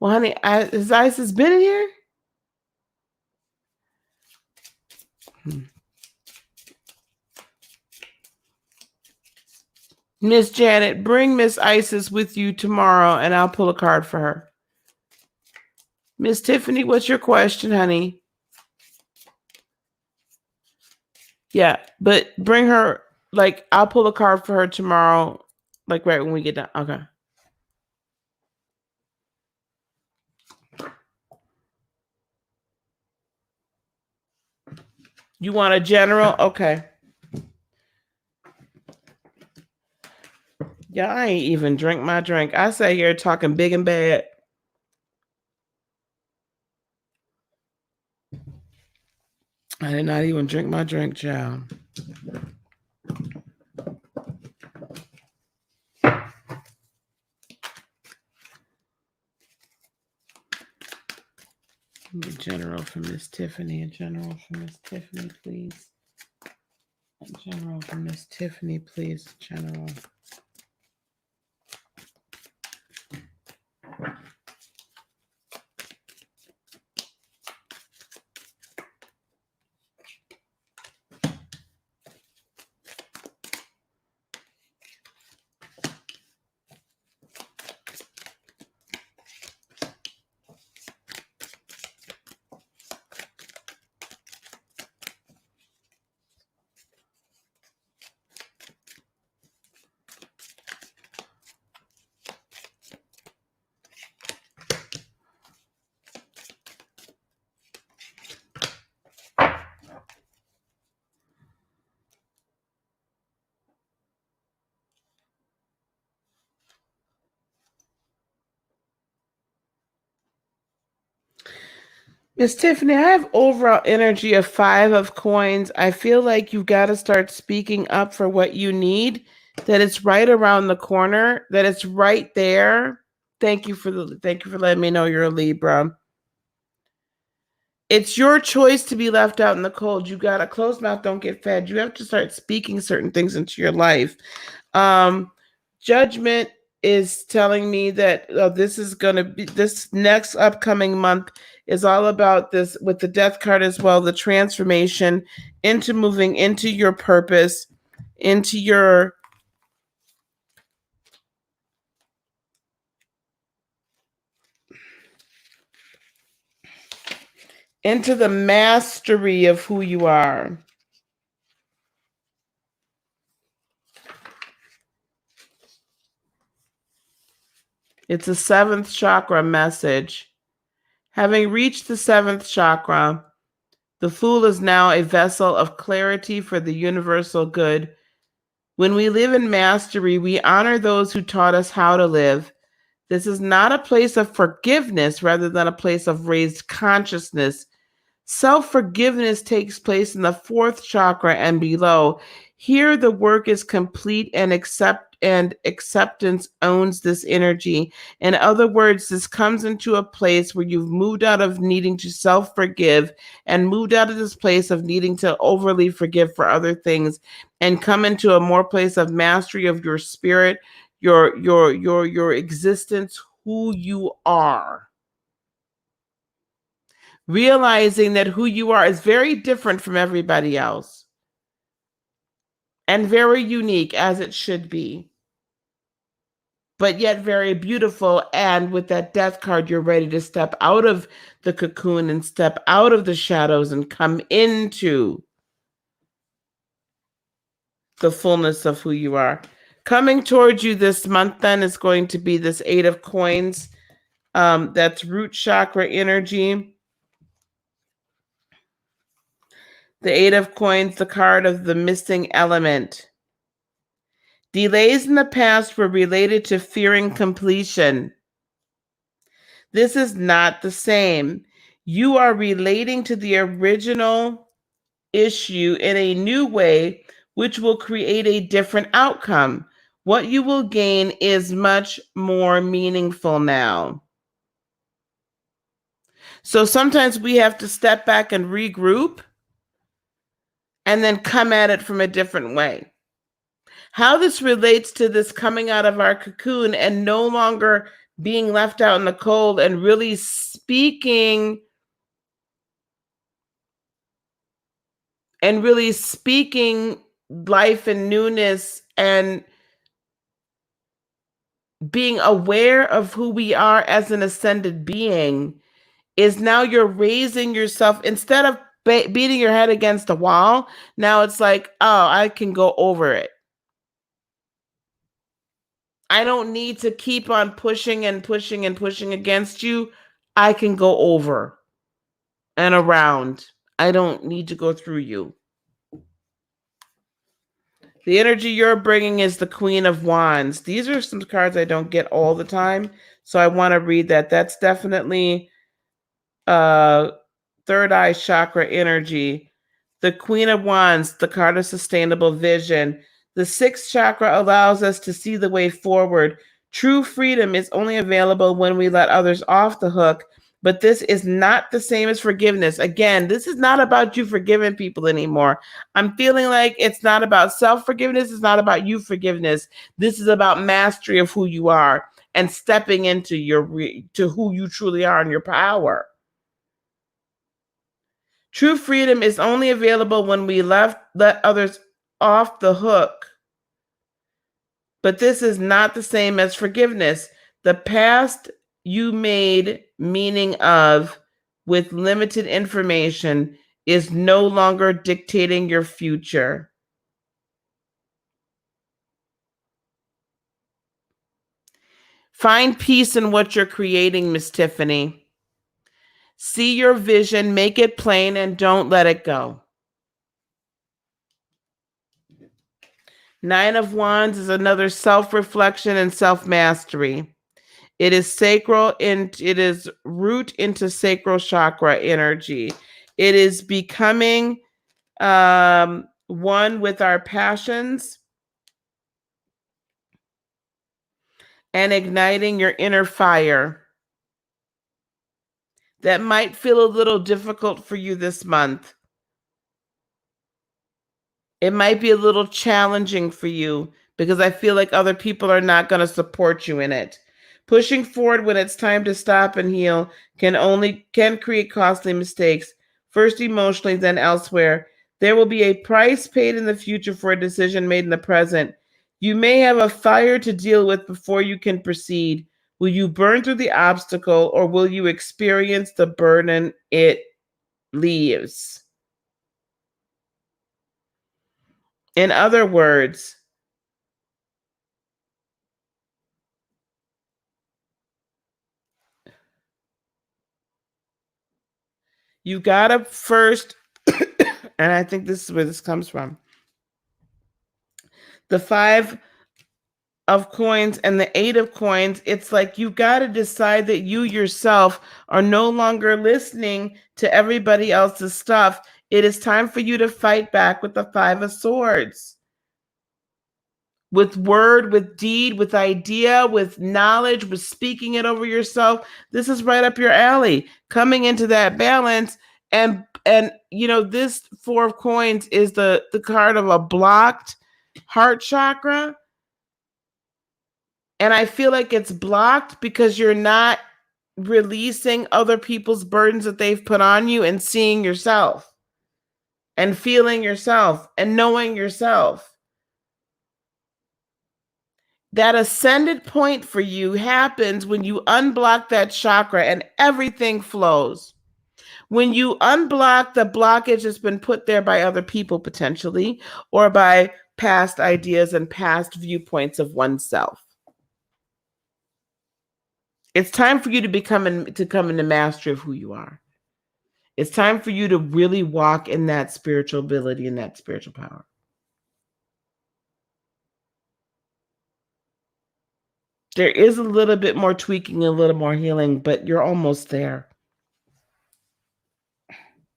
Well, honey, has Isis been in here? Miss Janet, bring Miss Isis with you tomorrow and I'll pull a card for her. Miss Tiffany, what's your question, honey? Yeah, but bring her, like, I'll pull a card for her tomorrow, like right when we get done. Okay. You want a general? Okay. Yeah, I ain't even drink my drink. I sat here talking big and bad. I did not even drink my drink, child. A general for Miss Tiffany. A general for Miss Tiffany, please. A general for Miss Tiffany, please. General. Miss Tiffany, I have overall energy of 5 of coins. I feel like you've got to start speaking up for what you need, that it's right around the corner, that it's right there. Thank you for letting me know you're a Libra. It's your choice to be left out in the cold. You got a closed mouth, don't get fed. You have to start speaking certain things into your life. Judgment is telling me that this is going to be, this next upcoming month is all about this, with the death card as well, the transformation into moving into your purpose, into the mastery of who you are. It's a 7th chakra message. Having reached the 7th chakra, the Fool is now a vessel of clarity for the universal good. When we live in mastery, we honor those who taught us how to live. This is not a place of forgiveness rather than a place of raised consciousness. Self-forgiveness takes place in the 4th chakra and below. Here, the work is complete, and acceptance owns this energy. In other words, this comes into a place where you've moved out of needing to self-forgive and moved out of this place of needing to overly forgive for other things, and come into a more place of mastery of your spirit, your existence, who you are. Realizing that who you are is very different from everybody else and very unique, as it should be, but yet very beautiful. And with that death card, you're ready to step out of the cocoon and step out of the shadows and come into the fullness of who you are. Coming towards you this month then is going to be this 8 of coins. That's root chakra energy. The 8 of coins, the card of the missing element. Delays in the past were related to fearing completion. This is not the same. You are relating to the original issue in a new way, which will create a different outcome. What you will gain is much more meaningful now. So sometimes we have to step back and regroup and then come at it from a different way. How this relates to this coming out of our cocoon and no longer being left out in the cold and really speaking life and newness and being aware of who we are as an ascended being is now you're raising yourself instead of beating your head against the wall. Now it's like, oh, I can go over it. I don't need to keep on pushing and pushing and pushing against you. I can go over and around. I don't need to go through you. The energy you're bringing is the Queen of Wands. These are some cards I don't get all the time, so I want to read that. That's definitely third eye chakra energy. The Queen of Wands, the card of sustainable vision. The 6th chakra allows us to see the way forward. True freedom is only available when we let others off the hook, but this is not the same as forgiveness. Again, this is not about you forgiving people anymore. I'm feeling like it's not about self-forgiveness. It's not about you forgiveness. This is about mastery of who you are and stepping into to who you truly are and your power. True freedom is only available when we let others off the hook. But this is not the same as forgiveness. The past you made meaning of with limited information is no longer dictating your future. Find peace in what you're creating, Miss Tiffany. See your vision, make it plain, and don't let it go. 9 of Wands is another self-reflection and self-mastery. It is sacral and it is root into sacral chakra energy. It is becoming one with our passions and igniting your inner fire. That might feel a little difficult for you this month. It might be a little challenging for you because I feel like other people are not going to support you in it. Pushing forward when it's time to stop and heal can create costly mistakes, first emotionally, then elsewhere. There will be a price paid in the future for a decision made in the present. You may have a fire to deal with before you can proceed. Will you burn through the obstacle or will you experience the burden it leaves? In other words, you gotta first, and I think this is where this comes from. The 5 of coins and the 8 of coins, it's like you gotta decide that you yourself are no longer listening to everybody else's stuff. It is time for you to fight back with the 5 of swords. With word, with deed, with idea, with knowledge, with speaking it over yourself. This is right up your alley. Coming into that balance, and you know, this 4 of coins is the card of a blocked heart chakra. And I feel like it's blocked because you're not releasing other people's burdens that they've put on you and seeing yourself and feeling yourself and knowing yourself. That ascended point for you happens when you unblock that chakra and everything flows. When you unblock the blockage that's been put there by other people potentially, or by past ideas and past viewpoints of oneself. It's time for you to come into mastery of who you are. It's time for you to really walk in that spiritual ability and that spiritual power. There is a little bit more tweaking, a little more healing, but you're almost there.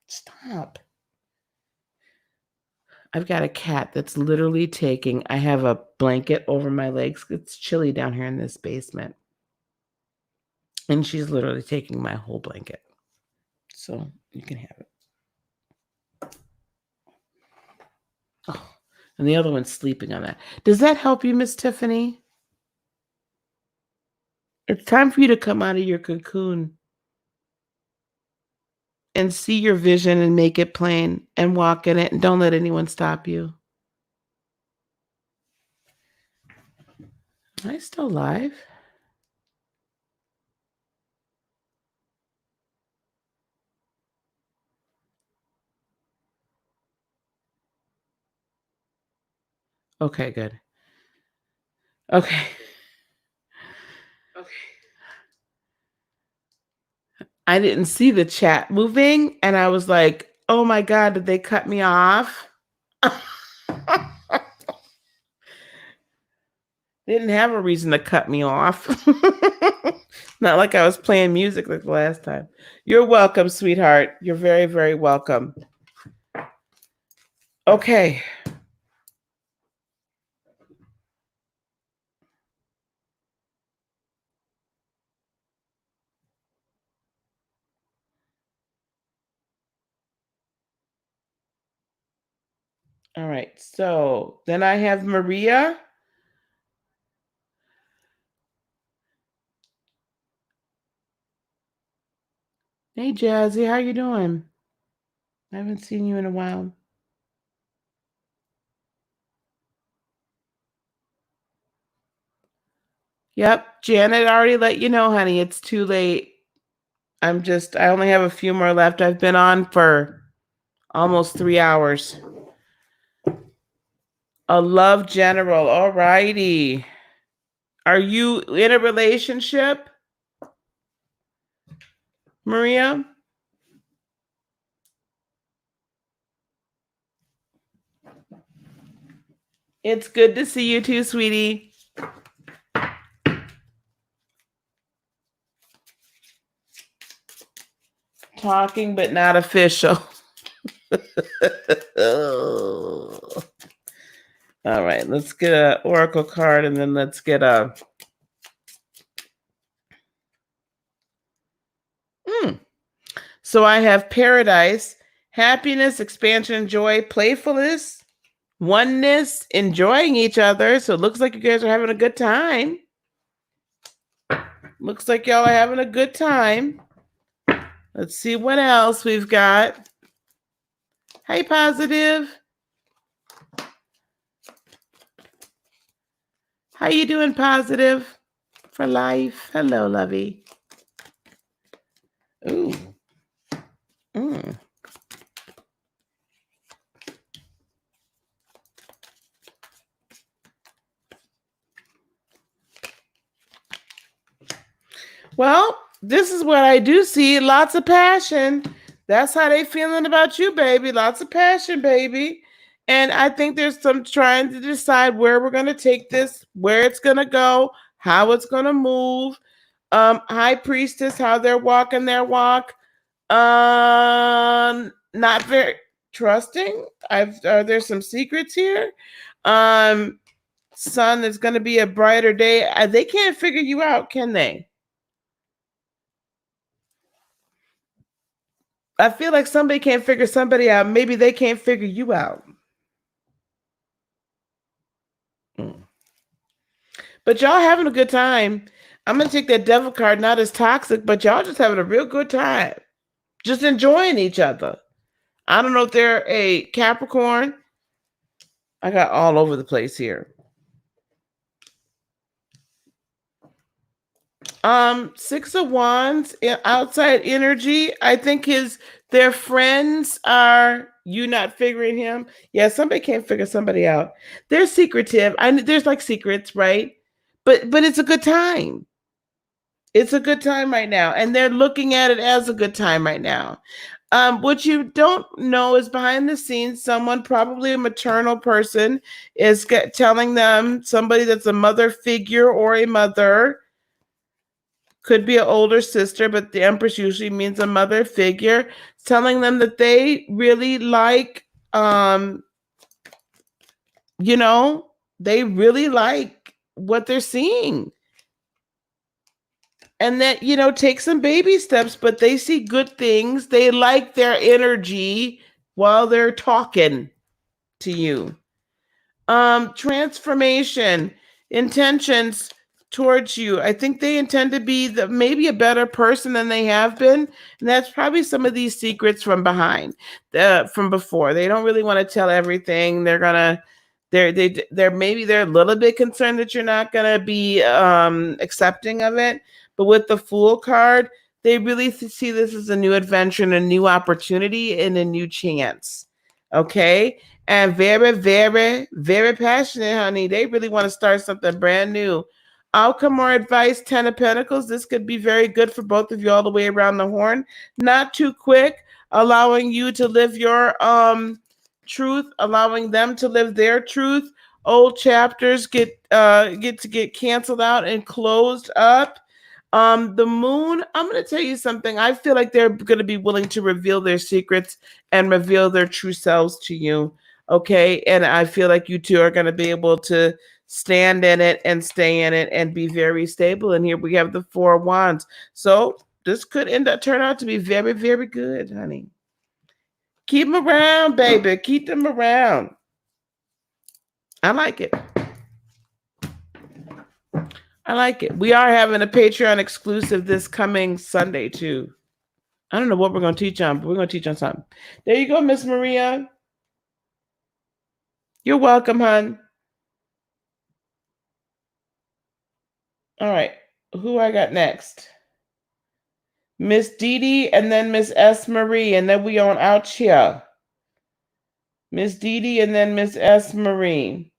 Stop. I've got a cat that's literally I have a blanket over my legs. It's chilly down here in this basement. And she's literally taking my whole blanket. So you can have it. Oh, and the other one's sleeping on that. Does that help you, Miss Tiffany? It's time for you to come out of your cocoon and see your vision and make it plain and walk in it and don't let anyone stop you. Am I still live? Okay, good. Okay. I didn't see the chat moving and I was like, oh my God, did they cut me off? Didn't have a reason to cut me off. Not like I was playing music like the last time. You're welcome, sweetheart. You're very, very welcome. Okay. All right. So then I have Maria. Hey, Jazzy, how you doing? I haven't seen you in a while. Yep, Janet already let you know, honey. It's too late. I only have a few more left. I've been on for almost 3 hours. A love general. All righty. Are you in a relationship, Maria? It's good to see you too, sweetie. talking but not official. Oh. All right, let's get an oracle card and then let's get a So I have paradise, happiness, expansion, joy, playfulness, oneness, enjoying each other. So it looks like you guys are having a good time. Looks like y'all are having a good time. Let's see what else we've got. Hey, positive. How you doing, positive? For life. Hello, lovey. Ooh. Well, this is what I do see. Lots of passion. That's how they feeling about you, baby. Lots of passion, baby. And I think there's some trying to decide where we're going to take this, where it's going to go, how it's going to move. High priestess, how they're walking their walk. Not very trusting. There's some secrets here. Sun is going to be a brighter day. They can't figure you out, can they? I feel like somebody can't figure somebody out. Maybe they can't figure you out. But y'all having a good time. I'm going to take that devil card, not as toxic, but y'all just having a real good time. Just enjoying each other. I don't know if they're a Capricorn. I got all over the place here. Six of Wands, outside energy. I think their friends are you not figuring him. Yeah, somebody can't figure somebody out. They're secretive. There's like secrets, right? But it's a good time. It's a good time right now, and they're looking at it as a good time right now. What you don't know is behind the scenes, someone, probably a maternal person, is telling them, somebody that's a mother figure or a mother. Could be an older sister, but the Empress usually means a mother figure, telling them that they really like, they really like what they're seeing. And that, take some baby steps, but they see good things. They like their energy while they're talking to you. Transformation, intentions towards you. I think they intend to be maybe a better person than they have been. And that's probably some of these secrets from from before. They don't really want to tell everything. They're maybe they're a little bit concerned that you're not going to be accepting of it. But with the Fool card, they really see this as a new adventure and a new opportunity and a new chance. Okay? And very, very, very passionate, honey. They really want to start something brand new. Outcome or advice, 10 of Pentacles. This could be very good for both of you all the way around the horn. Not too quick, allowing you to live your truth, allowing them to live their truth. Old chapters get canceled out and closed up. The Moon, I'm going to tell you something. I feel like they're going to be willing to reveal their secrets and reveal their true selves to you. Okay. And I feel like you two are going to be able to stand in it and stay in it and be very stable. And here we have the Four of Wands. So this could turn out to be very, very good, honey. Keep them around, baby. Keep them around. I like it. I like it. We are having a Patreon exclusive this coming Sunday, too. I don't know what we're going to teach on, but we're going to teach on something. There you go, Miss Maria. You're welcome, hon. All right. Who I got next? Miss Dee Dee and then Miss S. Marie, and then we on out here. Miss Dee Dee and then Miss S. Marie.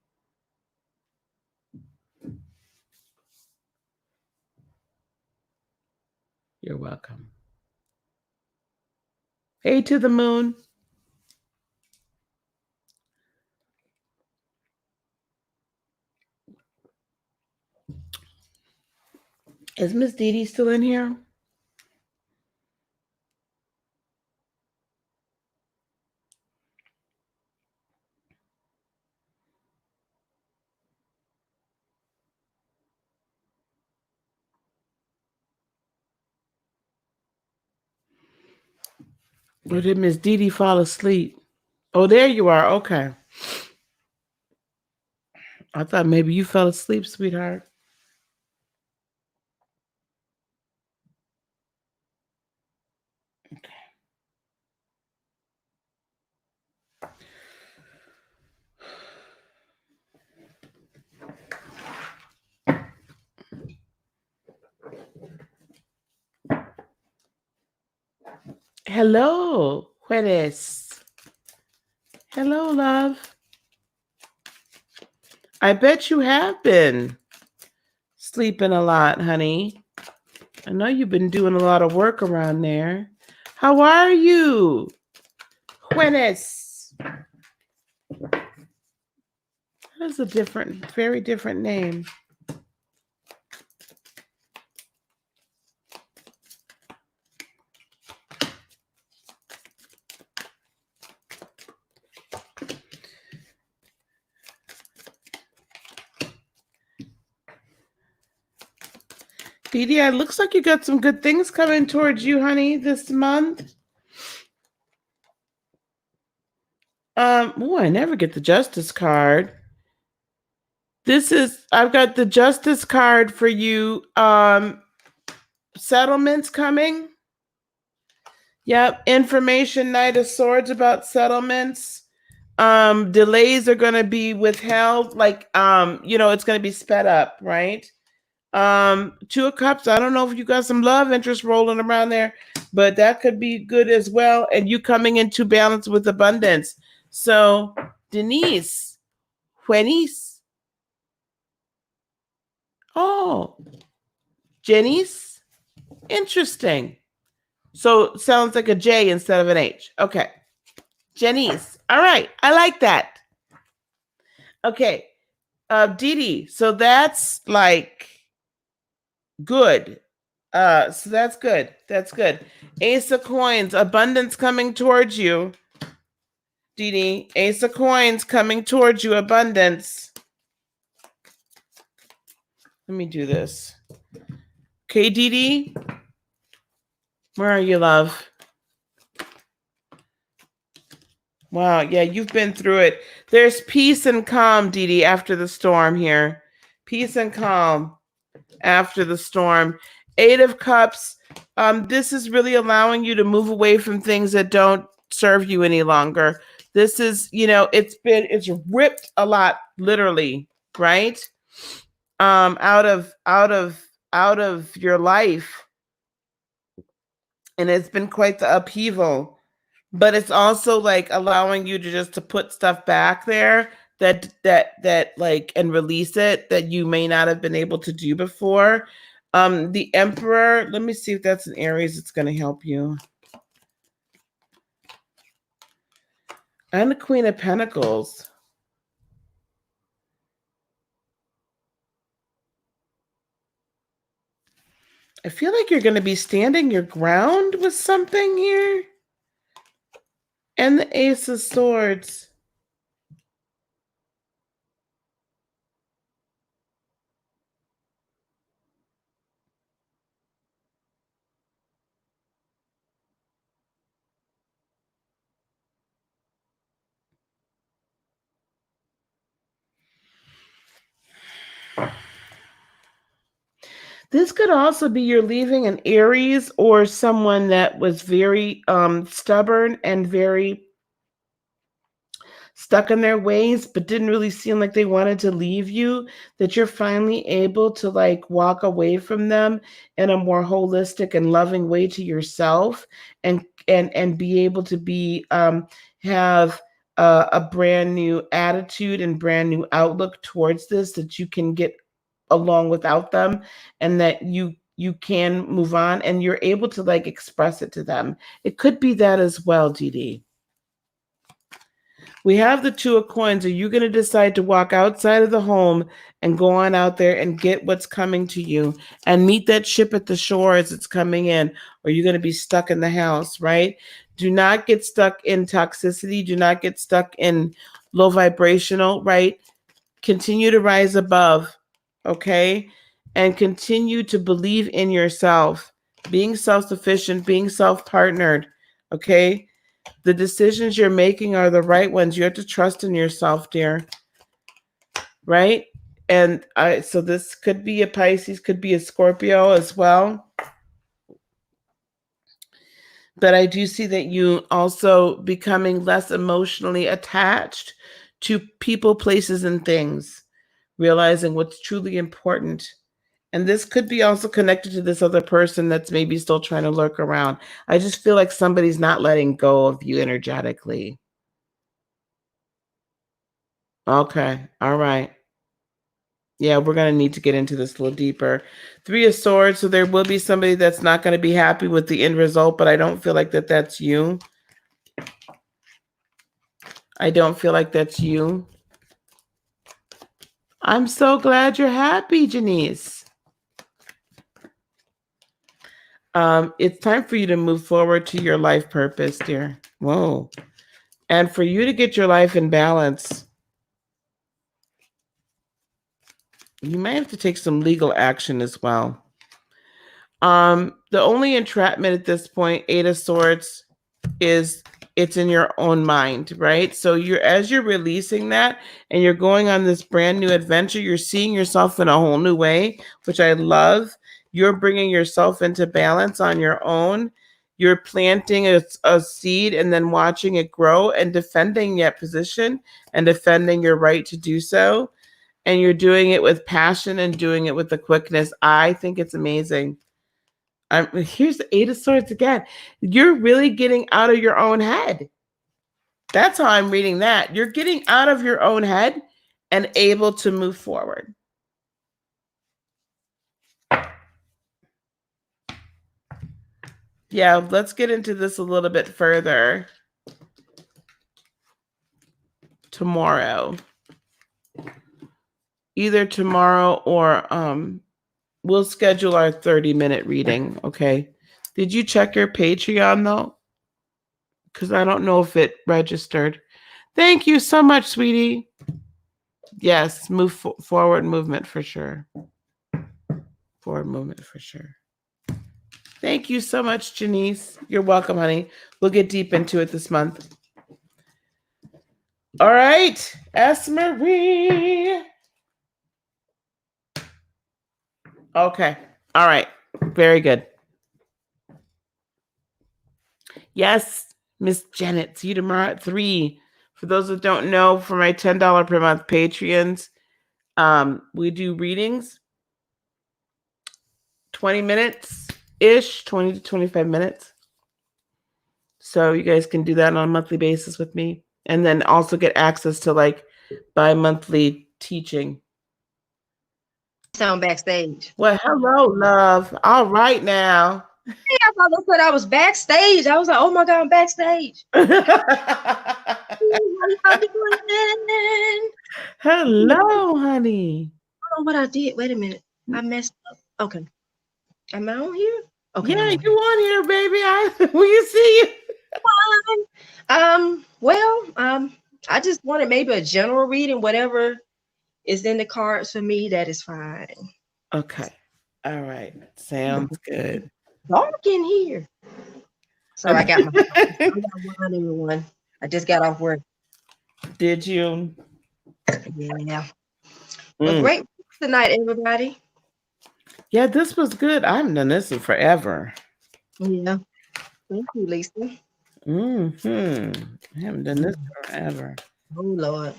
You're welcome. Hey to the moon. Is Miss Dee Dee still in here? Or did Miss Dee Dee fall asleep? Oh, there you are. Okay. I thought maybe you fell asleep, sweetheart. Hello, Jueves. Hello, love. I bet you have been sleeping a lot, honey. I know you've been doing a lot of work around there. How are you, Jueves? That's a different, very different name. Dee Dee, it looks like you got some good things coming towards you, honey, this month. Oh, I never get the Justice card. I've got the Justice card for you. Settlements coming. Yep. Information, Knight of Swords about settlements. Delays are going to be withheld. Like, it's going to be sped up, right? Two of Cups. I don't know if you got some love interest rolling around there, but that could be good as well. And you coming into balance with abundance. So, Denise, Juenice. Oh, Jenny's. Interesting. So sounds like a J instead of an H. Okay. Jenny's. All right. I like that. Okay. Dee Dee. So that's like good. So that's good. That's good. Ace of Coins. Abundance coming towards you. Dee Dee. Ace of Coins coming towards you. Abundance. Let me do this. Okay, Dee Dee. Where are you, love? Wow, yeah, you've been through it. There's peace and calm, Dee Dee, after the storm here. Peace and calm after the storm. Eight of Cups. This is really allowing you to move away from things that don't serve you any longer. This is, it's ripped a lot, literally, right? Out of your life. And it's been quite the upheaval. But it's also like allowing you to put stuff back there that like and release it that you may not have been able to do before. The Emperor, let me see if that's an Aries that's going to help you. And the Queen of Pentacles. I feel like you're going to be standing your ground with something here. And the Ace of Swords. This could also be you're leaving an Aries or someone that was very stubborn and very stuck in their ways, but didn't really seem like they wanted to leave you, that you're finally able to like walk away from them in a more holistic and loving way to yourself and be able to be have a brand new attitude and brand new outlook towards this, that you can get along without them and that you can move on and you're able to like express it to them. It could be that as well, Dee Dee. We have the Two of Coins. Are you going to decide to walk outside of the home and go on out there and get what's coming to you and meet that ship at the shore as it's coming in? Or are you going to be stuck in the house, right? Do not get stuck in toxicity. Do not get stuck in low vibrational, right? Continue to rise above, okay? And continue to believe in yourself, being self-sufficient, being self-partnered, okay? The decisions you're making are the right ones. You have to trust in yourself, dear. Right? And so this could be a Pisces, could be a Scorpio as well. But I do see that you also becoming less emotionally attached to people, places, and things, realizing what's truly important. And this could be also connected to this other person that's maybe still trying to lurk around. I just feel like somebody's not letting go of you energetically. Okay. All right. Yeah, we're going to need to get into this a little deeper. 3 of Swords. So there will be somebody that's not going to be happy with the end result, but I don't feel like that's you. I don't feel like that's you. I'm so glad you're happy, Janice. It's time for you to move forward to your life purpose, dear. Whoa. And for you to get your life in balance, you might have to take some legal action as well. The only entrapment at this point, 8 of Swords, is it's in your own mind, right? So as you're releasing that and you're going on this brand new adventure, you're seeing yourself in a whole new way, which I love. You're bringing yourself into balance on your own. You're planting a seed and then watching it grow and defending that position and defending your right to do so. And you're doing it with passion and doing it with the quickness. I think it's amazing. Here's the 8 of Swords again. You're really getting out of your own head. That's how I'm reading that. You're getting out of your own head and able to move forward. Yeah, let's get into this a little bit further tomorrow. Either tomorrow or we'll schedule our 30-minute reading, okay? Did you check your Patreon, though? Because I don't know if it registered. Thank you so much, sweetie. Yes, forward movement for sure. Forward movement for sure. Thank you so much, Janice. You're welcome, honey. We'll get deep into it this month. All right, Esmery. Okay. All right. Very good. Yes, Miss Janet. See you tomorrow at 3. For those that don't know, for my $10 per month Patreons, we do readings, 20 minutes-ish, 20 to 25 minutes. So you guys can do that on a monthly basis with me. And then also get access to like bi-monthly teaching. Sound backstage. Well, hello, love. All right now. Hey, I thought they said I was backstage. I was like, oh my God, I'm backstage. Hello, honey. I don't know what I did. Wait a minute. I messed up. Okay. Am I on here? Okay. Yeah, you on here, baby. We see you. I just wanted maybe a general reading, whatever is in the cards for me, that is fine. Okay. All right. Sounds good. Dark in here. So I got wine, everyone. I just got off work. Did you? Yeah. Well, great tonight, everybody. Yeah, this was good. I haven't done this in forever. Yeah. Thank you, Lisa. I haven't done this forever. Oh, Lord.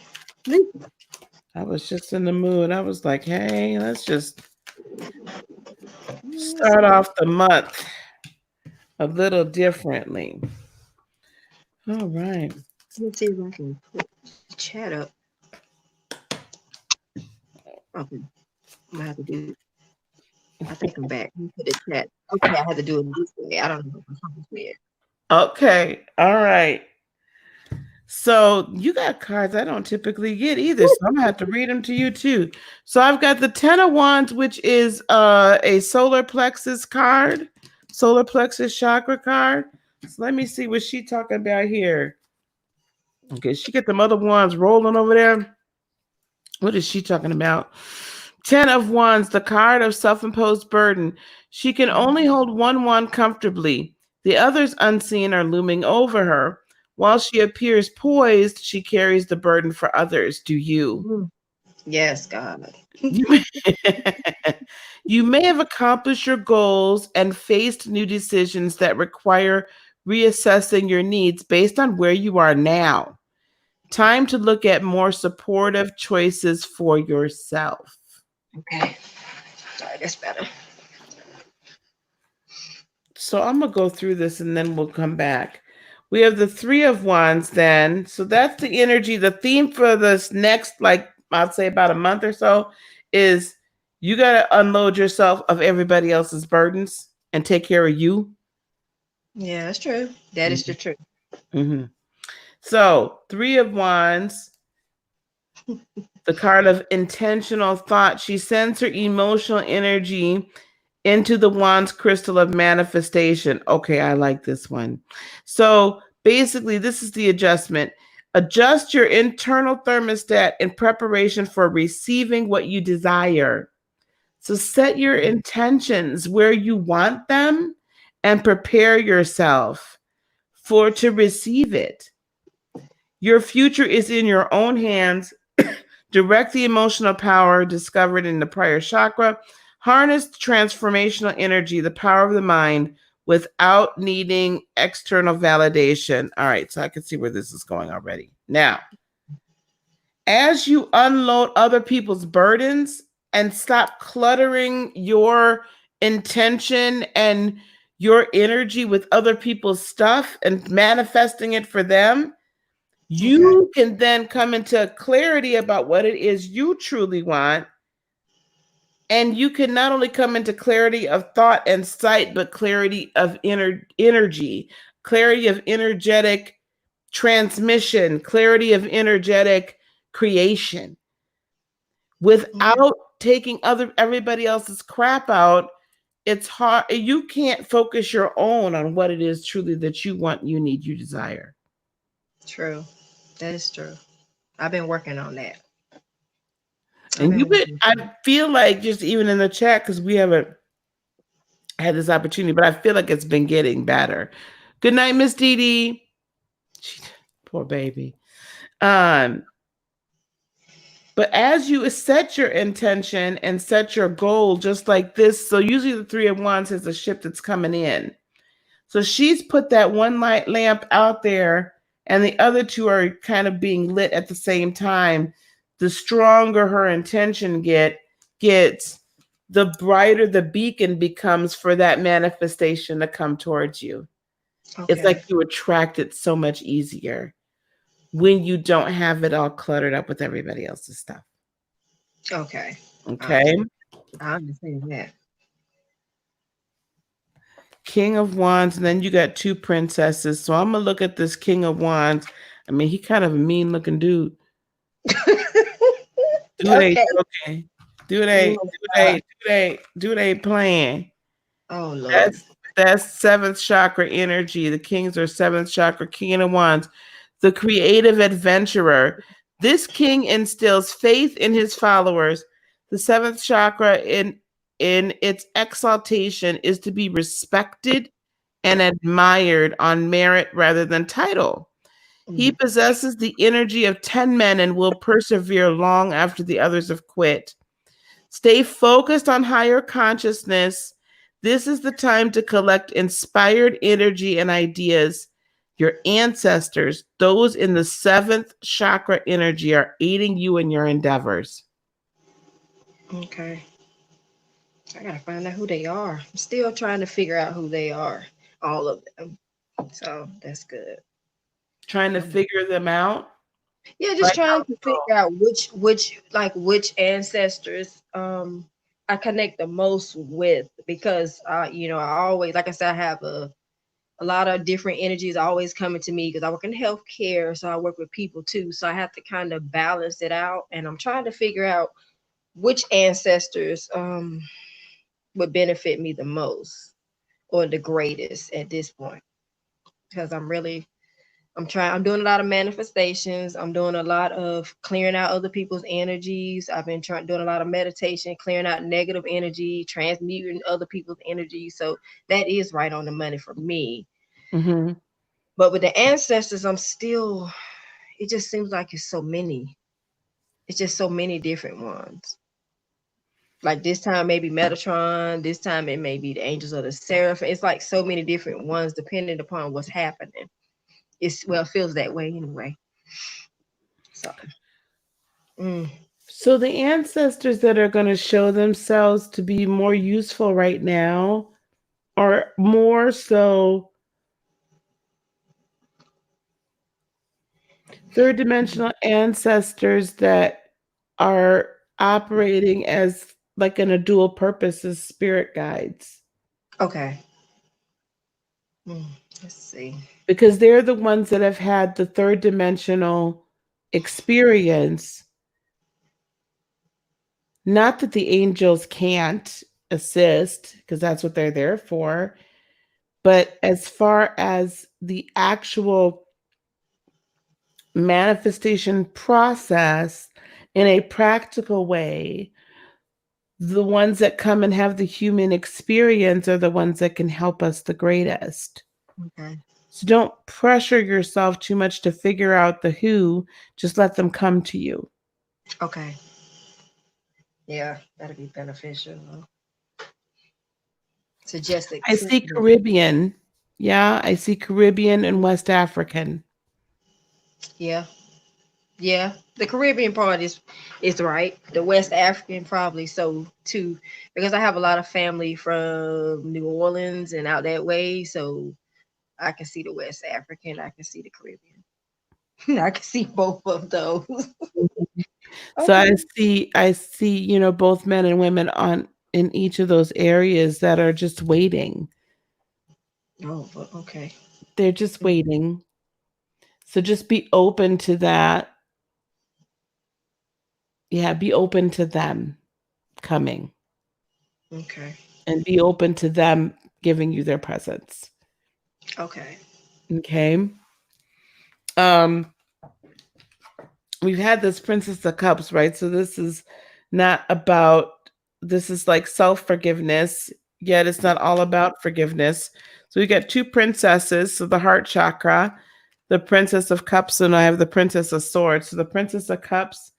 I was just in the mood. I was like, hey, let's just start off the month a little differently. All right. Let's see if I can put the chat up. Okay. I'm gonna have to do. I think I'm back. Put the chat. Okay, I have to do it this way. I don't know. Something's weird. Okay. All right. So you got cards I don't typically get either. So I'm gonna have to read them to you too. So I've got the 10 of Wands, which is a solar plexus card, solar plexus chakra card. So let me see what she's talking about here. Okay, she got the other wands rolling over there. What is she talking about? 10 of Wands, the card of self-imposed burden. She can only hold one wand comfortably. The others unseen are looming over her. While she appears poised, she carries the burden for others. Do you? Yes, God. You may, you may have accomplished your goals and faced new decisions that require reassessing your needs based on where you are now. Time to look at more supportive choices for yourself. Okay. Sorry, that's better. So I'm going to go through this and then we'll come back. We have the Three of Wands then. So that's the energy. The theme for this next, like I'd say about a month or so, is you got to unload yourself of everybody else's burdens and take care of you. Yeah, that's true. That is the truth. Mm-hmm. So, Three of Wands, the card of intentional thought. She sends her emotional energy into the Wands crystal of manifestation. Okay, I like this one. So, basically, this is the adjustment. Adjust your internal thermostat in preparation for receiving what you desire. So, set your intentions where you want them and prepare yourself to receive it. Your future is in your own hands. Direct the emotional power discovered in the prior chakra. Harness transformational energy, the power of the mind, without needing external validation. All right, so I can see where this is going already. Now, as you unload other people's burdens and stop cluttering your intention and your energy with other people's stuff and manifesting it for them, you can then come into clarity about what it is you truly want. And you can not only come into clarity of thought and sight, but clarity of energy, clarity of energetic transmission, clarity of energetic creation. Without taking everybody else's crap out, it's hard. You can't focus your own on what it is truly that you want, you need, you desire. True. That is true. I've been working on that. And I feel like just even in the chat, because we haven't had this opportunity, but I feel like it's been getting better. Good night, Miss Dee Dee. Poor baby. But as you set your intention and set your goal, just like this, so usually the Three of Wands is a ship that's coming in. So she's put that one light lamp out there, and the other two are kind of being lit at the same time. The stronger her intention gets, the brighter the beacon becomes for that manifestation to come towards you. Okay. It's like you attract it so much easier when you don't have it all cluttered up with everybody else's stuff. Okay. Okay. I understand that. King of Wands, and then you got two princesses. So I'm gonna look at this King of Wands. I mean, he kind of a mean looking dude. Dude ain't playing. Oh Lord. That's seventh chakra energy. The kings are seventh chakra, King of Wands, the creative adventurer. This king instills faith in his followers. The seventh chakra in its exaltation is to be respected and admired on merit rather than title. He possesses the energy of 10 men and will persevere long after the others have quit. Stay focused on higher consciousness. This is the time to collect inspired energy and ideas. Your ancestors, those in the seventh chakra energy, are aiding you in your endeavors. Okay. I gotta find out who they are. I'm still trying to figure out who they are, all of them. So that's good. Trying to figure them out? Yeah, just trying to figure out which ancestors I connect the most with, because I always, like I said, I have a lot of different energies always coming to me because I work in healthcare, so I work with people too. So I have to kind of balance it out, and I'm trying to figure out which ancestors would benefit me the most or the greatest at this point, because I'm doing a lot of manifestations. I'm doing a lot of clearing out other people's energies. I've been doing a lot of meditation, clearing out negative energy, transmuting other people's energy. So that is right on the money for me. Mm-hmm. But with the ancestors, I'm still. It just seems like it's so many. It's just so many different ones. Like this time maybe Metatron, this time it may be the angels of the seraphim. It's like so many different ones depending upon what's happening. It feels that way anyway. So So the ancestors that are going to show themselves to be more useful right now are more so third dimensional ancestors that are operating as like in a dual purpose as spirit guides. okay. Let's see. Because they're the ones that have had the third dimensional experience. Not that the angels can't assist, because that's what they're there for. But as far as the actual manifestation process in a practical way, the ones that come and have the human experience are the ones that can help us the greatest. Okay. So don't pressure yourself too much to figure out the who, just let them come to you. Okay. Yeah, that'd be beneficial. Suggested. I see Caribbean. Yeah, I see Caribbean and West African. Yeah. Yeah. The Caribbean part is right. The West African probably so too. Because I have a lot of family from New Orleans and out that way. So I can see the West African, I can see the Caribbean. I can see both of those. So Okay. I see, you know, both men and women on in each of those areas that are just waiting. Oh, okay. They're just waiting. So just be open to that. Yeah, be open to them coming Okay. and be open to them giving you their presence. Okay. Okay. We've had this Princess of Cups, right? So this is not about, this is like self-forgiveness, yet it's not all about forgiveness. So we got two princesses, so the heart chakra, the Princess of Cups, and I have the Princess of Swords. So the Princess of Cups,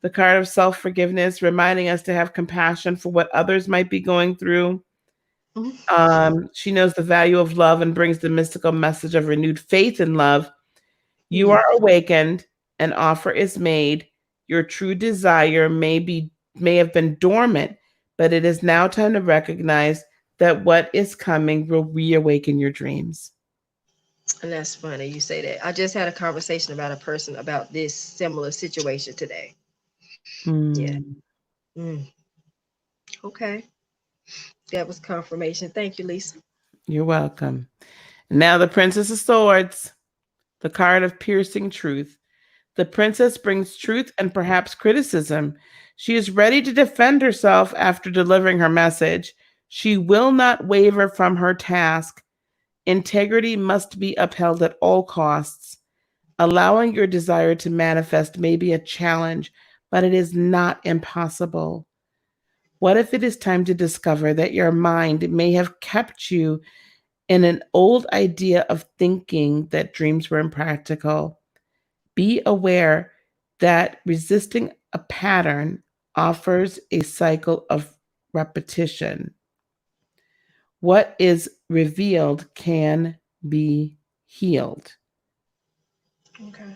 the card of self-forgiveness, reminding us to have compassion for what others might be going through. She knows the value of love and brings the mystical message of renewed faith in love. You are awakened, an offer is made. Your true desire may have been dormant, but it is now time to recognize that what is coming will reawaken your dreams. And that's funny you say that. I just had a conversation about a person about this similar situation today. Yeah. Mm. Okay. That was confirmation. Thank you, Lisa. You're welcome. Now the Princess of Swords, the card of piercing truth. The princess brings truth and perhaps criticism. She is ready to defend herself after delivering her message. She will not waver from her task. Integrity must be upheld at all costs. Allowing your desire to manifest may be a challenge, but it is not impossible. What if it is time to discover that your mind may have kept you in an old idea of thinking that dreams were impractical? Be aware that resisting a pattern offers a cycle of repetition. What is revealed can be healed. Okay.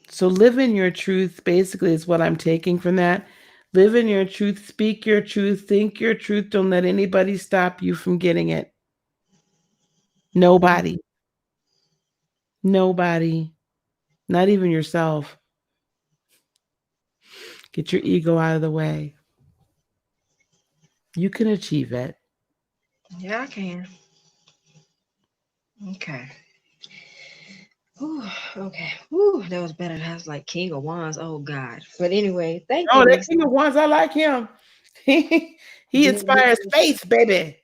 So live in your truth, basically, is what I'm taking from that. Live in your truth, speak your truth, think your truth. Don't let anybody stop you from getting it. Nobody. Nobody. Not even yourself. Get your ego out of the way. You can achieve it. Yeah, I can. Okay. Ooh, okay. Ooh, that was better. That was like King of Wands. Oh God. But anyway, thank you, Oh, that Lisa. King of Wands, I like him. He inspires faith, baby.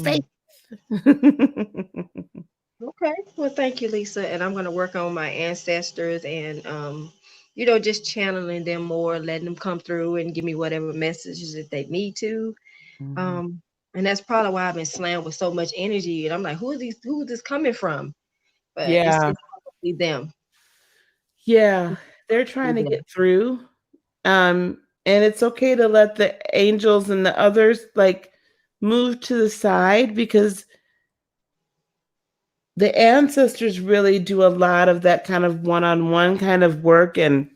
Faith. Okay. Well, thank you, Lisa. And I'm gonna work on my ancestors and just channeling them more, letting them come through and give me whatever messages that they need to. Mhm. Um, And that's probably why I've been slammed with so much energy. And I'm like, who is this coming from? But Yeah. it's probably them. Yeah. They're trying to get through. And it's okay to let the angels and the others like move to the side, because the ancestors really do a lot of that kind of one-on-one kind of work, and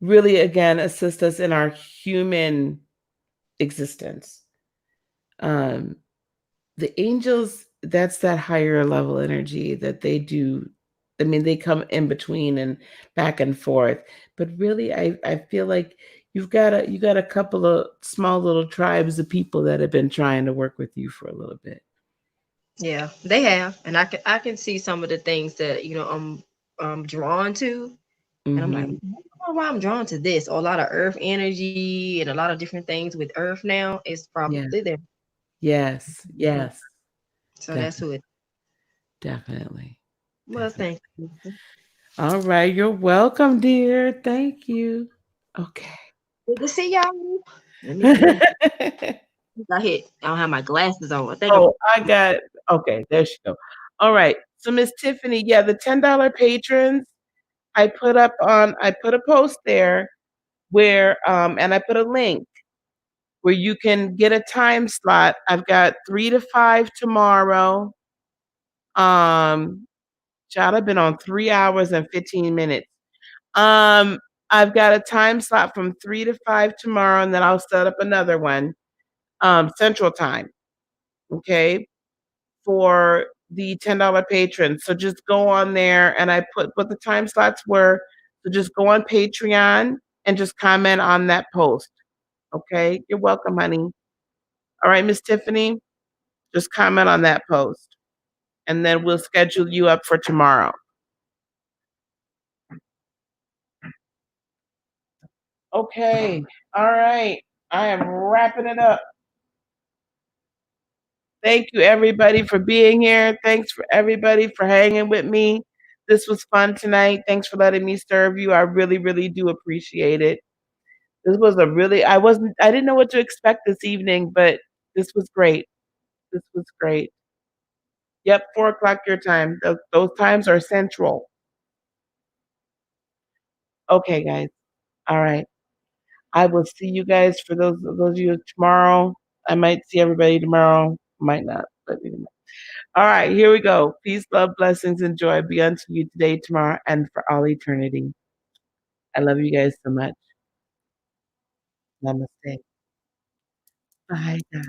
really again assist us in our human existence. The angels, that's that higher level energy that they do. I mean, they come in between and back and forth, but really I feel like you got a couple of small little tribes of people that have been trying to work with you for a little bit. Yeah, they have, and I can see some of the things that I'm drawn to, and I'm like, I Mm-hmm. don't know why I'm drawn to this. Or a lot of earth energy and a lot of different things with earth now is Yeah. probably them. Yes. Yes. So that's who it. Definitely. Well, Definitely. thank you. All right. You're welcome, dear. Thank you. Okay. Good to see y'all. Let me see. I don't have my glasses on. I think I'm. Oh, okay, there she go. All right. So Miss Tiffany, yeah, the $10 patrons, I put a post there where and I put a link where you can get a time slot. I've got 3 to 5 tomorrow. Child, I've been on 3 hours and 15 minutes. I've got a time slot from 3 to 5 tomorrow, and then I'll set up another one, Central Time. Okay. For the $10 patrons. So just go on there, and I put what the time slots were. So just go on Patreon and just comment on that post. Okay. You're welcome, honey. All right, Miss Tiffany, just comment on that post, and then we'll schedule you up for tomorrow. Okay. All right. I am wrapping it up. Thank you, everybody, for being here. Thanks for everybody for hanging with me. This was fun tonight. Thanks for letting me serve you. I really, really do appreciate it. This was I didn't know what to expect this evening, but this was great. This was great. Yep, 4 o'clock your time. Those times are central. Okay, guys. All right. I will see you guys for those of you tomorrow. I might see everybody tomorrow. Might not, but anyway. All right, here we go. Peace, love, blessings, and joy be unto you today, tomorrow, and for all eternity. I love you guys so much. Namaste. Bye, guys.